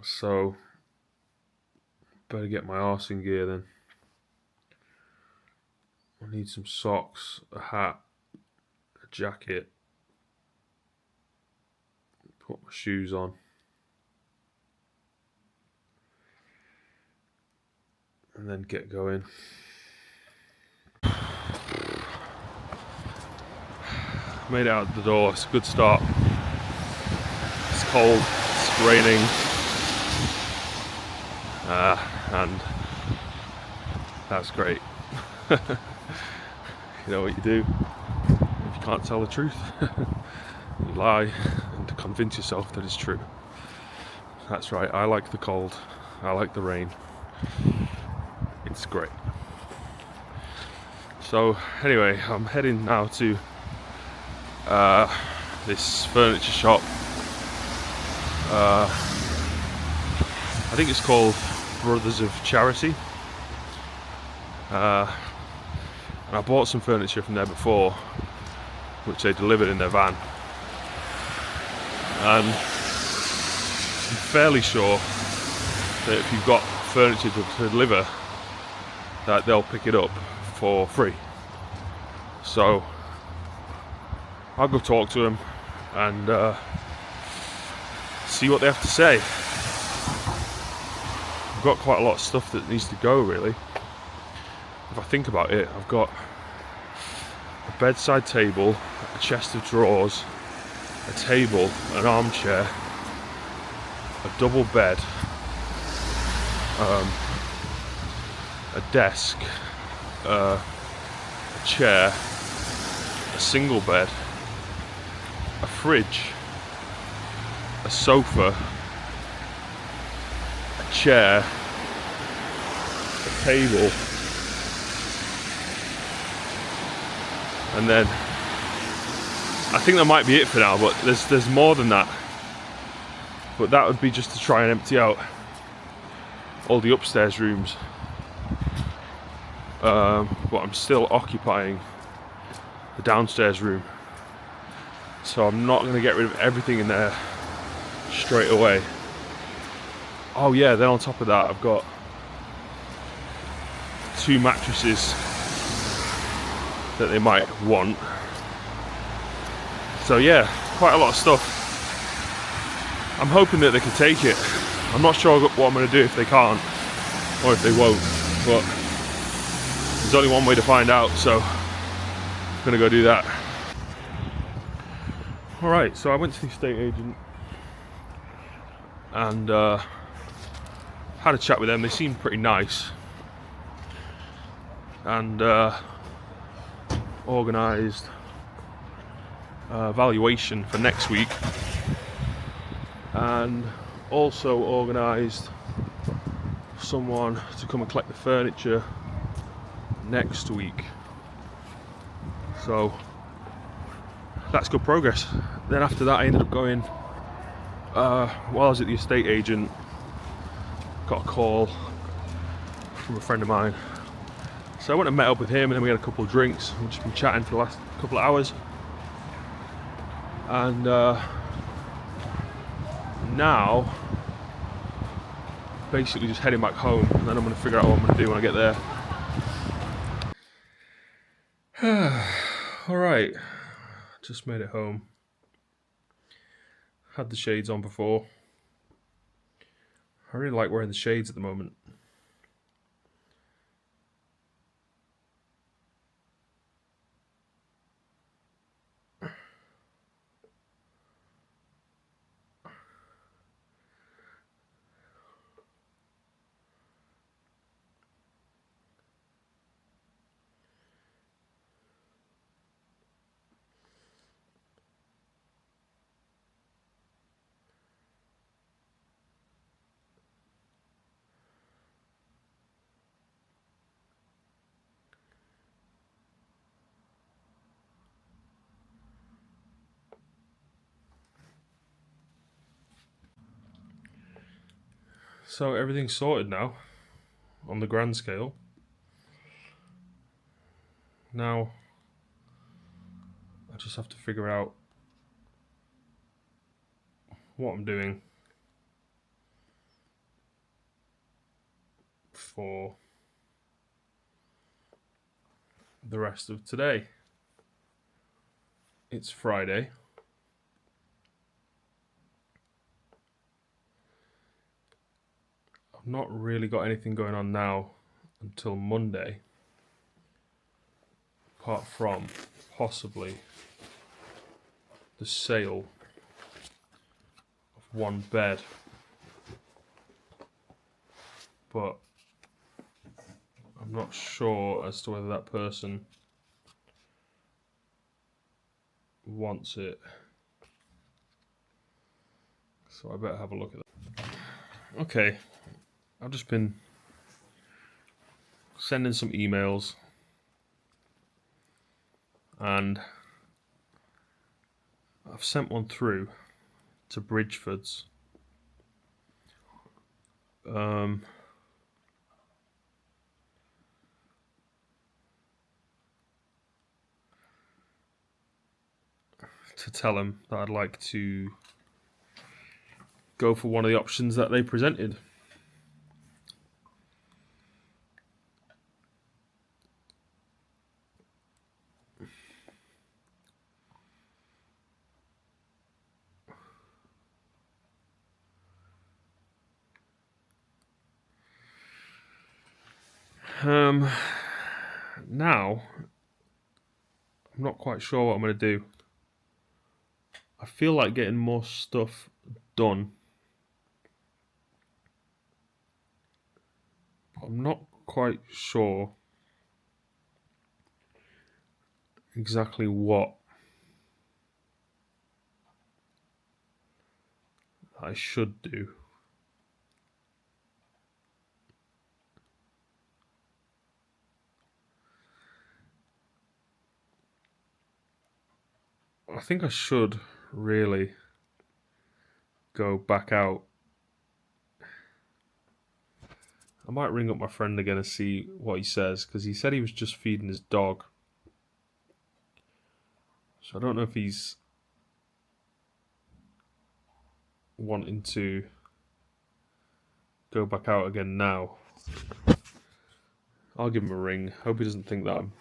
So, better get my arse in gear then. I need some socks, a hat, a jacket, put my shoes on. And then get going. Made it out the door, it's a good start. It's cold, it's raining, and that's great. You know what you do if you can't tell the truth? You lie and convince yourself that it's true. That's right, I like the cold, I like the rain. It's great. So anyway, I'm heading now to this furniture shop. I think it's called Brothers of Charity. And I bought some furniture from there before, which they delivered in their van. And I'm fairly sure that if you've got furniture to deliver, that they'll pick it up for free. So I'll go talk to them and see what they have to say. I've got quite a lot of stuff that needs to go, really. If I think about it, I've got a bedside table, a chest of drawers, a table, an armchair, a double bed, a desk, a chair, a single bed, a fridge, a sofa, a chair, a table, and then I think that might be it for now, but there's more than that. But that would be just to try and empty out all the upstairs rooms. But I'm still occupying the downstairs room, so I'm not going to get rid of everything in there straight away. Oh yeah, then on top of that I've got 2 mattresses that they might want. So yeah, quite a lot of stuff. I'm hoping that they can take it. I'm not sure what I'm going to do if they can't, or if they won't, but there's only one way to find out, so I'm going to go do that. Alright, so I went to the estate agent and had a chat with them. They seemed pretty nice, and organised a valuation for next week, and also organised someone to come and collect the furniture next week. So that's good progress. Then after that I ended up going While I was at the estate agent, got a call from a friend of mine. So I went and met up with him, and then we had a couple of drinks. We've just been chatting for the last couple of hours. And now, basically just heading back home, and then I'm going to figure out what I'm going to do when I get there. Alright, just made it home. Had the shades on before. I really like wearing the shades at the moment. So everything's sorted now, on the grand scale. Now, I just have to figure out what I'm doing for the rest of today. It's Friday. I've not really got anything going on now until Monday, apart from possibly the sale of one bed. But I'm not sure as to whether that person wants it. So I better have a look at that. Okay, I've just been sending some emails, and I've sent one through to Bridgeford's. To tell them that I'd like to go for one of the options that they presented. Now, I'm not quite sure what I'm going to do. I feel like getting more stuff done. I'm not quite sure exactly what I should do. I think I should really go back out. I might ring up my friend again and see what he says, because he said he was just feeding his dog. So I don't know if he's wanting to go back out again now. I'll give him a ring. Hope he doesn't think that I'm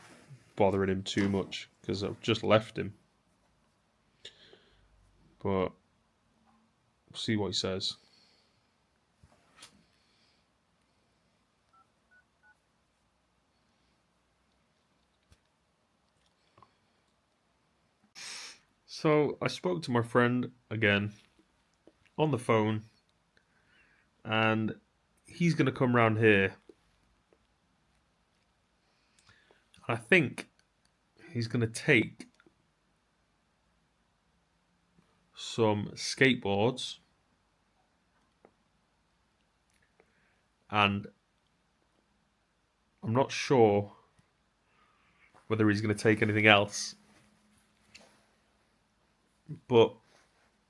bothering him too much, because I've just left him. But see what he says. So I spoke to my friend again on the phone, and he's going to come round here. I think he's going to take some skateboards and I'm not sure whether he's going to take anything else, but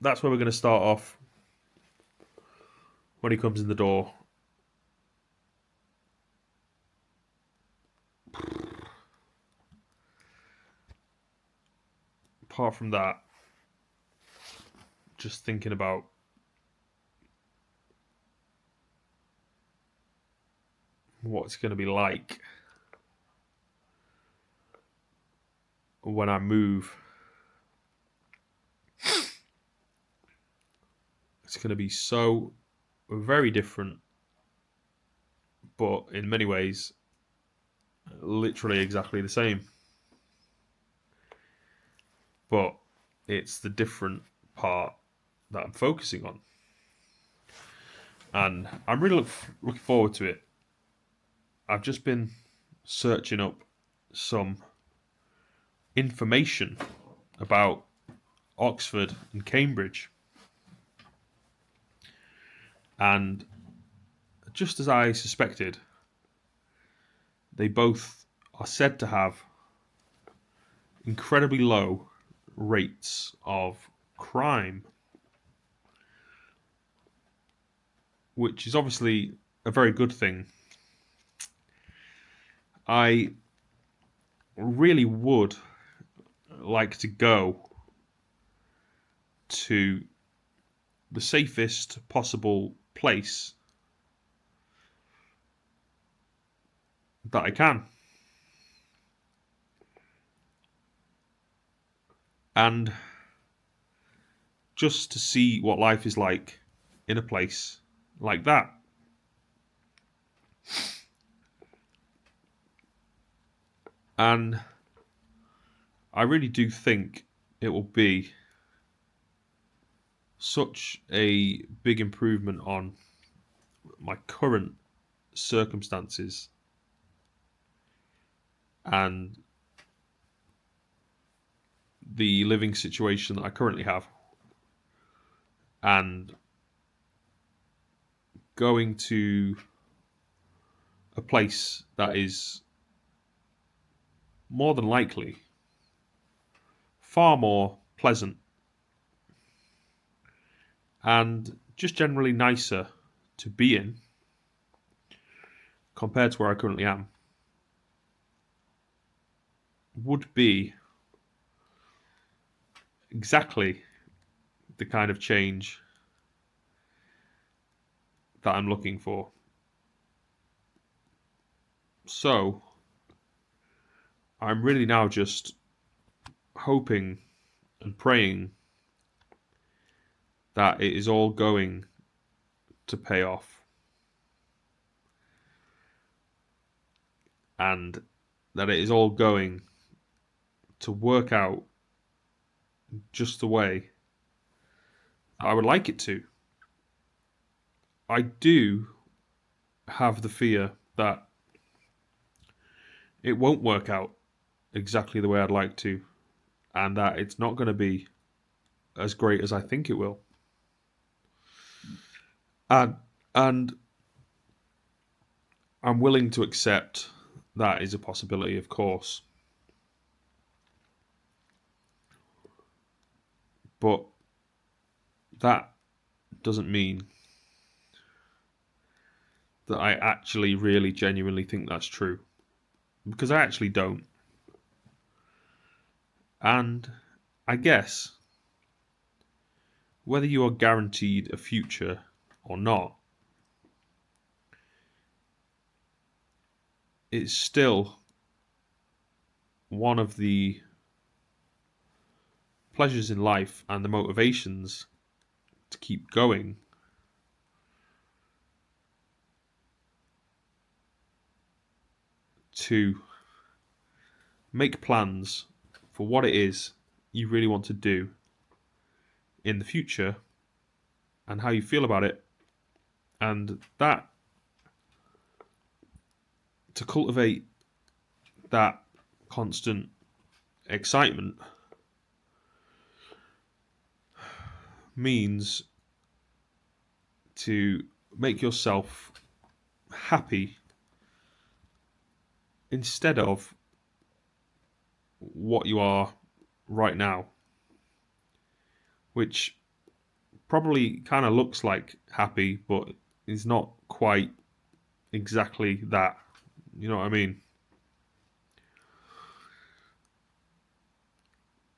that's where we're going to start off when he comes in the door. Apart from that, just thinking about what it's going to be like when I move. It's going to be so very different, but in many ways, literally exactly the same. But it's the different part that I'm focusing on. And I'm really looking forward to it. I've just been searching up some information about Oxford and Cambridge. And just as I suspected, they both are said to have incredibly low rates of crime, which is obviously a very good thing. I really would like to go to the safest possible place that I can. And just to see what life is like in a place like that. And I really do think it will be such a big improvement on my current circumstances and the living situation that I currently have. And going to a place that is more than likely far more pleasant and just generally nicer to be in compared to where I currently am would be exactly the kind of change that I'm looking for. So I'm really now just hoping and praying that it is all going to pay off and that it is all going to work out just the way I would like it to. I do have the fear that it won't work out exactly the way I'd like to, and that it's not going to be as great as I think it will. And I'm willing to accept that is a possibility, of course. But that doesn't mean that I actually really genuinely think that's true. Because I actually don't. And I guess whether you are guaranteed a future or not, it's still one of the pleasures in life and the motivations to keep going to make plans for what it is you really want to do in the future and how you feel about it, and that to cultivate that constant excitement means to make yourself happy instead of what you are right now, which probably kind of looks like happy, but is not quite exactly that. You know what I mean?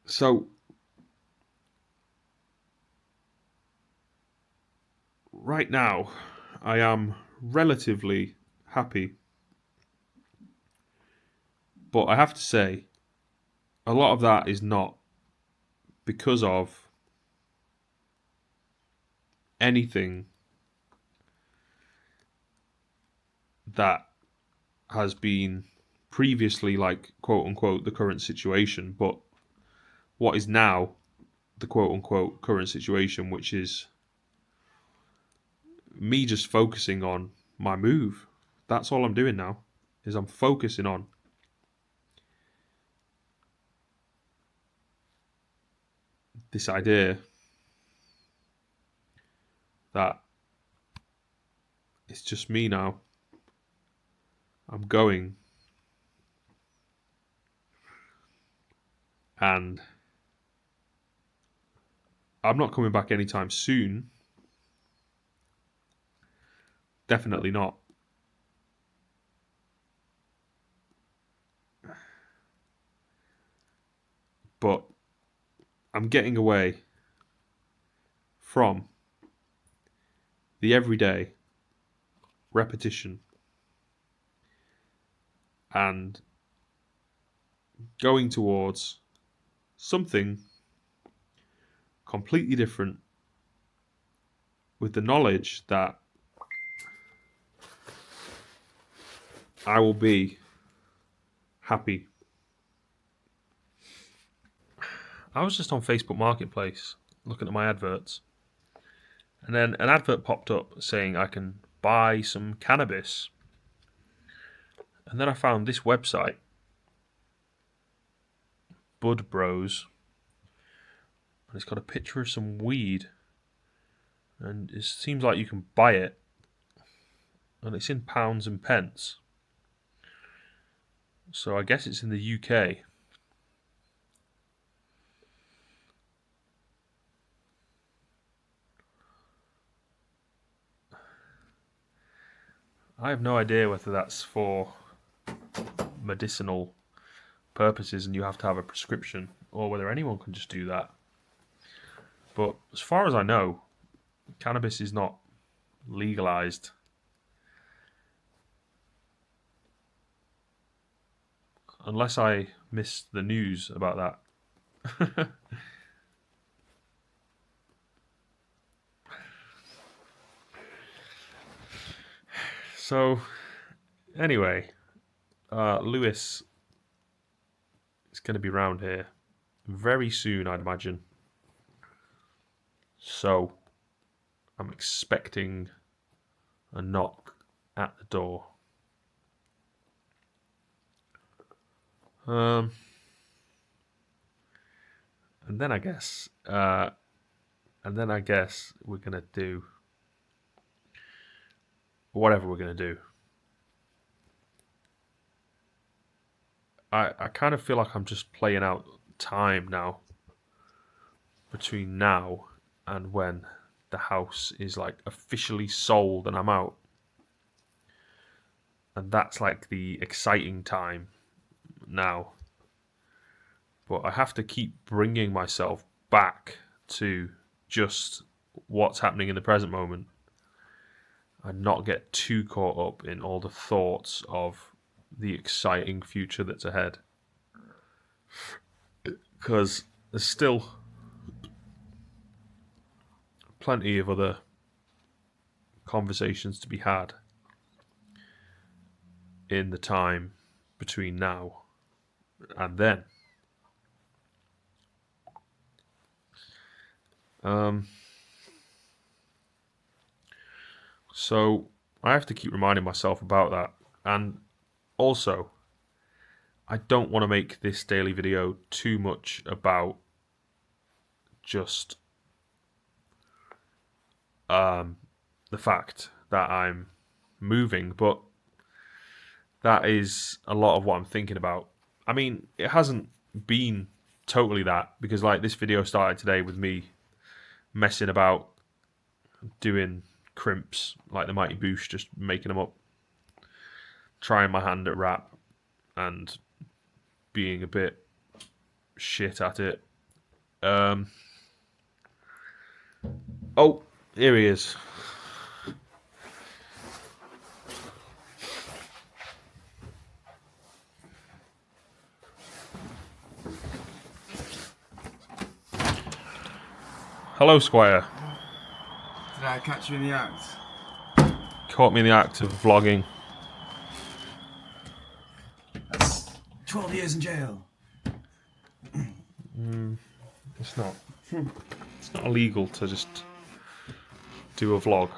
So right now, I am relatively happy, but I have to say, a lot of that is not because of anything that has been previously, like, quote unquote, the current situation, but what is now the quote unquote current situation, which is me just focusing on my move. That's all I'm doing now, is I'm focusing on this idea that it's just me now. I'm going, and I'm not coming back anytime soon. Definitely not. But I'm getting away from the everyday repetition and going towards something completely different, with the knowledge that I will be happy. I was just on Facebook Marketplace looking at my adverts, and then an advert popped up saying I can buy some cannabis. And then I found this website, Bud Bros, and it's got a picture of some weed, and it seems like you can buy it, and it's in pounds and pence. So I guess it's in the UK. I have no idea whether that's for medicinal purposes and you have to have a prescription, or whether anyone can just do that. But as far as I know, cannabis is not legalized. Unless I missed the news about that. So, anyway, Lewis is going to be round here very soon, I'd imagine. So, I'm expecting a knock at the door. And then I guess we're gonna do whatever we're gonna do. I kind of feel like I'm just playing out time now between now and when the house is like officially sold and I'm out. And that's like the exciting time now. But I have to keep bringing myself back to just what's happening in the present moment and not get too caught up in all the thoughts of the exciting future that's ahead. Because there's still plenty of other conversations to be had in the time between now and then. So I have to keep reminding myself about that. And also, I don't want to make this daily video too much about just the fact that I'm moving, but that is a lot of what I'm thinking about. I mean, it hasn't been totally that, because like this video started today with me messing about doing crimps like the Mighty Boosh, just making them up. Trying my hand at rap and being a bit shit at it. Oh, here he is. Hello, Squire. Did I catch you in the act? Caught me in the act of vlogging. That's 12 years in jail. It's not. It's not illegal to just do a vlog.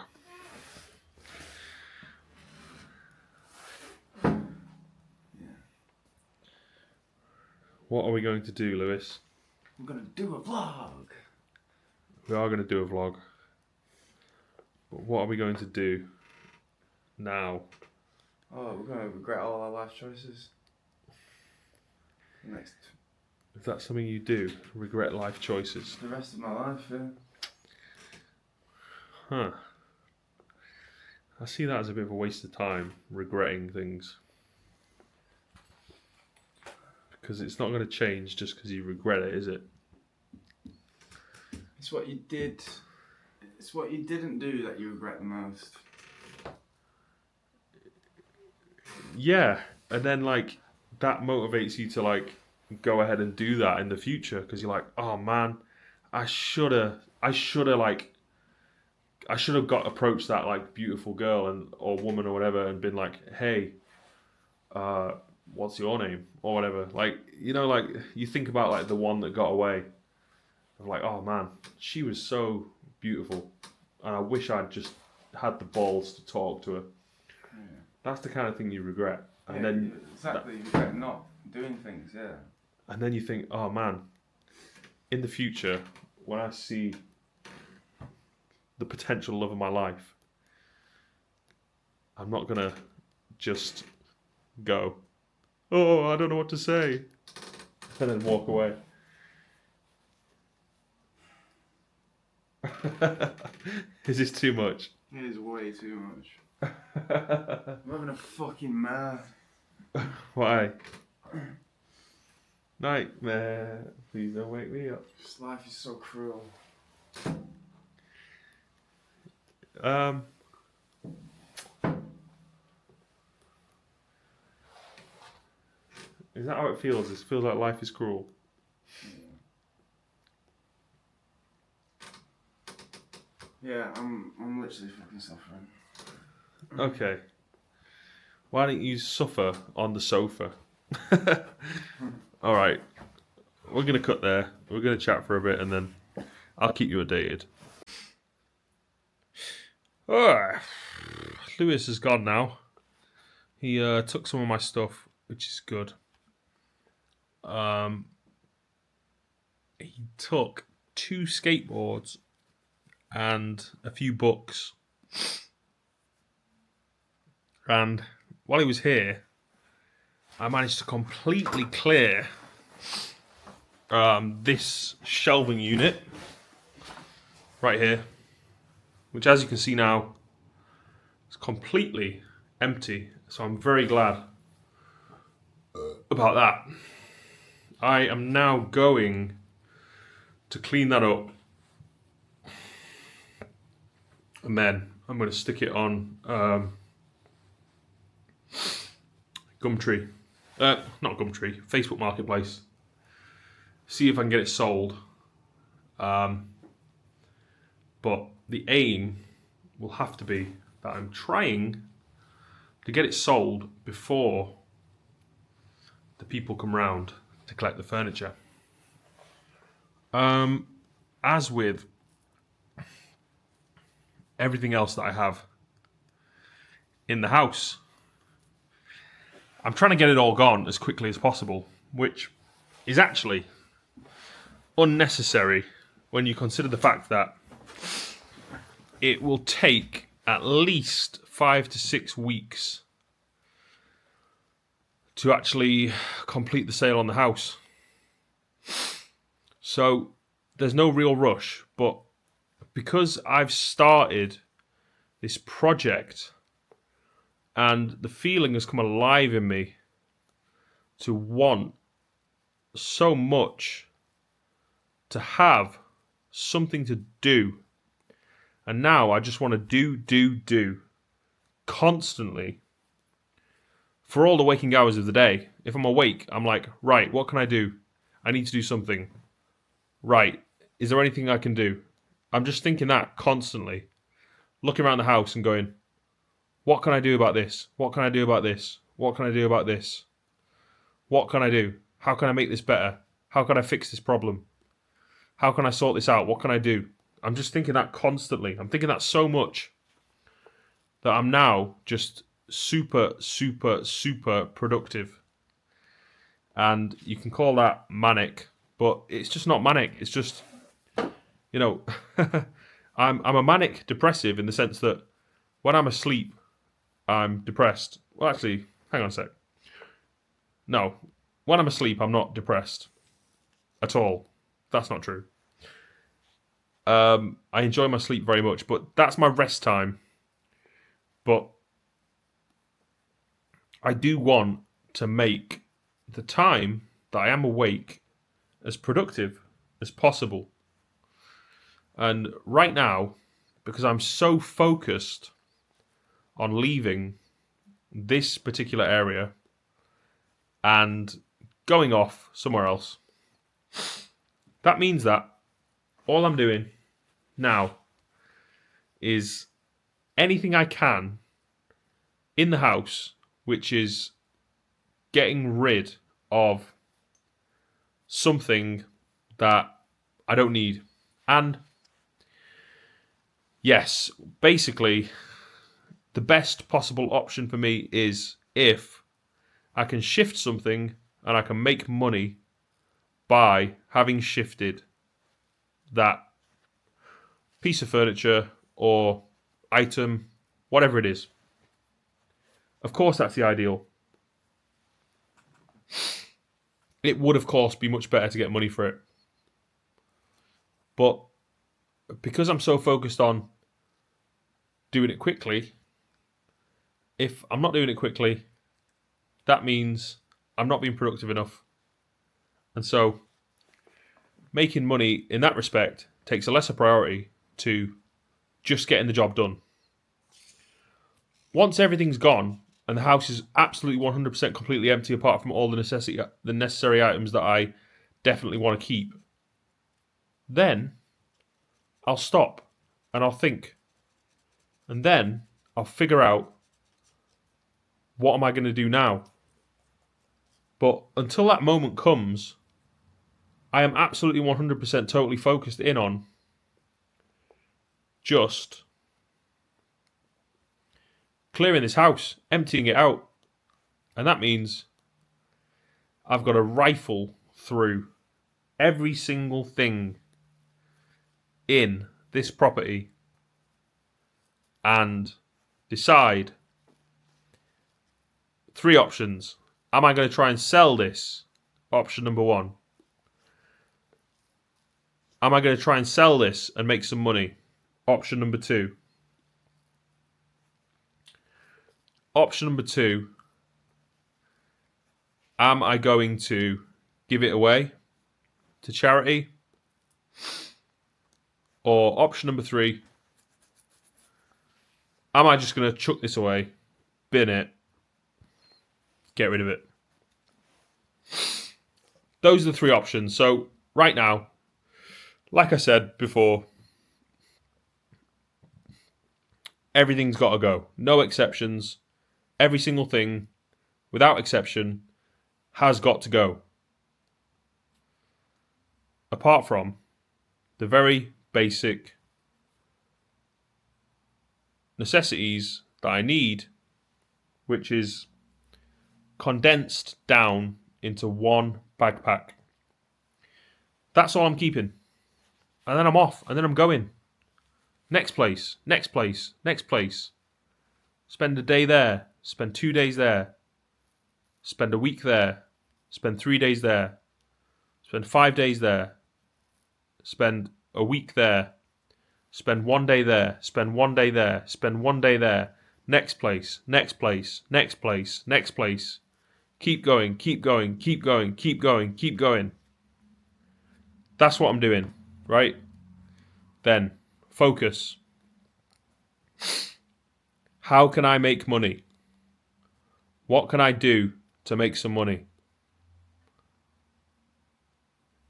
What are we going to do, Lewis? I'm gonna do a vlog. We are going to do a vlog. But what are we going to do now? Oh, we're gonna regret all our life choices. Next, Is that something you do? Regret life choices? the rest of my life, yeah. Huh. I see that as a bit of a waste of time, regretting things. Because it's not going to change just because you regret it, is it? It's what you did. It's what you didn't do that you regret the most. Yeah, and then like that motivates you to like go ahead and do that in the future because you're like, oh man, I should have got approached that like beautiful girl and or woman or whatever and been like, hey, what's your name or whatever. Like, you know, like you think about like the one that got away. I'm like, oh man, she was so beautiful, and I wish I'd just had the balls to talk to her. Yeah. That's the kind of thing you regret, and Yeah, then exactly. You regret not doing things, yeah. and then you think, oh man, in the future when I see the potential love of my life, I'm not gonna just go, oh, I don't know what to say, and then walk away. Is this too much? It is way too much. I'm having a fucking mad. Why? Nightmare. Please don't wake me up. This life is so cruel. Is that how it feels? It feels like life is cruel. Yeah, I'm literally fucking suffering. Okay. Why don't you suffer on the sofa? Alright. We're going to cut there. We're going to chat for a bit and then I'll keep you updated. Alright. Lewis is gone now. He took some of my stuff, which is good. He took 2 skateboards and a few books. And while he was here, I managed to completely clear this shelving unit right here, which, as you can see now, is completely empty. So I'm very glad about that. I am now going to clean that up, and then I'm going to stick it on Gumtree. Not Gumtree, Facebook Marketplace. See if I can get it sold. But the aim will have to be that I'm trying to get it sold before the people come round to collect the furniture. As with everything else that I have in the house, I'm trying to get it all gone as quickly as possible, which is actually unnecessary when you consider the fact that it will take at least 5 to 6 weeks to actually complete the sale on the house. So there's no real rush, but because I've started this project, and the feeling has come alive in me to want so much to have something to do. And now I just want to do constantly for all the waking hours of the day. If I'm awake, I'm like, right, what can I do? I need to do something. Right, is there anything I can do? I'm just thinking that constantly. Looking around the house and going, what can I do about this? What can I do about this? What can I do about this? What can I do? How can I make this better? How can I fix this problem? How can I sort this out? What can I do? I'm just thinking that constantly. I'm thinking that so much that I'm now just super productive. And you can call that manic, but it's just not manic. It's just, I'm a manic depressive in the sense that when I'm asleep, I'm depressed. Well, actually, hang on a sec. No, when I'm asleep, I'm not depressed at all. That's not true. I enjoy my sleep very much, but that's my rest time. But I do want to make the time that I am awake as productive as possible. And right now, because I'm so focused on leaving this particular area and going off somewhere else, that means that all I'm doing now is anything I can in the house, which is getting rid of something that I don't need. And yes, basically, the best possible option for me is if I can shift something and I can make money by having shifted that piece of furniture or item, whatever it is. Of course, that's the ideal. It would, of course, be much better to get money for it. But because I'm so focused on doing it quickly, if I'm not doing it quickly, that means I'm not being productive enough. And so making money in that respect takes a lesser priority to just getting the job done. Once everything's gone and the house is absolutely 100% completely empty apart from all the necessary items that I definitely want to keep, then I'll stop and I'll think. And then I'll figure out, what am I going to do now? But until that moment comes, I am absolutely 100% totally focused in on just clearing this house, emptying it out. And that means I've got to rifle through every single thing in this property and decide 3 options. Am I going to try and sell this? Option number 1. Am I going to try and sell this and make some money? Option number 2. Option number 2. Am I going to give it away to charity? Or option number 3. Am I just going to chuck this away, bin it, get rid of it? Those are the 3 options. So right now, like I said before, everything's got to go. No exceptions. Every single thing, without exception, has got to go. Apart from the very basic necessities that I need, which is condensed down into one backpack. That's all I'm keeping. And then I'm off, and then I'm going. Next place, next place, next place. Spend a day there, spend 2 days there, spend a week there, spend 3 days there, spend 5 days there, spend a week there, Spend one day there. Spend one day there. Spend one day there. Next place. Next place. Next place. Next place. Keep going. Keep going. Keep going. Keep going. Keep going. That's what I'm doing, right? Then, focus. How can I make money? What can I do to make some money?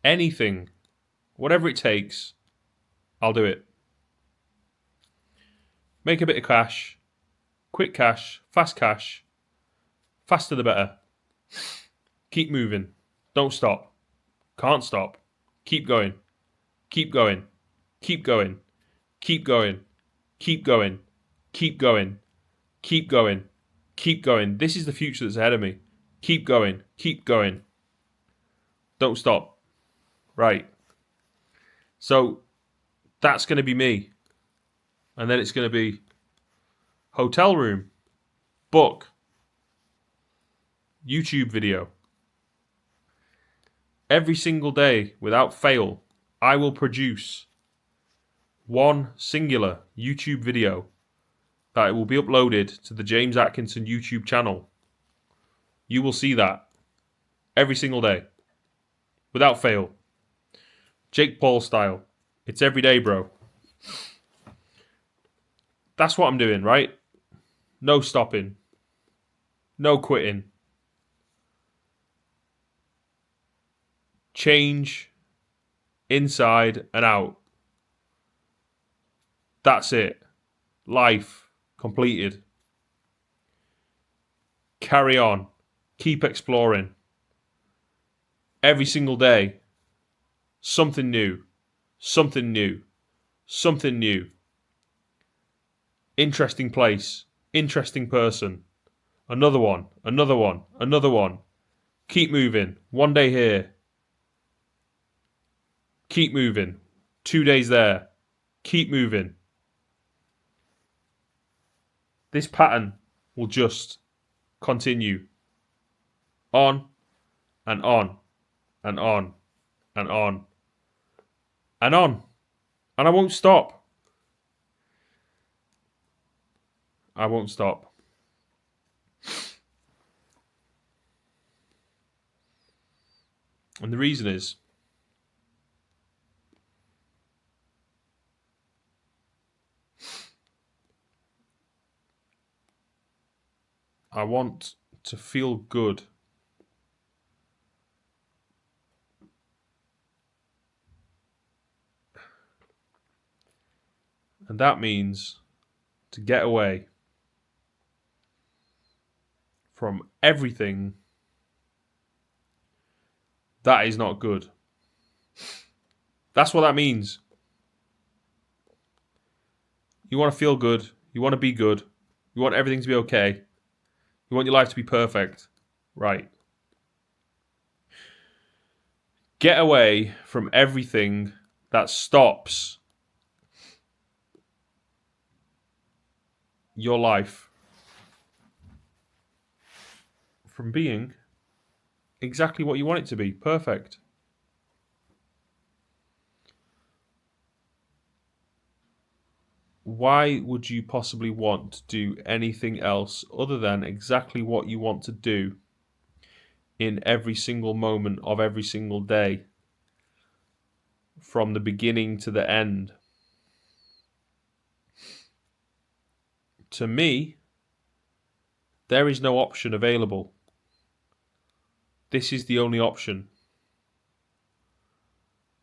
Anything, whatever it takes, I'll do it. Make a bit of cash, quick cash, faster the better. Keep moving, don't stop, can't stop, keep going, keep going, keep going, keep going, keep going, keep going, keep going, keep going. This is the future that's ahead of me. Keep going, keep going. Don't stop. Right. So that's going to be me. And then it's going to be hotel room, book, YouTube video. Every single day, without fail, I will produce one singular YouTube video that will be uploaded to the James Atkinson YouTube channel. You will see that every single day, without fail. Jake Paul style. It's every day, bro. That's what I'm doing, right? No stopping. No quitting. Change inside and out. That's it. Life completed. Carry on. Keep exploring. Every single day. Something new. Something new. Something new. Interesting place. Interesting person. Another one. Another one. Another one. Keep moving. One day here. Keep moving. 2 days there. Keep moving. This pattern will just continue on and on and on and on and on. And I won't stop. I won't stop. And the reason is, I want to feel good. And that means to get away from everything that is not good. That's what that means. You want to feel good. You want to be good. You want everything to be okay. You want your life to be perfect. Right. Get away from everything that stops your life from being exactly what you want it to be. Perfect. Why would you possibly want to do anything else other than exactly what you want to do in every single moment of every single day, from the beginning to the end? To me, there is no option available. This is the only option.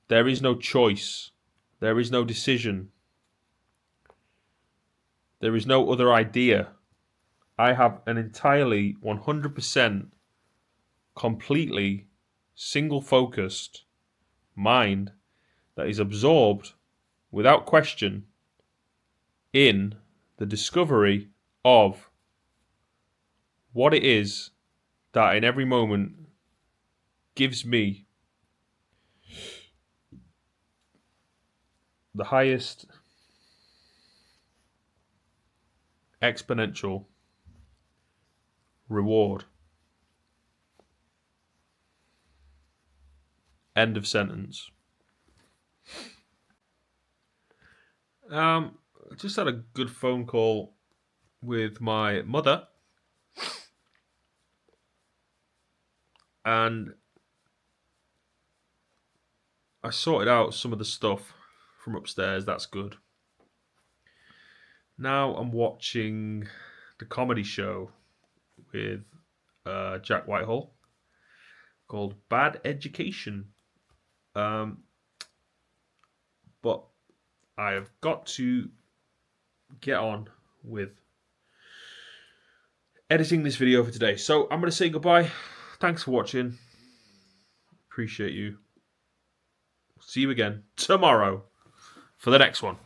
There is no choice. There is no decision. There is no other idea. I have an entirely 100% completely single-focused mind that is absorbed without question in the discovery of what it is that in every moment gives me the highest exponential reward. End of sentence. I just had a good phone call with my mother, and I sorted out some of the stuff from upstairs. That's good. Now I'm watching the comedy show with Jack Whitehall called Bad Education. But I have got to get on with editing this video for today. So I'm going to say goodbye. Thanks for watching. Appreciate you. See you again tomorrow for the next one.